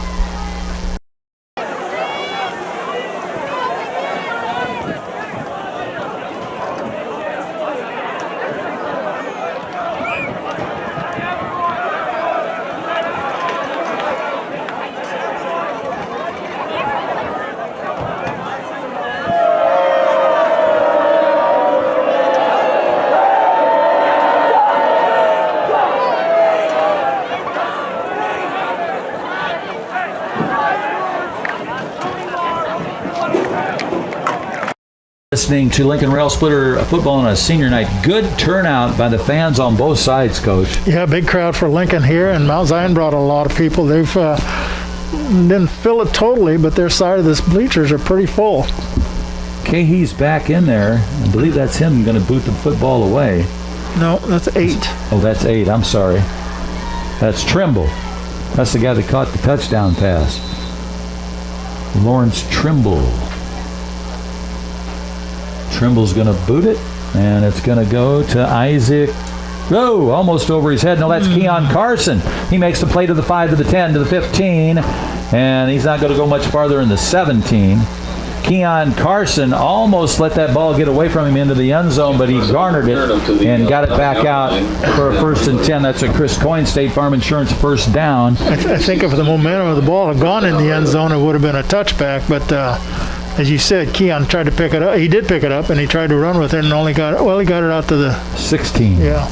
Listening to Lincoln Rail Splitter football on a senior night. Good turnout by the fans on both sides, Coach. Yeah, big crowd for Lincoln here, and Mount Zion brought a lot of people. They've didn't fill it totally, but their side of the bleachers are pretty full. Cahey's back in there. I believe that's him going to boot the football away. No, that's 8. Oh, that's 8. I'm sorry. That's Trimble. That's the guy that caught the touchdown pass. Lawrence Trimble. Trimble's going to boot it, and it's going to go to Isaac. Oh, almost over his head. No, that's Keon Carson. He makes the play to the 5, to the 10, to the 15, and he's not going to go much farther in the 17. Keon Carson almost let that ball get away from him into the end zone, but he garnered it and got it back out for a 1st and 10. That's a Chris Coyne, State Farm Insurance first down. I think if the momentum of the ball had gone in the end zone, it would have been a touchback. But as you said, Keon tried to pick it up. He did pick it up, and he tried to run with it, and only got it. Well, he got it out to the 16. Yeah.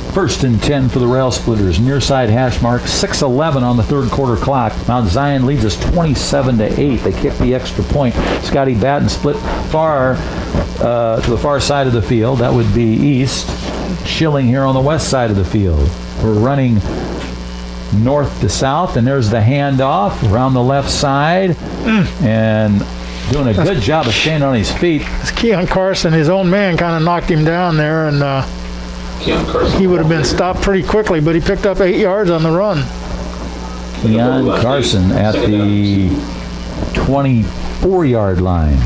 1st and 10 for the Rail Splitters. Near side hash mark, 6:11 on the 3rd quarter clock. Mount Zion leads us 27-8. They kick the extra point. Scotty Batten split far to the far side of the field. That would be east. Schilling here on the west side of the field. We're running north to south, and there's the handoff around the left side. And doing a good job of staying on his feet. Keon Carson, his own man, kind of knocked him down there, and he would have been stopped pretty quickly, but he picked up 8 yards on the run. Keon Carson at the 24-yard line.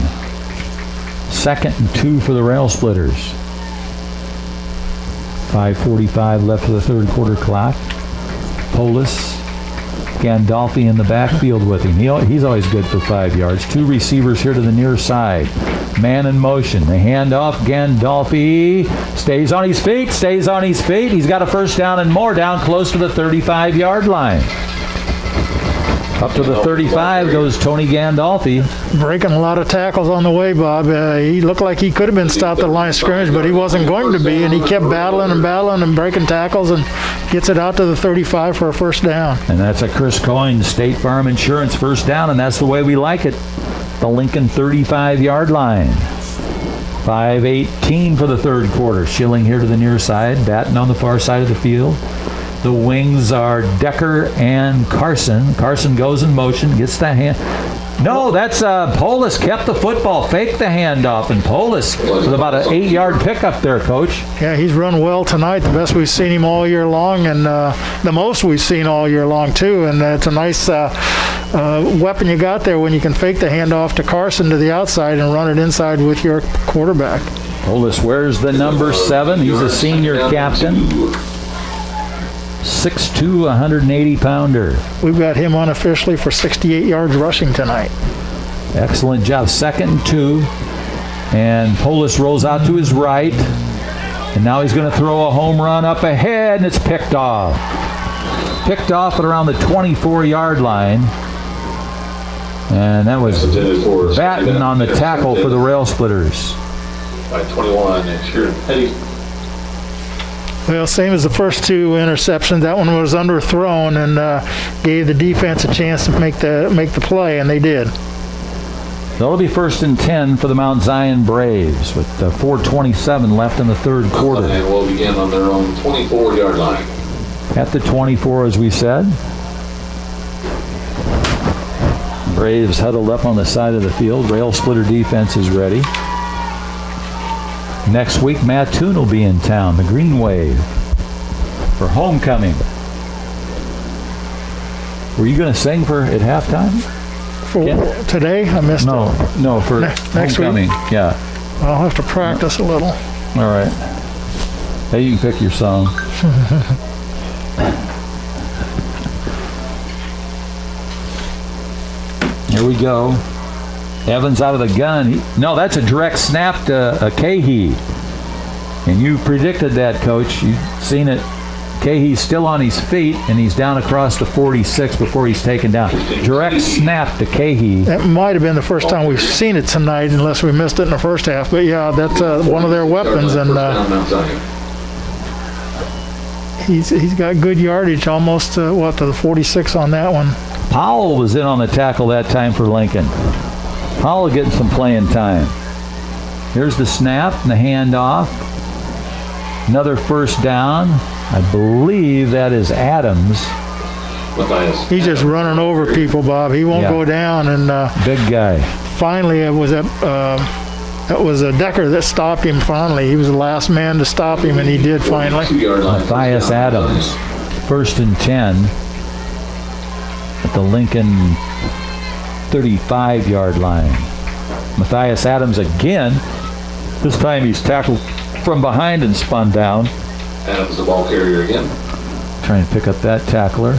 2nd and 2 for the Rail Splitters. 5:45 left for the 3rd quarter clock. Polis, Gandolfi in the backfield with him. He's always good for 5 yards. 2 receivers here to the near side. Man in motion. The handoff. Gandolfi stays on his feet. He's got a 1st down and more, down close to the 35-yard line. Up to the 35 goes Tony Gandolfi. Breaking a lot of tackles on the way, Bob. He looked like he could have been stopped at the line of scrimmage, but he wasn't going to be, and he kept battling and breaking tackles and gets it out to the 35 for a 1st down. And that's a Chris Coyne, State Farm Insurance 1st down, and that's the way we like it. The Lincoln 35-yard line. 5:18 for the 3rd quarter. Schilling here to the near side. Batten on the far side of the field. The wings are Decker and Carson. Carson goes in motion, gets the hand. No, that's Polis kept the football, faked the handoff, and Polis with about an 8-yard pickup there, Coach. Yeah, he's run well tonight. The best we've seen him all year long, and the most we've seen all year long, too. And it's a nice weapon you got there when you can fake the handoff to Carson to the outside and run it inside with your quarterback. Polis wears the number 7. He's a senior captain. 6'2", 180-pounder. We've got him unofficially for 68 yards rushing tonight. Excellent job. 2nd and 2. And Polis rolls out to his right. And now he's going to throw a home run up ahead, and it's picked off. Picked off at around the 24-yard line. And that was Batten on the tackle for the Rail Splitters. By 21, and Cheerleader. Well, same as the first 2 interceptions. That one was underthrown and gave the defense a chance to make the play, and they did. That'll be 1st and 10 for the Mount Zion Braves with 4:27 left in the 3rd quarter. And will begin on their own 24-yard line. At the 24, as we said. Braves huddled up on the side of the field. Rail Splitter defense is ready. Next week, Mattoon will be in town, the Green Wave, for homecoming. Were you going to sing at halftime? For today? I missed it. No, for next homecoming. week? Yeah. I'll have to practice a little. All right. Hey, you can pick your song. Here we go. Evans out of the gun. No, that's a direct snap to Cahey. And you predicted that, Coach. You've seen it. Cahey's still on his feet, and he's down across the 46 before he's taken down. Direct snap to Cahey. That might have been the first time we've seen it tonight, unless we missed it in the first half. But, yeah, that's one of their weapons. And he's got good yardage, almost, to the 46 on that one. Powell was in on the tackle that time for Lincoln. Powell getting some playing time. Here's the snap and the handoff. Another 1st down. I believe that is Adams. He's just running over people, Bob. He won't go down. And big guy. Finally, it was a Decker that stopped him. Finally, he was the last man to stop him, and he did finally. Matthias Adams, 1st and 10 at the Lincoln 35-yard line. Matthias Adams again. This time he's tackled from behind and spun down. Adams, the ball carrier again. try and pick up that tackler.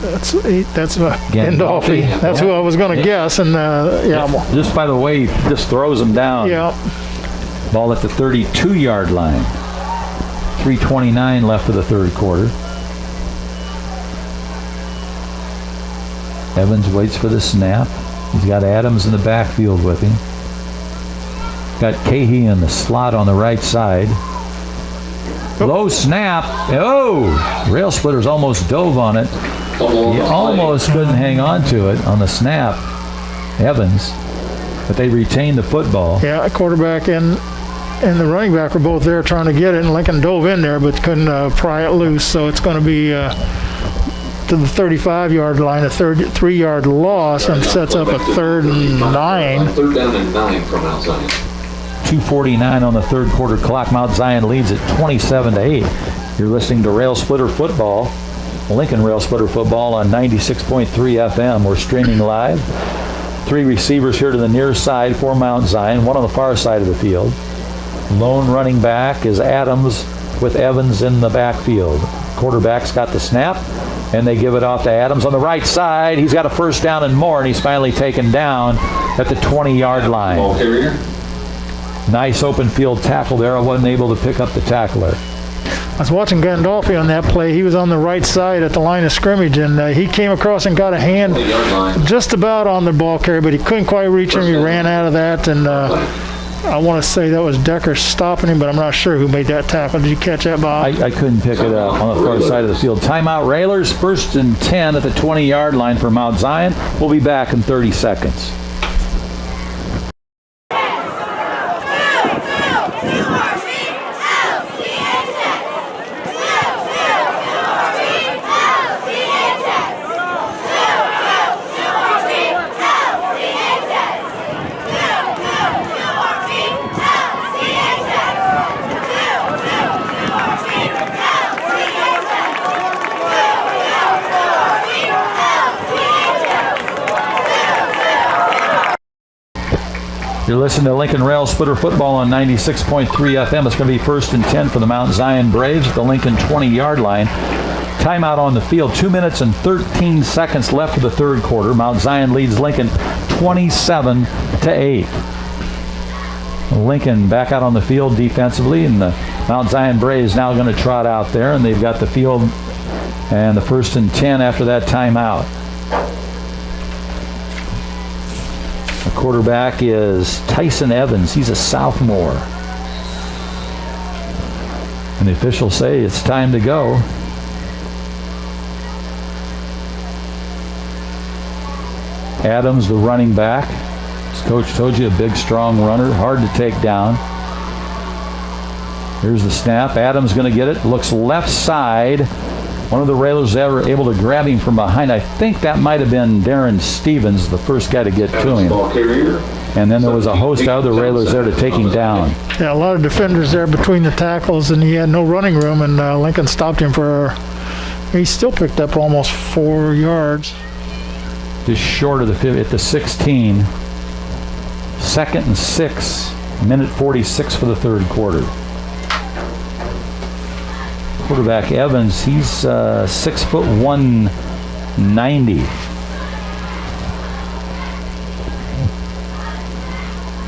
That's Gandolfi. Gandolfi. That's who I was going to guess, and Just by the way, he just throws him down. yeah. Ball at the 32-yard line. 3:29 left of the third quarter. Evans waits for the snap. He's got Adams in the backfield with him. Got Cahey in the slot on the right side. Low snap. Oh! Rail Splitters almost dove on it. He almost couldn't hang on to it on the snap. Evans. But they retained the football. Yeah, quarterback and the running back were both there trying to get it, and Lincoln dove in there but couldn't pry it loose. So it's going to be to the 35-yard line, a 3-yard loss, and sets up a 3rd and 9. 3rd down and 9 from Mount Zion. 2:49 on the third quarter clock. Mount Zion leads at 27-8. You're listening to Rail Splitter Football, Lincoln Rail Splitter Football on 96.3 FM. We're streaming live. 3 receivers here to the near side for Mount Zion, 1 on the far side of the field. Lone running back is Adams with Evans in the backfield. Quarterback's got the snap, and they give it off to Adams on the right side. He's got a first down and more, and he's finally taken down at the 20-yard line. Ball carrier. Nice open field tackle there. I wasn't able to pick up the tackler. I was watching Gandolfi on that play. He was on the right side at the line of scrimmage, and he came across and got a hand 8-yard line. just about on the ball carrier, but he couldn't quite reach him. He ran out of that, and I want to say that was Decker stopping him, but I'm not sure who made that tackle. Did you catch that, Bob? I couldn't pick it up on the far side of the field. Timeout Railers, 1st and 10 at the 20-yard line for Mount Zion. We'll be back in 30 seconds. You're listening to Lincoln Rail Splitter Football on 96.3 FM. It's going to be 1st and 10 for the Mount Zion Braves at the Lincoln 20-yard line. Timeout on the field. 2 minutes and 13 seconds left of the third quarter. Mount Zion leads Lincoln 27-8. Lincoln back out on the field defensively, and the Mount Zion Braves now going to trot out there, and they've got the field and the 1st and 10 after that timeout. The quarterback is Tyson Evans. He's a sophomore. And the officials say it's time to go. Adams, the running back. As Coach told you, a big, strong runner, hard to take down. Here's the snap. Adams going to get it. Looks left side. One of the Railers were able to grab him from behind. I think that might have been Darren Stevens, the first guy to get to him. Ball carrier. And then there was a host of other Railers there to take him down. Yeah, a lot of defenders there between the tackles, and he had no running room, and Lincoln stopped him he still picked up almost 4 yards. Just short of at the 16. 2nd and 6. Minute 46 for the third quarter. Quarterback Evans, he's 6'1", 190.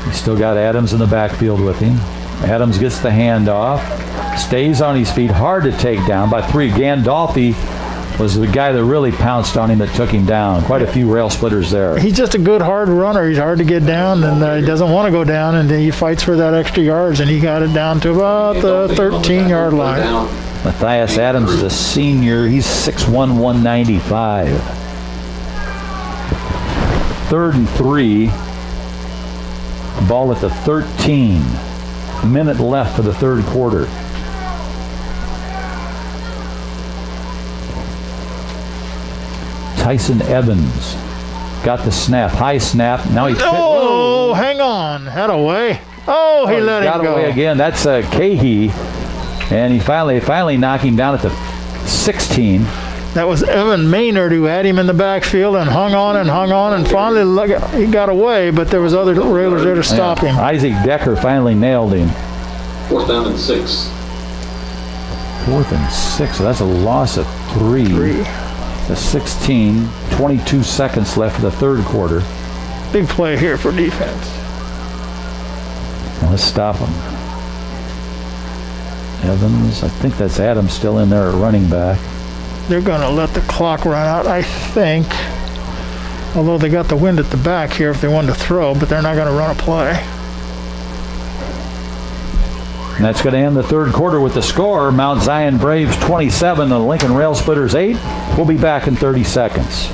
He's still got Adams in the backfield with him. Adams gets the handoff, stays on his feet, hard to take down by 3. Gandolfi was the guy that really pounced on him that took him down. Quite a few Rail Splitters there. He's just a good hard runner. He's hard to get down, and he doesn't want to go down, and he fights for that extra yards, and he got it down to about the 13-yard line. Matthias Adams, the senior, he's 6'1", 195. 3rd and 3. Ball at the 13. Minute left for the third quarter. Tyson Evans got the snap. High snap. Now he Oh, hang on. Had away. Oh, he let him got go. away again. That's Cahey. And he finally knocked him down at the 16. That was Evan Maynard who had him in the backfield and hung on, and finally he got away, but there was other Railers there to stop him. Isaac Decker finally nailed him. 4th down and 6. 4th and 6. So that's a loss of 3 to 16. 22 seconds left in the third quarter. Big play here for defense. Well, let's stop him. Evans, I think that's Adams still in there at running back. They're going to let the clock run out, I think. Although they got the wind at the back here if they wanted to throw, but they're not going to run a play. And that's going to end the third quarter with the score. Mount Zion Braves 27 and the Lincoln Rail Splitters 8. We'll be back in 30 seconds.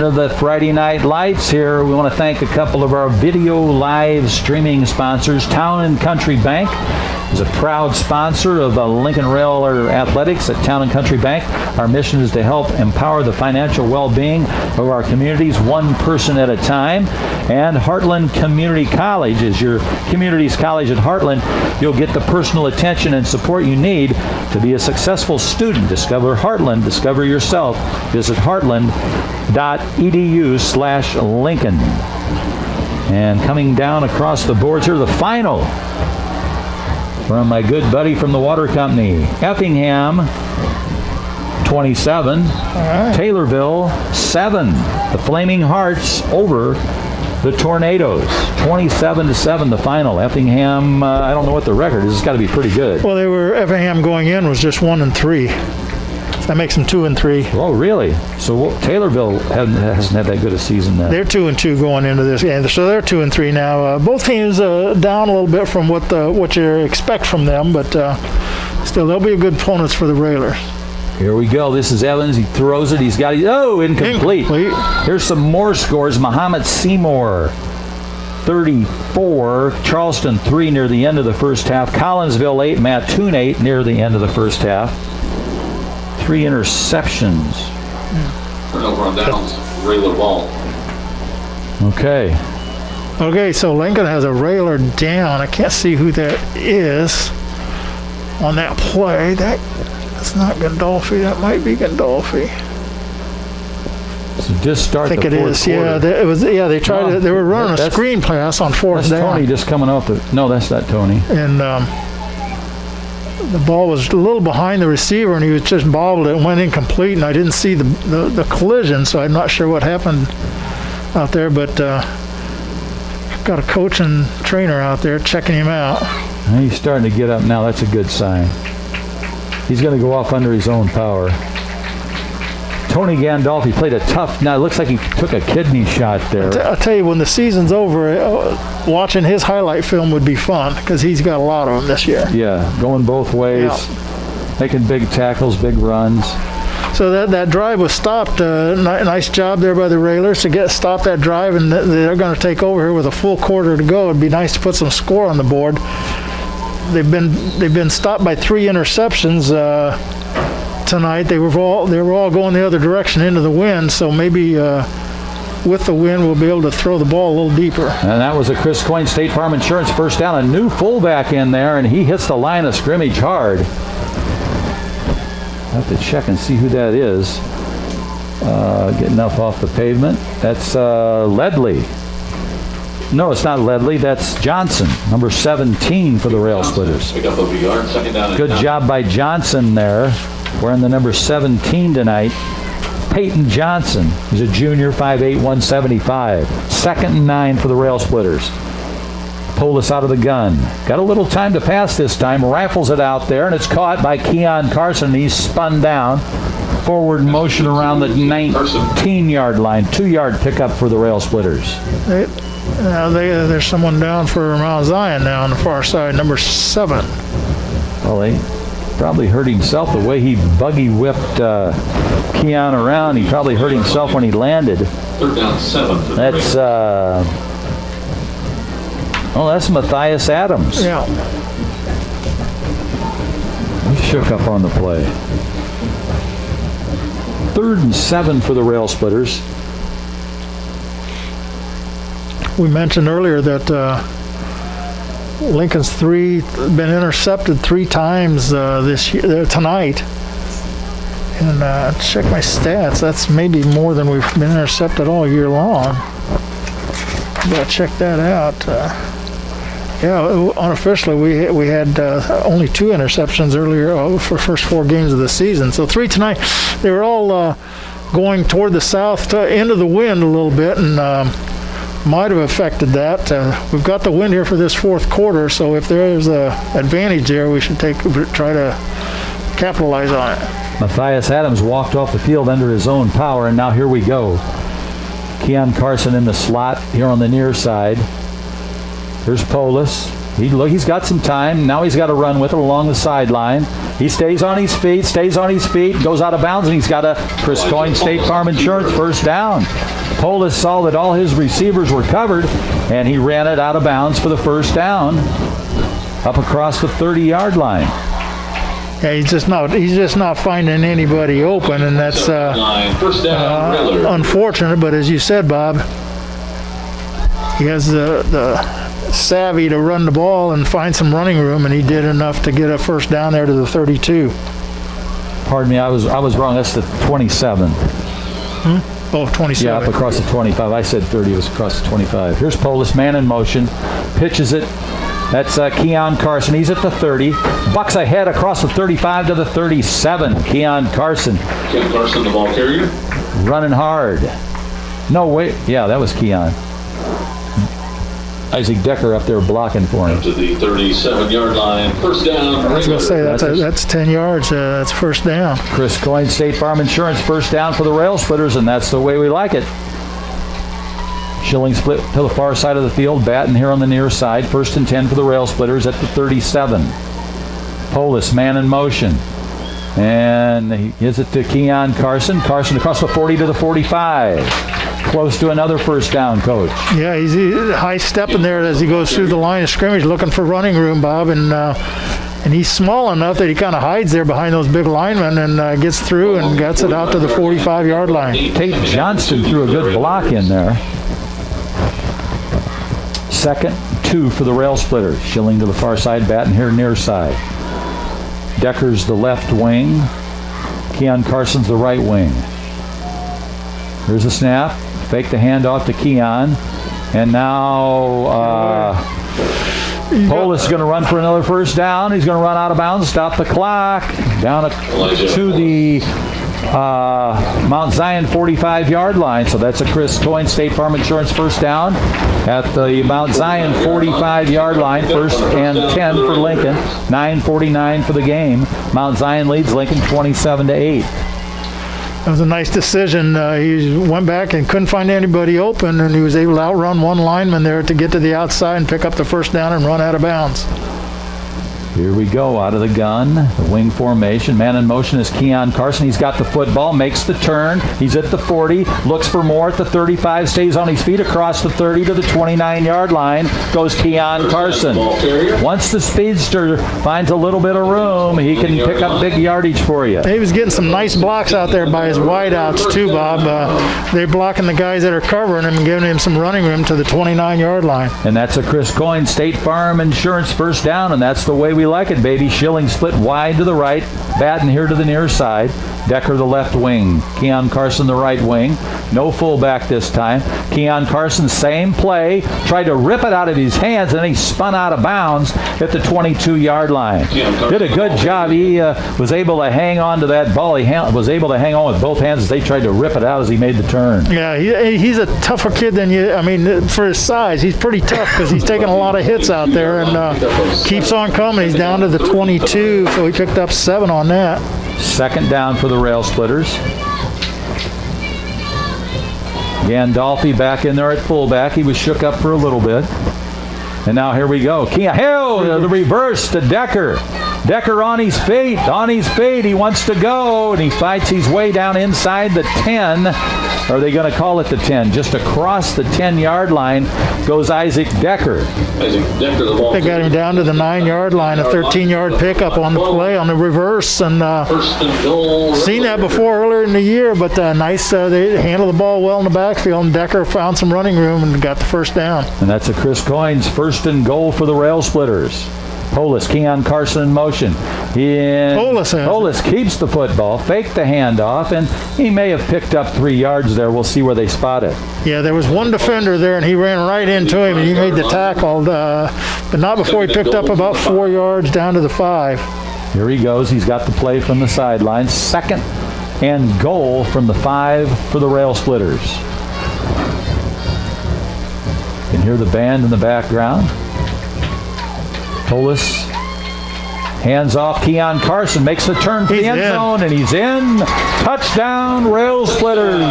Of the Friday Night Lights here, we want to thank a couple of our video live streaming sponsors. Town and Country Bank is a proud sponsor of Lincoln Rail Athletics at Town and Country Bank. Our mission is to help empower the financial well-being of our communities, one person at a time. And Heartland Community College is your community's college at Heartland. You'll get the personal attention and support you need to be a successful student. Discover Heartland. Discover yourself. Visit heartland.edu/Lincoln. And coming down across the boards here, the final from my good buddy from the water company. Effingham 27, Taylorville 7. The Flaming Hearts over the Tornadoes. 27-7 the final. Effingham, I don't know what the record is. It's got to be pretty good. Well, Effingham going in was just 1-3. That makes them 2-3. Oh, really? So Taylorville hasn't had that good a season then. They're 2-2 going into this game, so they're 2-3 now. Both teams down a little bit from what you expect from them, but still they'll be good opponents for the Railers. Here we go. This is Evans. He throws it. He's got it. Oh, incomplete. Here's some more scores. Muhammad Seymour 34, Charleston 3 near the end of the first half. Collinsville 8, Mattoon 8 near the end of the first half. 3 interceptions. Turnover on downs, Railer ball. Okay, so Lincoln has a Railer down. I can't see who that is on that play. That's not Gandolfi. That might be Gandolfi. So just start I think the it fourth is. quarter. Yeah, they tried to. They were running a screen pass on fourth That's down. Tony just coming off the. No, that's not Tony. And the ball was a little behind the receiver, and he was just bobbled it and went incomplete. And I didn't see the collision, so I'm not sure what happened out there. But got a coach and trainer out there checking him out. And he's starting to get up now. That's a good sign. He's going to go off under his own power. Tony Gandolfi played a tough. Now it looks like he took a kidney shot there. I'll tell you, when the season's over, watching his highlight film would be fun because he's got a lot of them this year. Yeah, going both ways, making big tackles, big runs. So that drive was stopped. Nice job there by the Railers to stop that drive, and they're going to take over here with a full quarter to go. It'd be nice to put some score on the board. They've been stopped by 3 interceptions tonight. They were all going the other direction into the wind, so maybe with the wind we'll be able to throw the ball a little deeper. And that was a Chris Coyne State Farm Insurance first down. A new fullback in there, and he hits the line of scrimmage hard. I have to check and see who that is. Getting up off the pavement. That's Ledley. No, it's not Ledley. That's Johnson, number 17 for the Rail Splitters. Pick up over yard, second down. Good job by Johnson there, wearing the number 17 tonight. Peyton Johnson, he's a junior, 5'8", 175. 2nd and 9 for the Rail Splitters. Pulled us out of the gun. Got a little time to pass this time. Rifles it out there, and it's caught by Keon Carson. He's spun down. Forward motion around the 19-yard line. 2-yard pickup for the Rail Splitters. There's someone down for Mount Zion now on the far side, number 7. Well, he probably hurt himself the way he buggy whipped Keon around. He probably hurt himself when he landed. 3rd down, 7. That's that's Matthias Adams. Yeah. He's shook up on the play. 3rd and 7 for the Rail Splitters. We mentioned earlier that Lincoln's been intercepted 3 times this year, tonight. And check my stats. That's maybe more than we've been intercepted all year long. Gotta check that out. Yeah, unofficially we had only 2 interceptions earlier for first 4 games of the season. So 3 tonight. They were all going toward the south end of the wind a little bit, and might have affected that. We've got the wind here for this 4th quarter, so if there is a advantage there, we should try to capitalize on it. Matthias Adams walked off the field under his own power, and now here we go. Keon Carson in the slot here on the near side. Here's Polis. He's got some time. Now he's got to run with it along the sideline. He stays on his feet, goes out of bounds, and he's got a Chris Coyne State Farm Insurance first down. Polis saw that all his receivers were covered, and he ran it out of bounds for the first down up across the 30-yard line. Yeah, he's just not finding anybody open, and that's unfortunate. But as you said, Bob, he has the savvy to run the ball and find some running room, and he did enough to get a first down there to the 32. Pardon me, I was wrong. That's the 27. Oh, 27. Yeah, up across the 25. I said 30. It was across the 25. Here's Polis, man in motion, pitches it. That's Keon Carson. He's at the 30. Bucks ahead across the 35 to the 37. Keon Carson. Keon Carson, the ball carrier. Running hard. No, wait. Yeah, that was Keon. Isaac Decker up there blocking for him. To the 37-yard line. First down. I was going to say, that's 10 yards. That's first down. Chris Coyne, State Farm Insurance, first down for the Rail Splitters, and that's the way we like it. Schilling split to the far side of the field. Batten here on the near side. 1st and 10 for the Rail Splitters at the 37. Polis, man in motion. And he gives it to Keon Carson. Carson across the 40 to the 45. Close to another first down, Coach. Yeah, he's high stepping there as he goes through the line of scrimmage looking for running room, Bob. And he's small enough that he kind of hides there behind those big linemen and gets through and gets it out to the 45-yard line. Tate Johnston threw a good block in there. 2nd, 2 for the Rail Splitters. Schilling to the far side, Batten here near side. Decker's the left wing. Keon Carson's the right wing. Here's a snap. Fake the handoff to Keon. And now Polis is going to run for another first down. He's going to run out of bounds, stop the clock. Down to the Mount Zion 45-yard line. So that's a Chris Coyne State Farm Insurance first down at the Mount Zion 45-yard line. 1st and 10 for Lincoln. 9:49 for the game. Mount Zion leads Lincoln 27-8. That was a nice decision. He went back and couldn't find anybody open, and he was able to outrun one lineman there to get to the outside and pick up the first down and run out of bounds. Here we go, out of the gun, the wing formation. Man in motion is Keon Carson. He's got the football, makes the turn. He's at the 40, looks for more at the 35, stays on his feet across the 30 to the 29-yard line. Goes Keon Carson. Once the speedster finds a little bit of room, he can pick up big yardage for you. He was getting some nice blocks out there by his wideouts too, Bob. They're blocking the guys that are covering him and giving him some running room to the 29-yard line. And that's a Chris Coyne State Farm Insurance first down, and that's the way we like it, baby. Schilling split wide to the right. Batten here to the near side. Decker the left wing. Keon Carson the right wing. No fullback this time. Keon Carson, same play. Tried to rip it out of his hands, and then he spun out of bounds at the 22-yard line. Did a good job. He was able to hang on to that ball. He was able to hang on with both hands as they tried to rip it out as he made the turn. Yeah, he's a tougher kid than you. I mean, for his size, he's pretty tough because he's taking a lot of hits out there and keeps on coming. He's down to the 22, so he picked up 7 on that. 2nd down for the Rail Splitters. Gandolfi back in there at fullback. He was shook up for a little bit. And now here we go. The reverse to Decker. Decker on his feet. He wants to go, and he fights his way down inside the 10 Or are they going to call it the 10? Just across the 10-yard line goes Isaac Decker. Isaac Decker, the ball. They got him down to the 9-yard line, a 13-yard pickup on the play on the reverse, and First and goal. seen that before earlier in the year, but nice. They handled the ball well in the backfield, and Decker found some running room and got the first down. And that's a Chris Coyne's first and goal for the Rail Splitters. Polis, Keon Carson in motion. Polis keeps the football, faked the handoff, and he may have picked up 3 yards there. We'll see where they spot it. Yeah, there was one defender there, and he ran right into him, and he made the tackle, but not before he picked up about 4 yards down to the 5. Here he goes. He's got the play from the sideline. Second and goal from the 5 for the Rail Splitters. You can hear the band in the background. Polis hands off. Keon Carson makes the turn for the end zone, and he's in. Touchdown, Rail Splitters.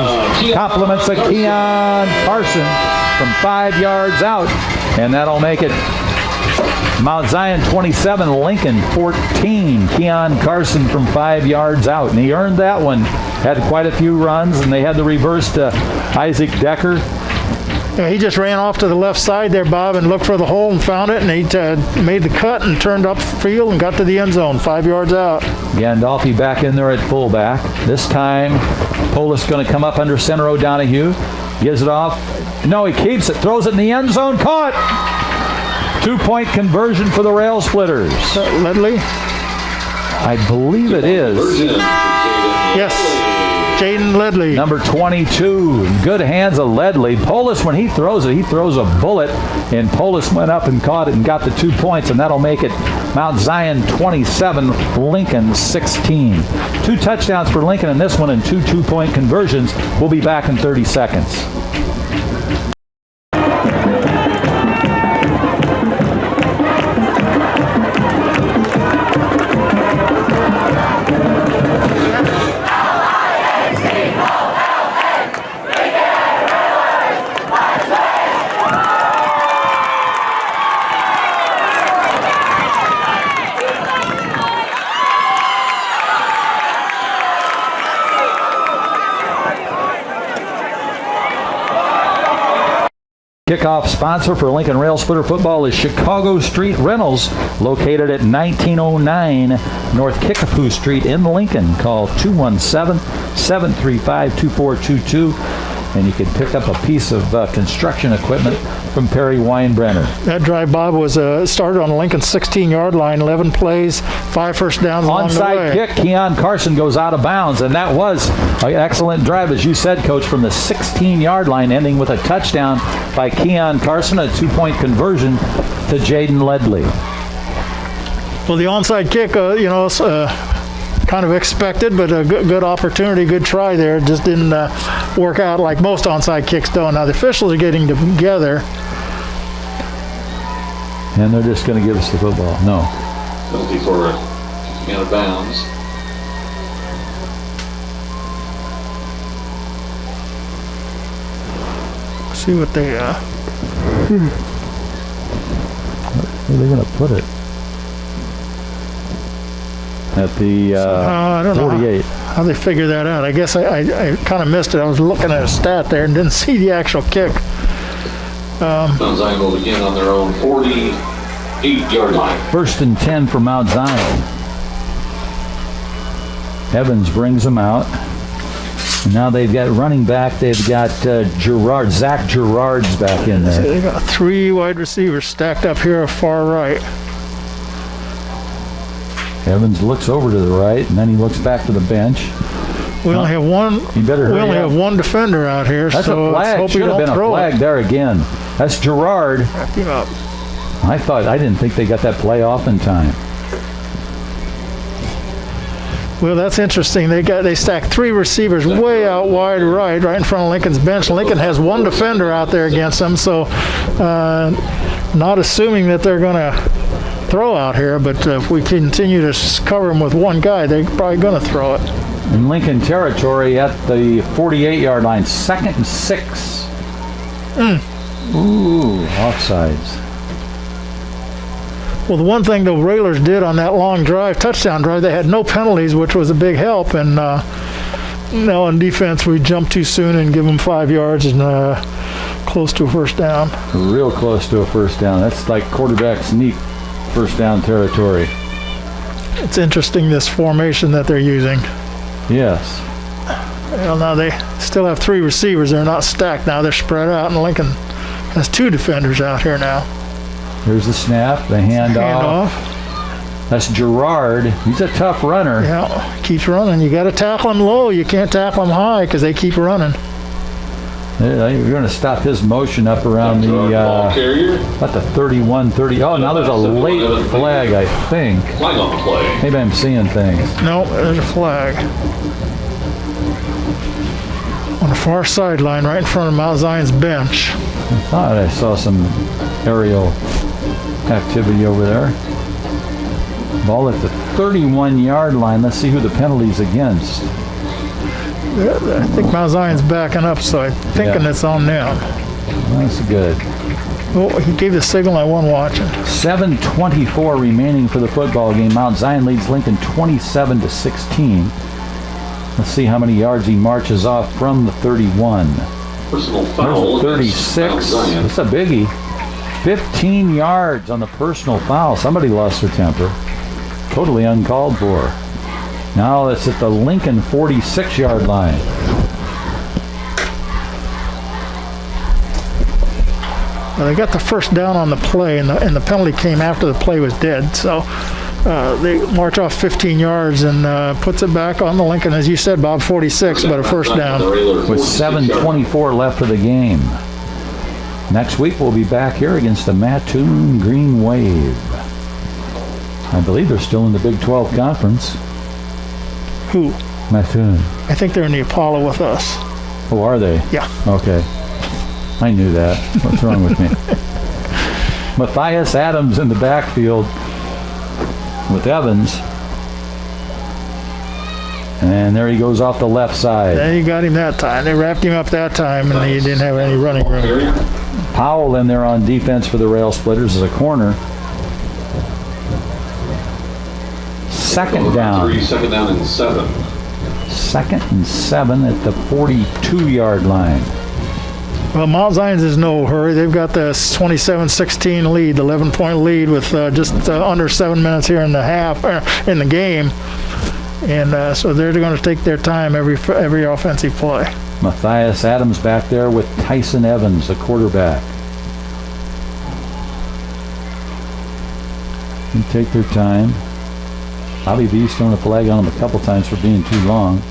Compliments of Keon Carson from 5 yards out, and that'll make it Mount Zion 27, Lincoln 14. Keon Carson from 5 yards out, and he earned that one. Had quite a few runs, and they had the reverse to Isaac Decker. Yeah, he just ran off to the left side there, Bob, and looked for the hole and found it, and he made the cut and turned up field and got to the end zone, 5 yards out. Gandolfi back in there at fullback. This time, Polis going to come up under center. O'Donohue gives it off. No, he keeps it, throws it in the end zone, caught! 2-point conversion for the Rail Splitters. Ledley? I believe it is. Yes. Jaden Ledley. Number 22. Good hands of Ledley. Polis, when he throws it, he throws a bullet, and Polis went up and caught it and got the 2 points, and that'll make it Mount Zion 27, Lincoln 16. 2 touchdowns for Lincoln in this one and 2 2-point conversions. We'll be back in 30 seconds. Kickoff sponsor for Lincoln Rail Splitter football is Chicago Street Rentals, located at 1909 North Kickapoo Street in Lincoln. Call 217-735-2422, and you can pick up a piece of construction equipment from Perry Weinbrenner. That drive, Bob, was started on Lincoln's 16-yard line, 11 plays, 5 first downs along the way. Onside kick, Keon Carson goes out of bounds, and that was an excellent drive, as you said, Coach, from the 16-yard line, ending with a touchdown by Keon Carson, a 2-point conversion to Jaden Ledley. Well, the onside kick, kind of expected, but a good opportunity, good try there. Just didn't work out like most onside kicks don't. Now the officials are getting together. And they're just going to give us the football. No. Penalty for kicking out of bounds. See what they. Where are they going to put it? At the I don't 48. know how they figure that out. I guess I kind of missed it. I was looking at a stat there and didn't see the actual kick. Mount Zion will begin on their own 48-yard line. First and 10 for Mount Zion. Evans brings them out. And now they've got running back. They've got Zach Gerard's back in there. They got 3 wide receivers stacked up here far right. Evans looks over to the right, and then he looks back to the bench. We only have one. You better we only hurry up. have one defender out here, That's so a let's flag. hope Should we have don't been a throw flag it. there again. That's Gerard. Back him up. I didn't think they got that play off in time. Well, that's interesting. They stacked 3 receivers way out wide right in front of Lincoln's bench. Lincoln has one defender out there against them, so not assuming that they're going to throw out here, but if we continue to cover them with one guy, they're probably going to throw it. In Lincoln territory at the 48-yard line, 2nd and 6. Ooh, offsides. Well, the one thing the Railers did on that long drive, touchdown drive, they had no penalties, which was a big help, and No, on defense, we jump too soon and give them 5 yards and close to a first down. Real close to a first down. That's like quarterback sneak first down territory. It's interesting, this formation that they're using. Yes. Well, now they still have 3 receivers. They're not stacked now. They're spread out, and Lincoln has 2 defenders out here now. Here's the snap, the handoff. That's Gerard. He's a tough runner. Yeah, keeps running. You got to tackle him low. You can't tackle him high because they keep running. You're going to stop his motion up around the about the 31, 30. Oh, now there's a late flag, I think. Flag on the play. Maybe I'm seeing things. No, there's a flag. On the far sideline, right in front of Mount Zion's bench. I thought I saw some aerial activity over there. Ball at the 31-yard line. Let's see who the penalty's against. I think Mount Zion's backing up, so I'm thinking it's on them. That's good. Oh, he gave the signal. I wasn't watching. 7:24 remaining for the football game. Mount Zion leads Lincoln 27-16. Let's see how many yards he marches off from the 31. Personal foul. There's 36. That's a biggie. 15 yards on the personal foul. Somebody lost their temper. Totally uncalled for. Now it's at the Lincoln 46-yard line. Well, they got the first down on the play, and the penalty came after the play was dead. So they march off 15 yards and puts it back on the Lincoln, as you said, Bob, 46, but a first down. With 7:24 left of the game. Next week we'll be back here against the Mattoon Green Wave. I believe they're still in the Big 12 Conference. Who? Mattoon. I think they're in the Apollo with us. Oh, are they? Yeah. Okay. I knew that. What's wrong with me? Matthias Adams in the backfield with Evans. And there he goes off the left side. They got him that time. They wrapped him up that time, and he didn't have any running room. Powell in there on defense for the Rail Splitters as a corner. Second down. 2nd down and 7. 2nd and 7 at the 42-yard line. Well, Mount Zion's is no hurry. They've got the 27-16 lead, 11-point lead with just under 7 minutes here in the half in the game, and so they're going to take their time every offensive play. Matthias Adams back there with Tyson Evans, the quarterback. They take their time. Bobby B's thrown a flag on him a couple times for being too long.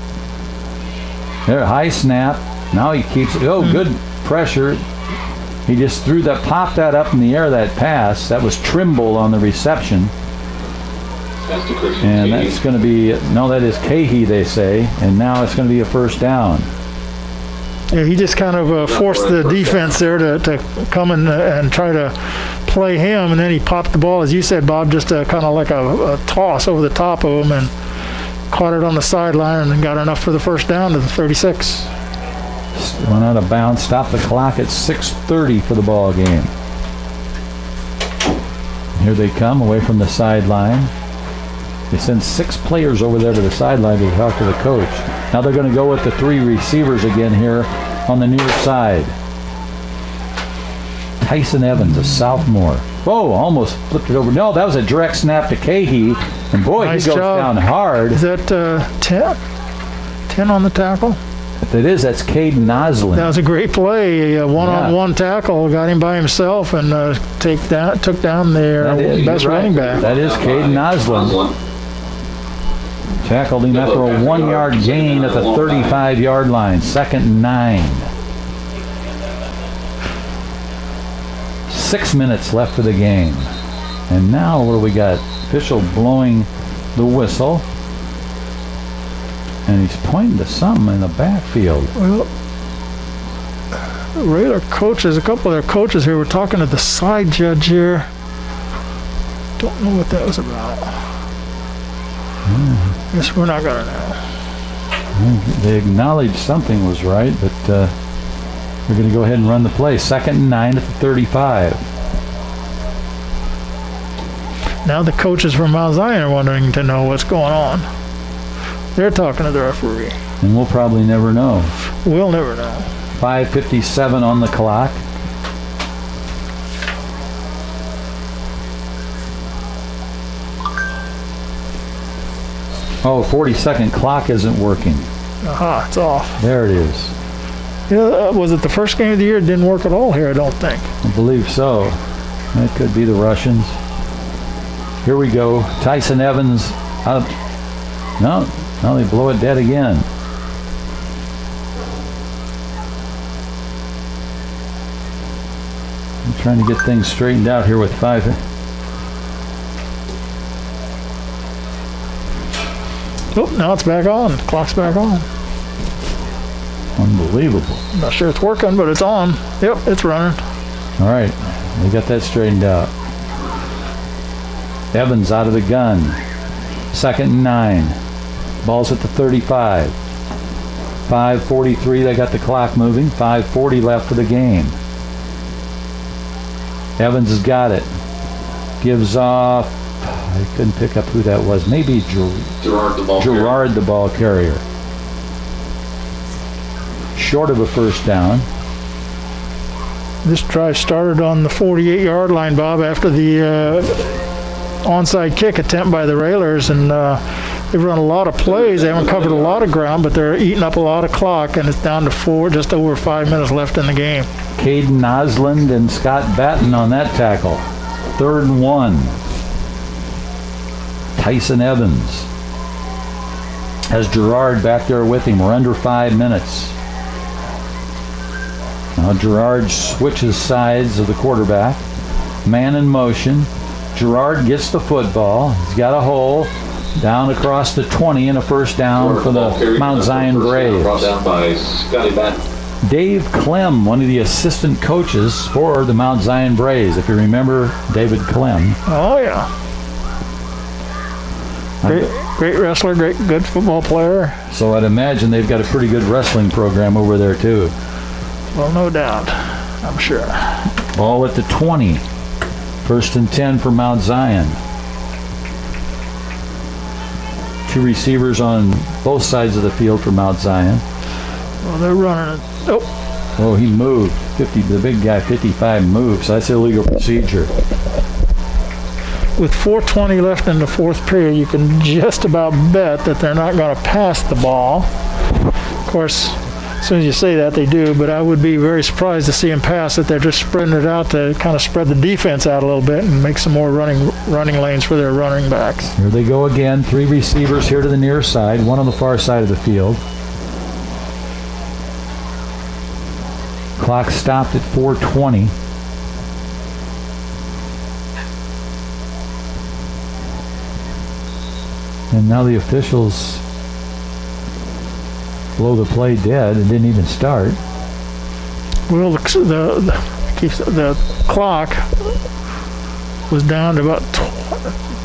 There, high snap. Now he keeps it. Oh, good pressure. He just popped that up in the air, that pass. That was Trimble on the reception. And that's going to be, no, that is Cahey, they say. And now it's going to be a first down. Yeah, he just kind of forced the defense there to come and try to play him, and then he popped the ball, as you said, Bob, just kind of like a toss over the top of him, and caught it on the sideline and got enough for the first down to the 36. Went out of bounds, stopped the clock at 6:30 for the ball game. Here they come away from the sideline. They send 6 players over there to the sideline to talk to the coach. Now they're going to go with the 3 receivers again here on the near side. Tyson Evans, a sophomore. Whoa, almost flipped it over. No, that was a direct snap to Cahey. And boy, Nice he goes job. down hard. Is that 10? 10 on the tackle? If it is, that's Caden Noslin. That was a great play. A one-on-one tackle, got him by himself, and took down their best running back. That is Caden Noslin. Tackled him after a 1-yard gain at the 35-yard line. 2nd and 9. 6 minutes left for the game. And now what do we got? Official blowing the whistle. And he's pointing to something in the backfield. Well, Raider coaches, a couple of their coaches here were talking to the side judge here. Don't know what that was about. Guess we're not going to know. They acknowledged something was right, but we're going to go ahead and run the play. 2nd and 9 at the 35. Now the coaches from Mount Zion are wondering to know what's going on. They're talking to the referee. And we'll probably never know. We'll never know. 5:57 on the clock. Oh, 40-second clock isn't working. Aha, it's off. There it is. Yeah, was it the first game of the year? It didn't work at all here, I don't think. I believe so. That could be the Russians. Here we go. Tyson Evans up. No, they blow it dead again. I'm trying to get things straightened out here with 5. Oh, now it's back on. The clock's back on. Unbelievable. I'm not sure it's working, but it's on. Yep, it's running. All right, we got that straightened out. Evans out of the gun. 2nd and 9. Ball's at the 35. 5:43, they got the clock moving. 5:40 left for the game. Evans has got it. Gives off, I couldn't pick up who that was. Maybe Gerard, the ball carrier. Short of a first down. This drive started on the 48-yard line, Bob, after the onside kick attempt by the Railers, and they've run a lot of plays. They haven't covered a lot of ground, but they're eating up a lot of clock, and it's down to just over 5 minutes left in the game. Caden Osland and Scott Batten on that tackle. 3rd and 1. Tyson Evans has Gerard back there with him. We're under 5 minutes. Now Gerard switches sides of the quarterback. Man in motion. Gerard gets the football. He's got a hole down across the 20 and a first down for the Mount Zion Braves. Brought down by Scotty Batten. Dave Clem, one of the assistant coaches for the Mount Zion Braves. If you remember David Clem. Oh, yeah. Great wrestler, good football player. So I'd imagine they've got a pretty good wrestling program over there too. Well, no doubt, I'm sure. Ball at the 20. 1st and 10 for Mount Zion. 2 receivers on both sides of the field for Mount Zion. Well, they're running it. Oh, he moved. The big guy, 55, moved. So that's illegal procedure. With 4:20 left in the 4th period, you can just about bet that they're not going to pass the ball. Of course, as soon as you say that, they do, but I would be very surprised to see them pass it. They're just spreading it out to kind of spread the defense out a little bit and make some more running lanes for their running backs. Here they go again. 3 receivers here to the near side, 1 on the far side of the field. Clock stopped at 4:20. And now the officials blow the play dead and didn't even start. Well, the clock was down to about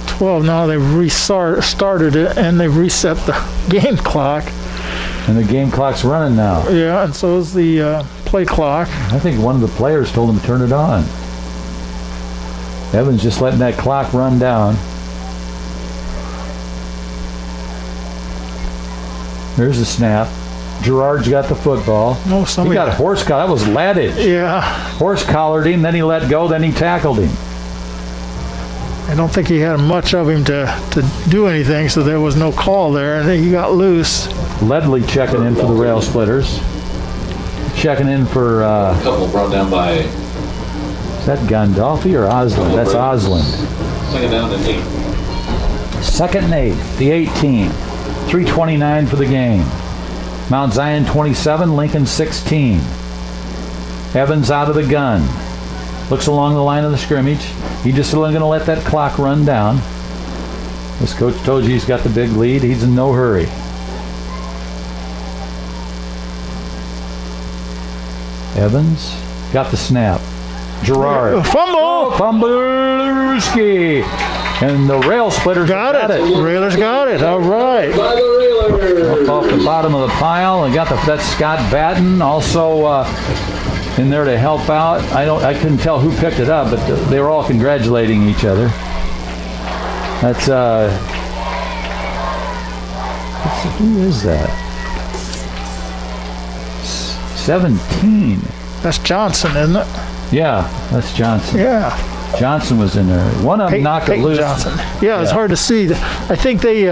12. Now they've restarted it, and they've reset the game clock. And the game clock's running now. Yeah, and so is the play clock. I think one of the players told him to turn it on. Evans just letting that clock run down. There's the snap. Gerard's got the football. No, somebody He got a horse collar. That was Laddage. Yeah. Horse collared him, then he let go, then he tackled him. I don't think he had much of him to do anything, so there was no call there, and he got loose. Ledley checking in for the Rail Splitters. Checking in for, A couple brought down by is that Gandolfi or Osland? That's Osland. 2nd down and 8. 2nd and 8, the 18. 3:29 for the game. Mount Zion 27, Lincoln 16. Evans out of the gun. Looks along the line of the scrimmage. He just going to let that clock run down. This coach told you he's got the big lead. He's in no hurry. Evans got the snap. Gerard. Fumble! Fumblerski. And the Rail Splitters Got it. Railers got it. All right. By the Railers. Off the bottom of the pile, and got that's Scott Batten also in there to help out. I couldn't tell who picked it up, but they were all congratulating each other. That's Who is that? 17. That's Johnson, isn't it? Yeah, that's Johnson. Yeah. Johnson was in there. One of them knocked it Peyton loose. Johnson. Yeah, it's hard to see. I think they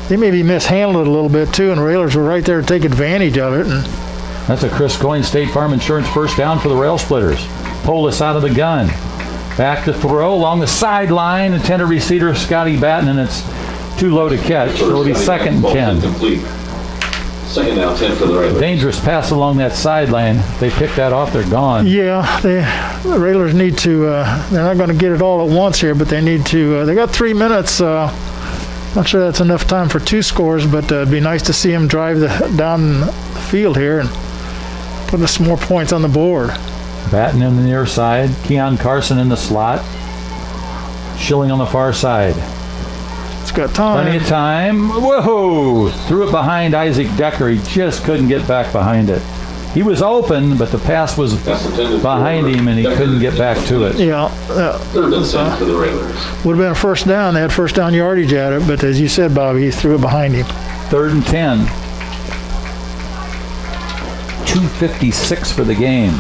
maybe mishandled it a little bit too, and Railers were right there to take advantage of it. And That's a Chris Coyne State Farm Insurance first down for the Rail Splitters. Polis out of the gun. Back to throw along the sideline. Intended receiver Scotty Batten, and it's too low to catch. So it'll be 2nd and 10. Complete. 2nd down, 10 for the Railers. Dangerous pass along that sideline. If they pick that off, they're gone. yeah, the Railers need to. They're not going to get it all at once here, but they need to. They got 3 minutes. Not sure that's enough time for 2 scores, but it'd be nice to see them drive down the field here and put some more points on the board. Batten in the near side. Keon Carson in the slot. Schilling on the far side. It's got time. Plenty of time. Whoa! Threw it behind Isaac Decker. He just couldn't get back behind it. He was open, but the pass was behind him, and he couldn't get back to it. Yeah, 3rd and 10 for the Railers. would have been a first down. They had first down yardage at it, but as you said, Bobby, he threw it behind him. 3rd and 10. 2:56 for the game.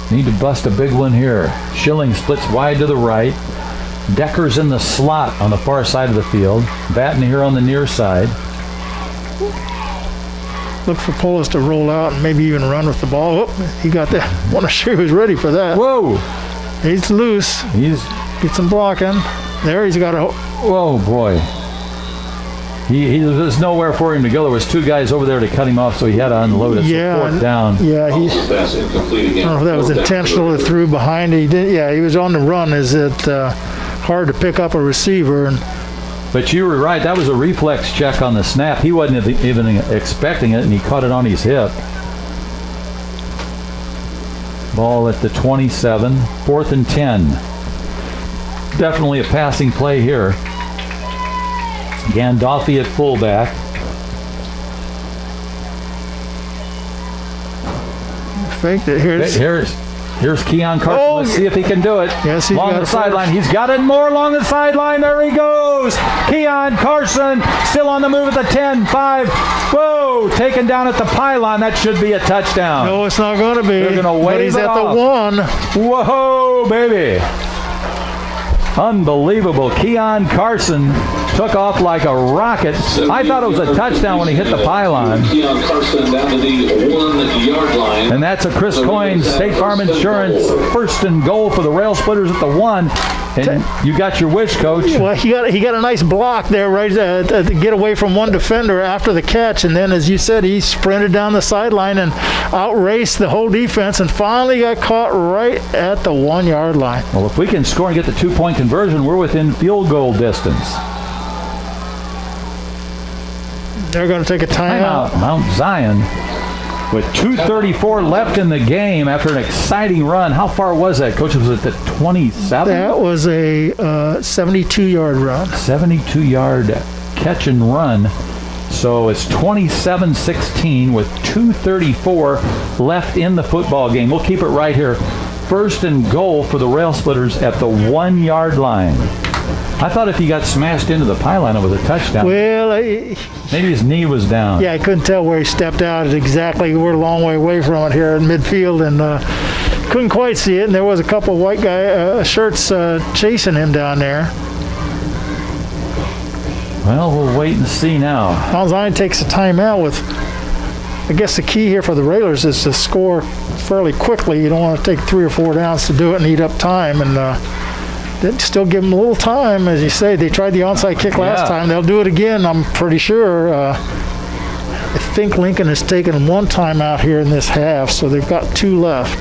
Need to bust a big one here. Schilling splits wide to the right. Decker's in the slot on the far side of the field. Batten here on the near side. Look for Polis to roll out and maybe even run with the ball. Oh, he got that. Want to sure he was ready for that. Whoa! He's loose. Get some blocking. There, he's got a. Whoa, boy. There's nowhere for him to go. There was 2 guys over there to cut him off, so he had to unload it. Yeah, So 4th down. Yeah, he. Pass incomplete again. I don't know if that was intentional or threw behind. He did. Yeah, he was on the run. Is it hard to pick up a receiver? And But you were right. That was a reflex check on the snap. He wasn't even expecting it, and he caught it on his hip. Ball at the 27. 4th and 10. Definitely a passing play here. Gandolfi at fullback. faked it. Here's Keon Carson. Oh, Let's see if he can do it. Yes, he's along got the it sideline. first. He's got it more along the sideline. There he goes. Keon Carson still on the move at the 10-5. Whoa, taken down at the pylon. That should be a touchdown. No, it's not going to be. They're going to But wave he's it at off. the 1. Whoa, baby. Unbelievable. Keon Carson took off like a rocket. I thought it was a touchdown when he hit the pylon. Keon Carson down to the 1-yard line. And that's a Chris Coyne State Farm Insurance 1st and goal for the Rail Splitters at the 1. And you got your wish, Coach. Well, he got a nice block there, right, to get away from one defender after the catch, and then, as you said, he sprinted down the sideline and outraced the whole defense, and finally got caught right at the 1-yard line. Well, if we can score and get the 2-point conversion, we're within field goal distance. They're going to take a timeout. Mount Zion with 2:34 left in the game after an exciting run. How far was that, Coach? Was it the 27? That was a 72-yard run. 72-yard catch and run. So it's 27-16 with 2:34 left in the football game. We'll keep it right here. 1st and goal for the Rail Splitters at the 1-yard line. I thought if he got smashed into the pylon, it was a touchdown. Well, Maybe his knee was down. yeah, I couldn't tell where he stepped out exactly. We're a long way away from it here in midfield, and couldn't quite see it. And there was a couple of white guy shirts chasing him down there. Well, we'll wait and see now. Mount Zion takes a timeout with, I guess the key here for the Railers is to score fairly quickly. You don't want to take 3 or 4 downs to do it and eat up time. And they'd still give them a little time. As you say, they tried the onside kick last time. They'll do it again, I'm pretty sure. I think Lincoln has taken 1 timeout here in this half, so they've got 2 left.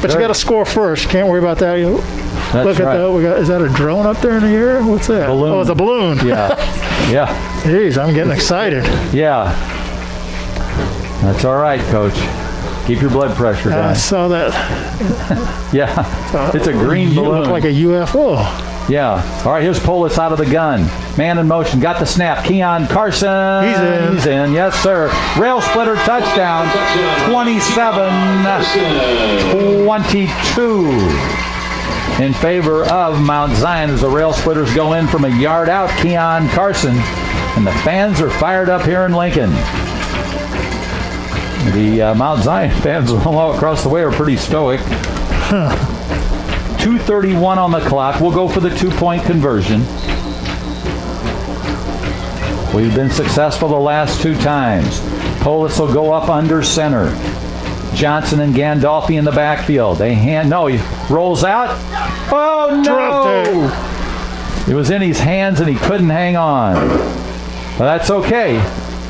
But you got to score first. You can't worry about that. Look at that. Is that a drone up there in the air? What's that? Balloon. Oh, it's a balloon. Yeah. Yeah. Jeez, I'm getting excited. Yeah. That's all right, Coach. Keep your blood pressure I down. saw that. Yeah. It's a green You balloon. look like a UFO. Yeah. All right, here's Polis out of the gun. Man in motion. Got the snap. Keon Carson. He's in. He's in. Yes, sir. Rail Splitter touchdown. 27-22. in favor of Mount Zion as the Rail Splitters go in from a yard out. Keon Carson, and the fans are fired up here in Lincoln. The Mount Zion fans all across the way are pretty stoic. 2:31 on the clock. We'll go for the 2-point conversion. We've been successful the last 2 times. Polis will go up under center. Johnson and Gandolfi in the backfield. He rolls out. Oh no! It was in his hands and he couldn't hang on. But that's okay.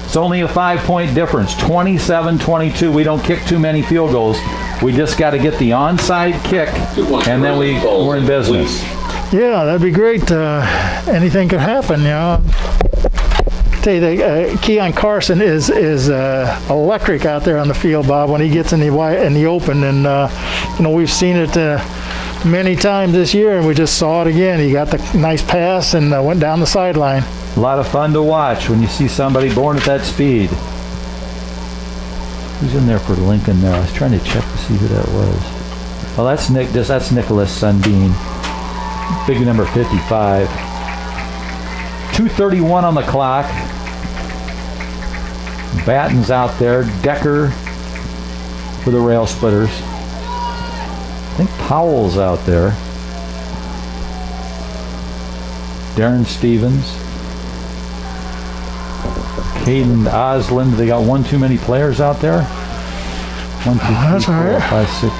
It's only a 5-point difference. 27-22. We don't kick too many field goals. We just got to get the onside kick, and then we're in business. Yeah, that'd be great. Anything could happen, you know. Tell you, Keon Carson is electric out there on the field, Bob, when he gets in the open, and we've seen it many times this year, and we just saw it again. He got the nice pass and went down the sideline. A lot of fun to watch when you see somebody born at that speed. Who's in there for Lincoln there? I was trying to check to see who that was. Oh, that's that's Nicholas Sundin. Big number 55. 2:31 on the clock. Batten's out there. Decker for the Rail Splitters. I think Powell's out there. Darren Stevens. Caden Osland. They got one too many players out there. 1, 2, 3, 4, 5, 6.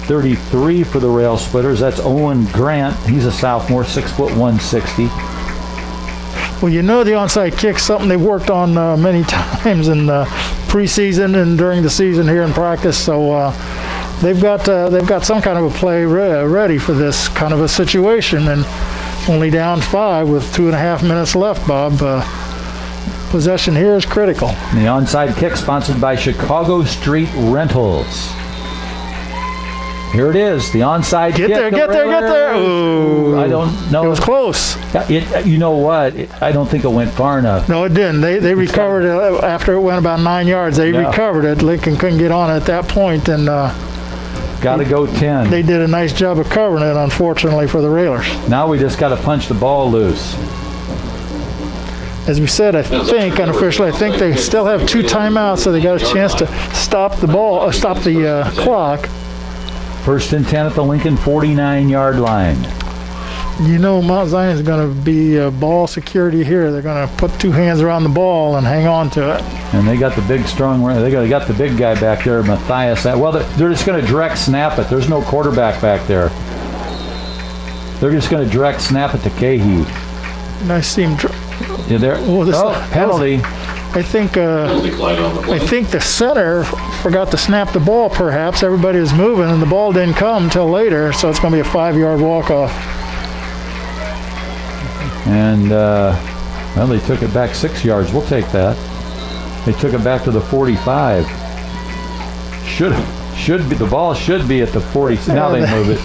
33 for the Rail Splitters. That's Owen Grant. He's a sophomore, 6', 160. Well, the onside kick's something they've worked on many times in preseason and during the season here in practice. So they've got some kind of a play ready for this kind of a situation, and only down 5 with 2.5 minutes left, Bob. Possession here is critical. And the onside kick sponsored by Chicago Street Rentals. Here it is, the onside kick. Get there. Ooh. I don't know. It was close. You know what? I don't think it went far enough. No, it didn't. They recovered it after it went about 9 yards. They recovered it. Lincoln couldn't get on it at that point, and got to go 10. They did a nice job of covering it, unfortunately, for the Railers. Now we just got to punch the ball loose. As we said, I think, unofficially, I think they still have 2 timeouts, so they got a chance to stop the clock. 1st and 10 at the Lincoln 49-yard line. Mount Zion is going to be ball security here. They're going to put 2 hands around the ball and hang on to it. And they got the big, strong, they got the big guy back there, Matthias. Well, they're just going to direct snap it. There's no quarterback back there. They're just going to direct snap it to Cahey. Nice team. Penalty. I think the center forgot to snap the ball, perhaps. Everybody was moving, and the ball didn't come until later, so it's going to be a 5-yard walk-off. And, they took it back 6 yards. We'll take that. They took it back to the 45. The ball should be at the 40. Now they move it.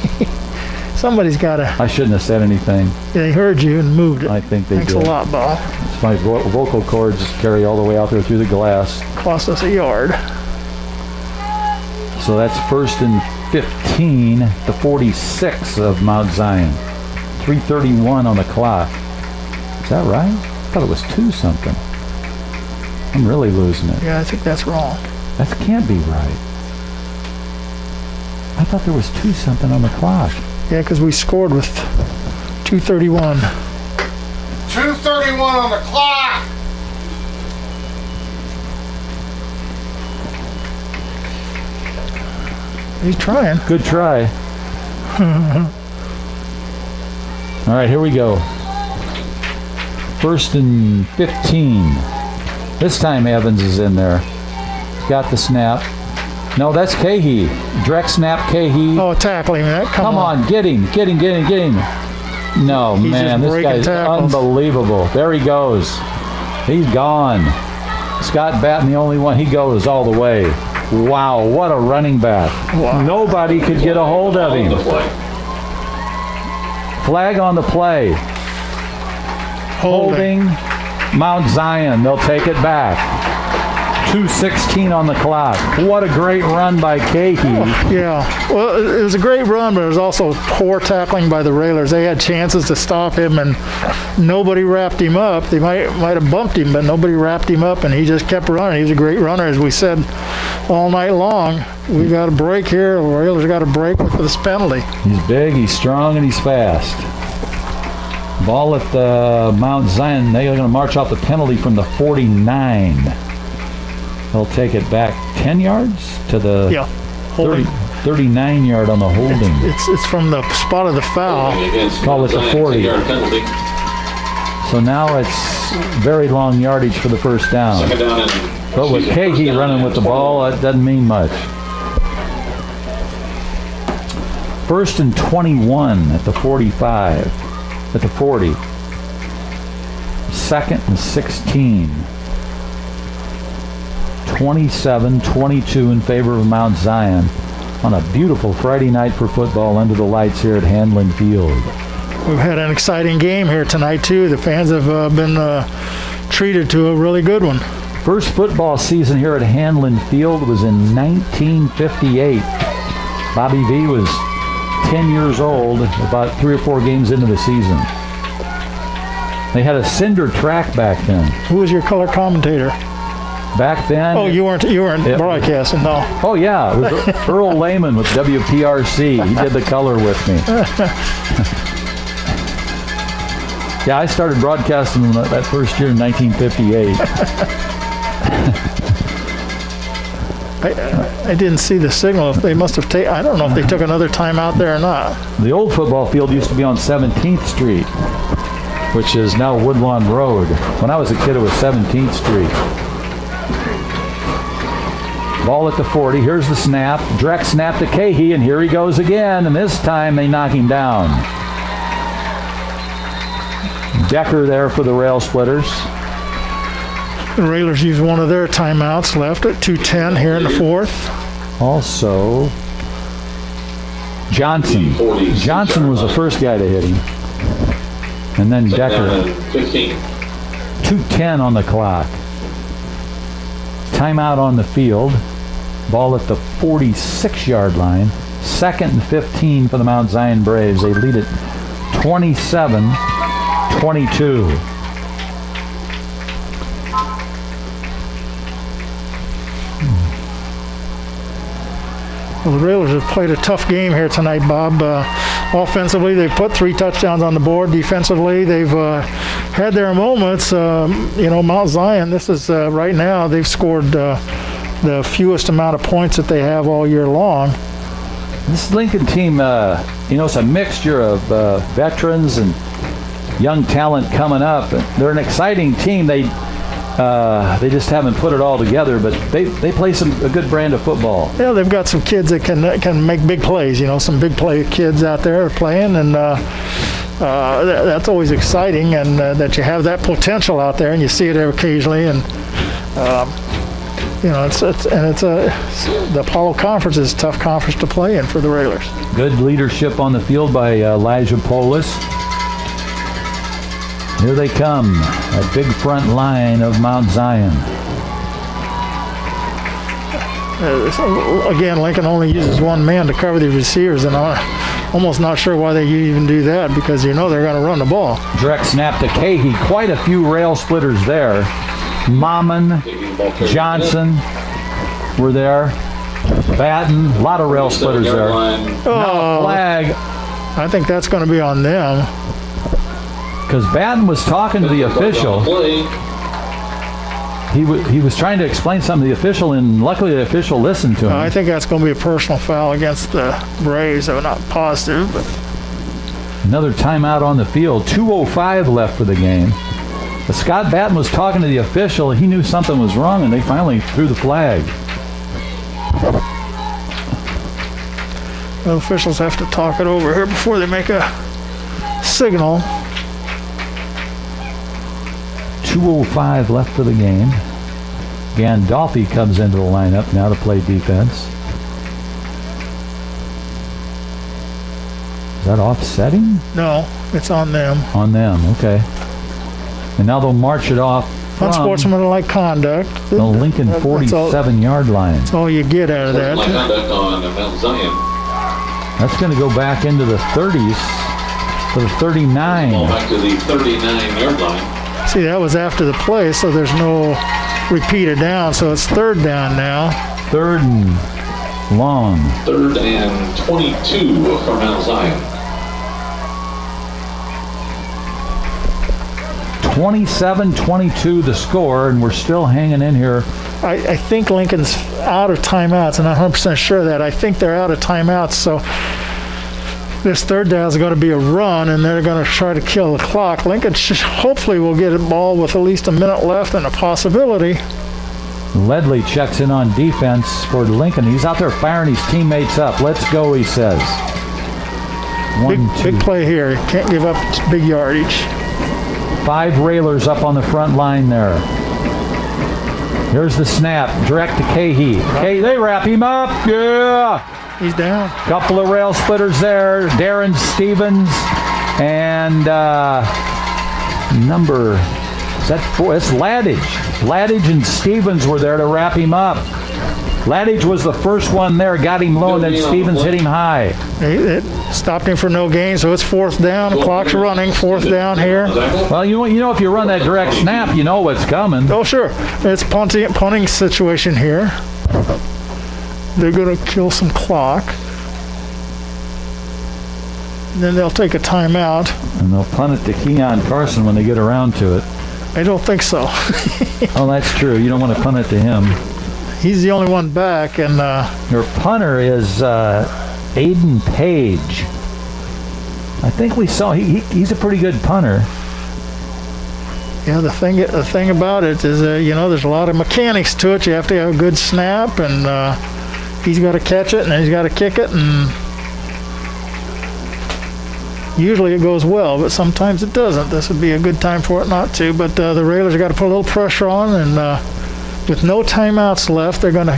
Somebody's got to. I shouldn't have said anything. They heard you and moved it. I think they Thanks did. Thanks a lot, Bob. My vocal cords carry all the way out there through the glass. Cost us a yard. So that's 1st and 15, the 46 of Mount Zion. 3:31 on the clock. Is that right? I thought it was 2-something. I'm really losing it. Yeah, I think that's wrong. That can't be right. I thought there was 2-something on the clock. Yeah, because we scored with 2:31. 2:31 on the clock. He's trying. Good try. All right, here we go. 1st and 15. This time Evans is in there. Got the snap. No, that's Cahey. Direct snap, Cahey. Oh, tackling that. Come on. Get him. No, He's man, this guy's tackles. unbelievable. There he goes. He's gone. Scott Batten, the only one. He goes all the way. Wow, what a running back. Wow. Nobody could get a hold of him. Flag on the play. Holding Mount Zion. They'll take it back. 2:16 on the clock. What a great run by Cahey. Yeah, well, it was a great run, but it was also poor tackling by the Railers. They had chances to stop him, and nobody wrapped him up. They might have bumped him, but nobody wrapped him up, and he just kept running. He was a great runner, as we said all night long. We got a break here. The Railers got a break with this penalty. He's big, he's strong, and he's fast. Ball at the Mount Zion. They're going to march off the penalty from the 49. They'll take it back 10 yards to the 39 yard on the holding. It's from the spot of the foul. Call it the 40. So now it's very long yardage for the first down. But with Cahey running with the ball, that doesn't mean much. 1st and 21 at the 45. At the 40. 2nd and 16. 27-22 in favor of Mount Zion on a beautiful Friday night for football under the lights here at Handlin Field. We've had an exciting game here tonight, too. The fans have been treated to a really good one. First football season here at Handlin Field was in 1958. Bobby V was 10 years old, about 3 or 4 games into the season. They had a cinder track back then. Who was your color commentator? Back then. Oh, you weren't broadcasting, no. Oh yeah, it was Earl Lehman with WPRC. He did the color with me. Yeah, I started broadcasting that first year in 1958. I didn't see the signal. If they must have taken, I don't know if they took another time out there or not. The old football field used to be on 17th Street, which is now Woodlawn Road. When I was a kid, it was 17th Street. Ball at the 40. Here's the snap. Direct snap to Cahey, and here he goes again. And this time they knock him down. Decker there for the Rail Splitters. The Railers use one of their timeouts left at 2:10 here in the 4th. Also, Johnson. Johnson was the first guy to hit him. And then Decker. 2:10 on the clock. Timeout on the field. Ball at the 46-yard line. 2nd and 15 for the Mount Zion Braves. They lead it 27-22. Well, the Railers have played a tough game here tonight, Bob. Offensively, they've put 3 touchdowns on the board. Defensively, they've had their moments. Mount Zion, this is right now, they've scored the fewest amount of points that they have all year long. This Lincoln team, it's a mixture of veterans and young talent coming up. They're an exciting team. They just haven't put it all together, but they play a good brand of football. Yeah, they've got some kids that can make big plays. Some big play kids out there playing, and that's always exciting. And that you have that potential out there, and you see it occasionally. And the Apollo Conference is a tough conference to play in for the Railers. Good leadership on the field by Elijah Polis. Here they come, that big front line of Mount Zion. Again, Lincoln only uses one man to cover the receivers, and I'm almost not sure why they even do that, because they're going to run the ball. Direct snap to Cahey. Quite a few Rail Splitters there. Mammon, Johnson were there. Batten, a lot of Rail Splitters there. Now a flag. I think that's going to be on them. Because Batten was talking to the official. He was trying to explain something to the official, and luckily the official listened to him. I think that's going to be a personal foul against the Braves. I'm not positive, but another timeout on the field. 2:05 left for the game. But Scott Batten was talking to the official. He knew something was wrong, and they finally threw the flag. The officials have to talk it over here before they make a signal. 2:05 left for the game. Gandolfi comes into the lineup now to play defense. Is that offsetting? No, it's on them. On them, okay. And now they'll march it off from unsportsmanlike conduct. the Lincoln That's all- 47-yard line. That's all you get out of that. Like conduct on Mount Zion. That's going to go back into the 30s for the 39. Ball back to the 39-yard line. See, that was after the play, so there's no repeated down, so it's third down now. Third and long. 3rd and 22 for Mount Zion. 27-22 the score, and we're still hanging in here. I think Lincoln's out of timeouts. I'm not 100% sure of that. I think they're out of timeouts, so this third down is going to be a run, and they're going to try to kill the clock. Lincoln hopefully will get a ball with at least a minute left and a possibility. Ledley checks in on defense for Lincoln. He's out there firing his teammates up. Let's go, he says. Big play here. Can't give up big yardage. 5 Railers up on the front line there. Here's the snap, direct to Cahey. They wrap him up. Yeah. He's down. Couple of rail splitters there. Darren Stevens and number, is that 4? It's Laddage. Laddage and Stevens were there to wrap him up. Laddage was the first one there, got him low, and then Stevens hit him high. It stopped him for no gain, so it's fourth down. The clock's running. Fourth down here. Well, you know if you run that direct snap, you know what's coming. Oh, sure. It's punting situation here. They're going to kill some clock. Then they'll take a timeout. And they'll punt it to Keon Carson when they get around to it. I don't think so. Oh, that's true. You don't want to punt it to him. He's the only one back, and Your punter is Aiden Page. I think we saw he's a pretty good punter. yeah, the thing about it is, there's a lot of mechanics to it. You have to have a good snap, and he's got to catch it, and then he's got to kick it, and usually it goes well, but sometimes it doesn't. This would be a good time for it not to, but the Railers got to put a little pressure on, and with no timeouts left, they're going to,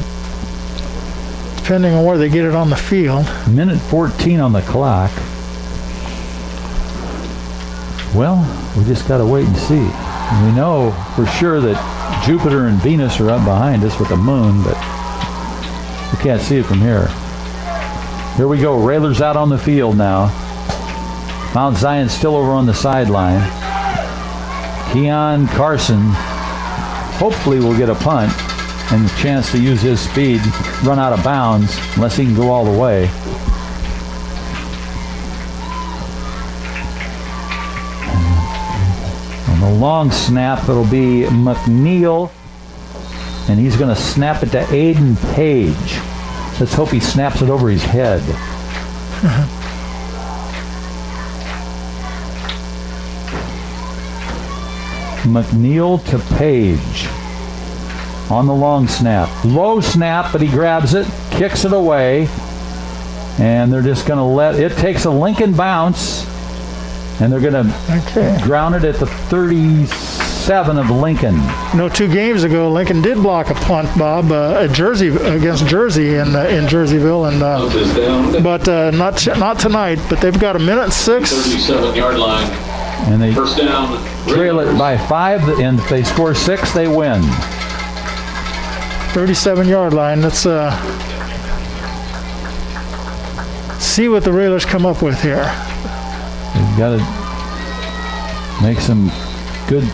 depending on where they get it on the field. Minute 14 on the clock. Well, we just got to wait and see. We know for sure that Jupiter and Venus are up behind us with the moon, but we can't see it from here. Here we go. Railers out on the field now. Mount Zion still over on the sideline. Keon Carson hopefully will get a punt and a chance to use his speed, run out of bounds, unless he can go all the way. On the long snap, it'll be McNeil, and he's going to snap it to Aiden Page. Let's hope he snaps it over his head. McNeil to Page on the long snap. Low snap, but he grabs it, kicks it away, and they're just going to let it. Takes a Lincoln bounce, and they're going to ground it at the 37 of Lincoln. 2 games ago, Lincoln did block a punt, Bob, at Jersey against Jersey in Jerseyville, and but not tonight. But they've got a minute and 6. 37-yard line. And they First down. trail it by 5, and if they score 6, they win. 37-yard line. Let's see what the Railers come up with here. They've got to make some good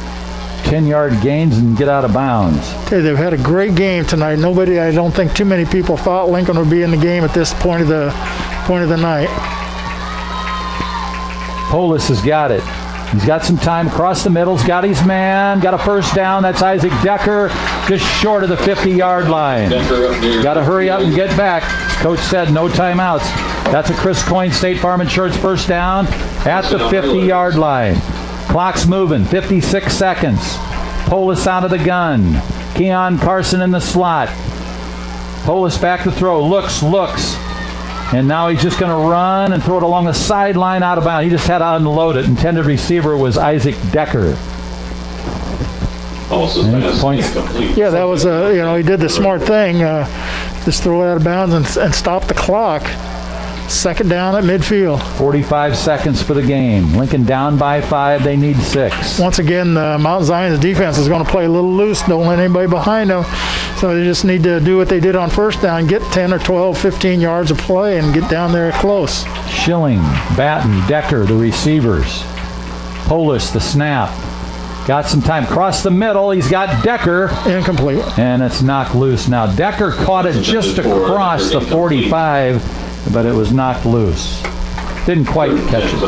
10-yard gains and get out of bounds. Okay, they've had a great game tonight. I don't think too many people thought Lincoln would be in the game at this point of the night. Polis has got it. He's got some time across the middle. He's got his man. Got a first down. That's Isaac Decker, just short of the 50-yard line. Got to hurry up and get back. Coach said no timeouts. That's a Chris Coyne State Farm Insurance first down at the 50-yard line. Clock's moving. 56 seconds. Polis out of the gun. Keon Carson in the slot. Polis back to throw. Looks. And now he's just going to run and throw it along the sideline out of bounds. He just had to unload it. Intended receiver was Isaac Decker. Points. Yeah, that was he did the smart thing. Just throw it out of bounds and stop the clock. Second down at midfield. 45 seconds for the game. Lincoln down by 5. They need 6. Once again, Mount Zion's defense is going to play a little loose. Don't let anybody behind them. So they just need to do what they did on first down, get 10 or 12, 15 yards of play and get down there close. Schilling, Batten, Decker, the receivers. Polis, the snap. Got some time. Cross the middle. He's got Decker. Incomplete. And it's knocked loose. Now, Decker caught it just across the 45, but it was knocked loose. Didn't quite catch it.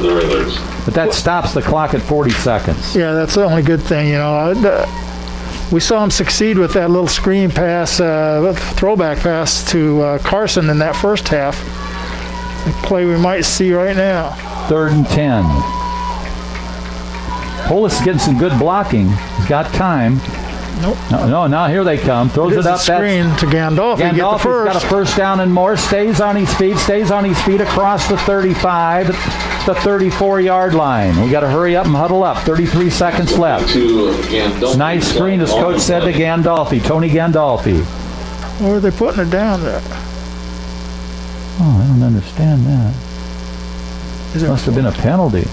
But that stops the clock at 40 seconds. Yeah, that's the only good thing, you know. We saw him succeed with that little screen pass, throwback pass to Carson in that first half. A play we might see right now. 3rd and 10. Polis is getting some good blocking. He's got time. Nope. No, now here they come. Throws it up. Screen to Gandolfi. Get the Gandolfi's first. got a first down and more. Stays on his feet across the 35, the 34-yard line. We got to hurry up and huddle up. 33 seconds left. Nice screen, as Coach said to Gandolfi, Tony Gandolfi. Where are they putting it down there? Oh, I don't understand that. Must have been a penalty.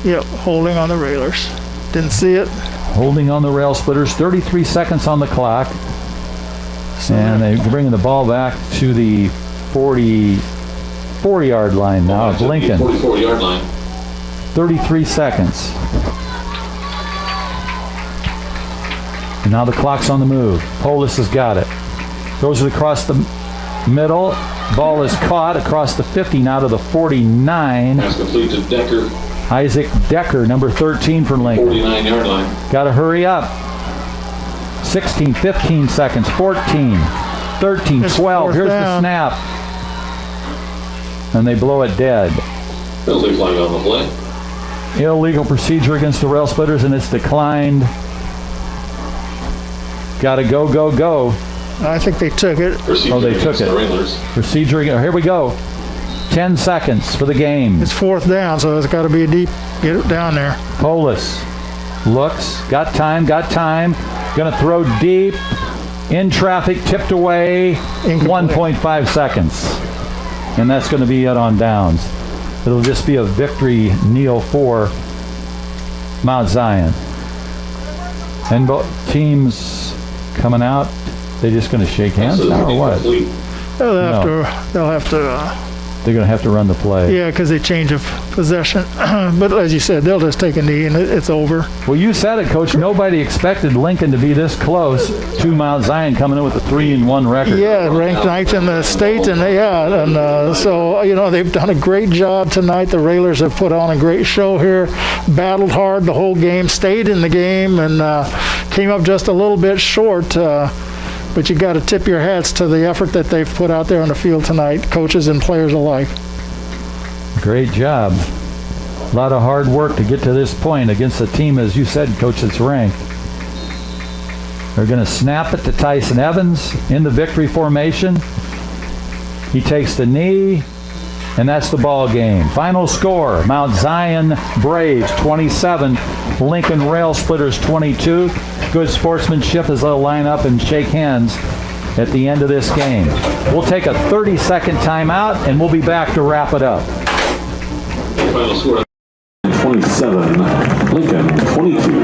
Yep, holding on the railers. Didn't see it. Holding on the rail splitters. 33 seconds on the clock. And they're bringing the ball back to the 44-yard line now of Lincoln. 44-yard line. 33 seconds. And now the clock's on the move. Polis has got it. Throws it across the middle. Ball is caught across the 50, now to the 49. Pass complete to Decker. Isaac Decker, number 13 for Lincoln. 49-yard line. Got to hurry up. 16, 15 seconds, 14, 13, 12. Here's the snap. And they blow it dead. Penalty flag on the play. Illegal procedure against the rail splitters, and it's declined. Got to go, go, go. I think they took it. Oh, they took it. Procedure. Here we go. 10 seconds for the game. It's 4th down, so it's got to be a deep. Get it down there. Polis looks. Got time. Going to throw deep. In traffic. Tipped away. 1.5 seconds. And that's going to be it on downs. It'll just be a victory kneel for Mount Zion. And both teams coming out. They just going to shake hands now or what? They'll have to. They're going to have to run the play. Yeah, because they change of possession. But as you said, they'll just take a knee and it's over. Well, you said it, Coach. Nobody expected Lincoln to be this close to Mount Zion coming in with a 3-1 record. Yeah, ranked 9th in the state, and so you know they've done a great job tonight. The Railers have put on a great show here, battled hard the whole game, stayed in the game, and came up just a little bit short. But you got to tip your hats to the effort that they've put out there on the field tonight, coaches and players alike. Great job. A lot of hard work to get to this point against a team, as you said, Coach, that's ranked. They're going to snap it to Tyson Evans in the victory formation. He takes the knee, and that's the ball game. Final score, Mount Zion Braves 27, Lincoln Rail Splitters 22. Good sportsmanship as they'll line up and shake hands at the end of this game. We'll take a 30-second timeout, and we'll be back to wrap it up. Final score. 27, Lincoln 22.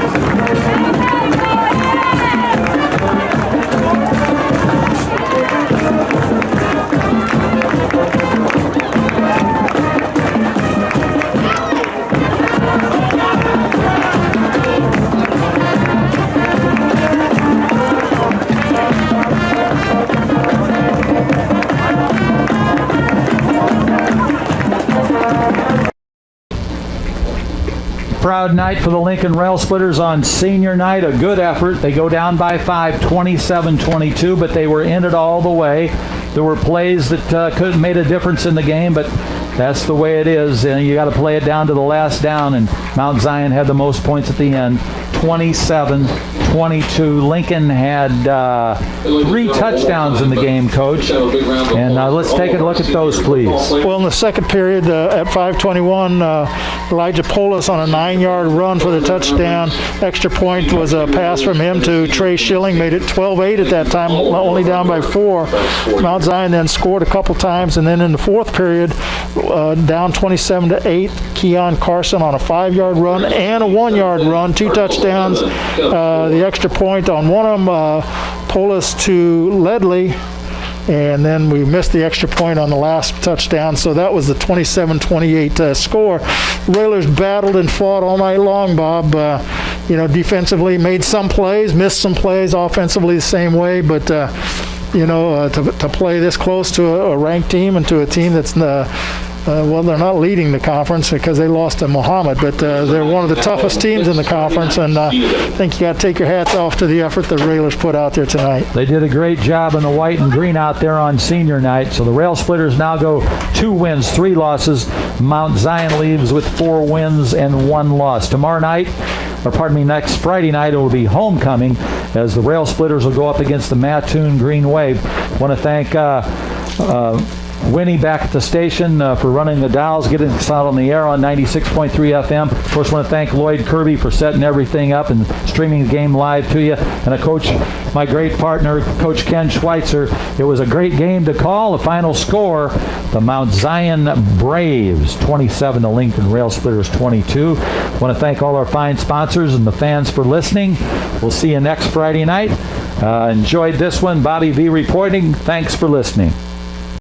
Proud night for the Lincoln Rail Splitters on senior night. A good effort. They go down by 5, 27-22, but they were in it all the way. There were plays that could have made a difference in the game, but that's the way it is. And you got to play it down to the last down, and Mount Zion had the most points at the end, 27-22. 22. Lincoln had 3 touchdowns in the game, Coach. And let's take a look at those, please. Well, in the second period, at 5:21, Elijah Polis on a 9-yard run for the touchdown. Extra point was a pass from him to Trey Schilling, made it 12-8 at that time, only down by 4. Mount Zion then scored a couple times, and then in the fourth period, down 27-8, Keon Carson on a 5-yard run and a 1-yard run, 2 touchdowns. The extra point on one of them, Polis to Ledley, and then we missed the extra point on the last touchdown, so that was the 27-28 score. Railers battled and fought all night long, Bob. Defensively made some plays, missed some plays, offensively the same way, but to play this close to a ranked team and to a team that's they're not leading the conference because they lost to Muhammad, but they're one of the toughest teams in the conference, and I think you got to take your hats off to the effort the Railers put out there tonight. They did a great job in the white and green out there on senior night. So the Rail Splitters now go 2 wins, 3 losses. Mount Zion leaves with 4 wins and 1 loss. Next Friday night it will be homecoming as the Rail Splitters will go up against the Mattoon Green Wave. I want to thank Winnie back at the station for running the dials, getting us out on the air on 96.3 FM. Of course, I want to thank Lloyd Kirby for setting everything up and streaming the game live to you. And Coach, my great partner, Coach Ken Schweitzer. It was a great game to call. The final score, the Mount Zion Braves 27, the Lincoln Rail Splitters 22. I want to thank all our fine sponsors and the fans for listening. We'll see you next Friday night. Enjoyed this one. Bobby V reporting. Thanks for listening.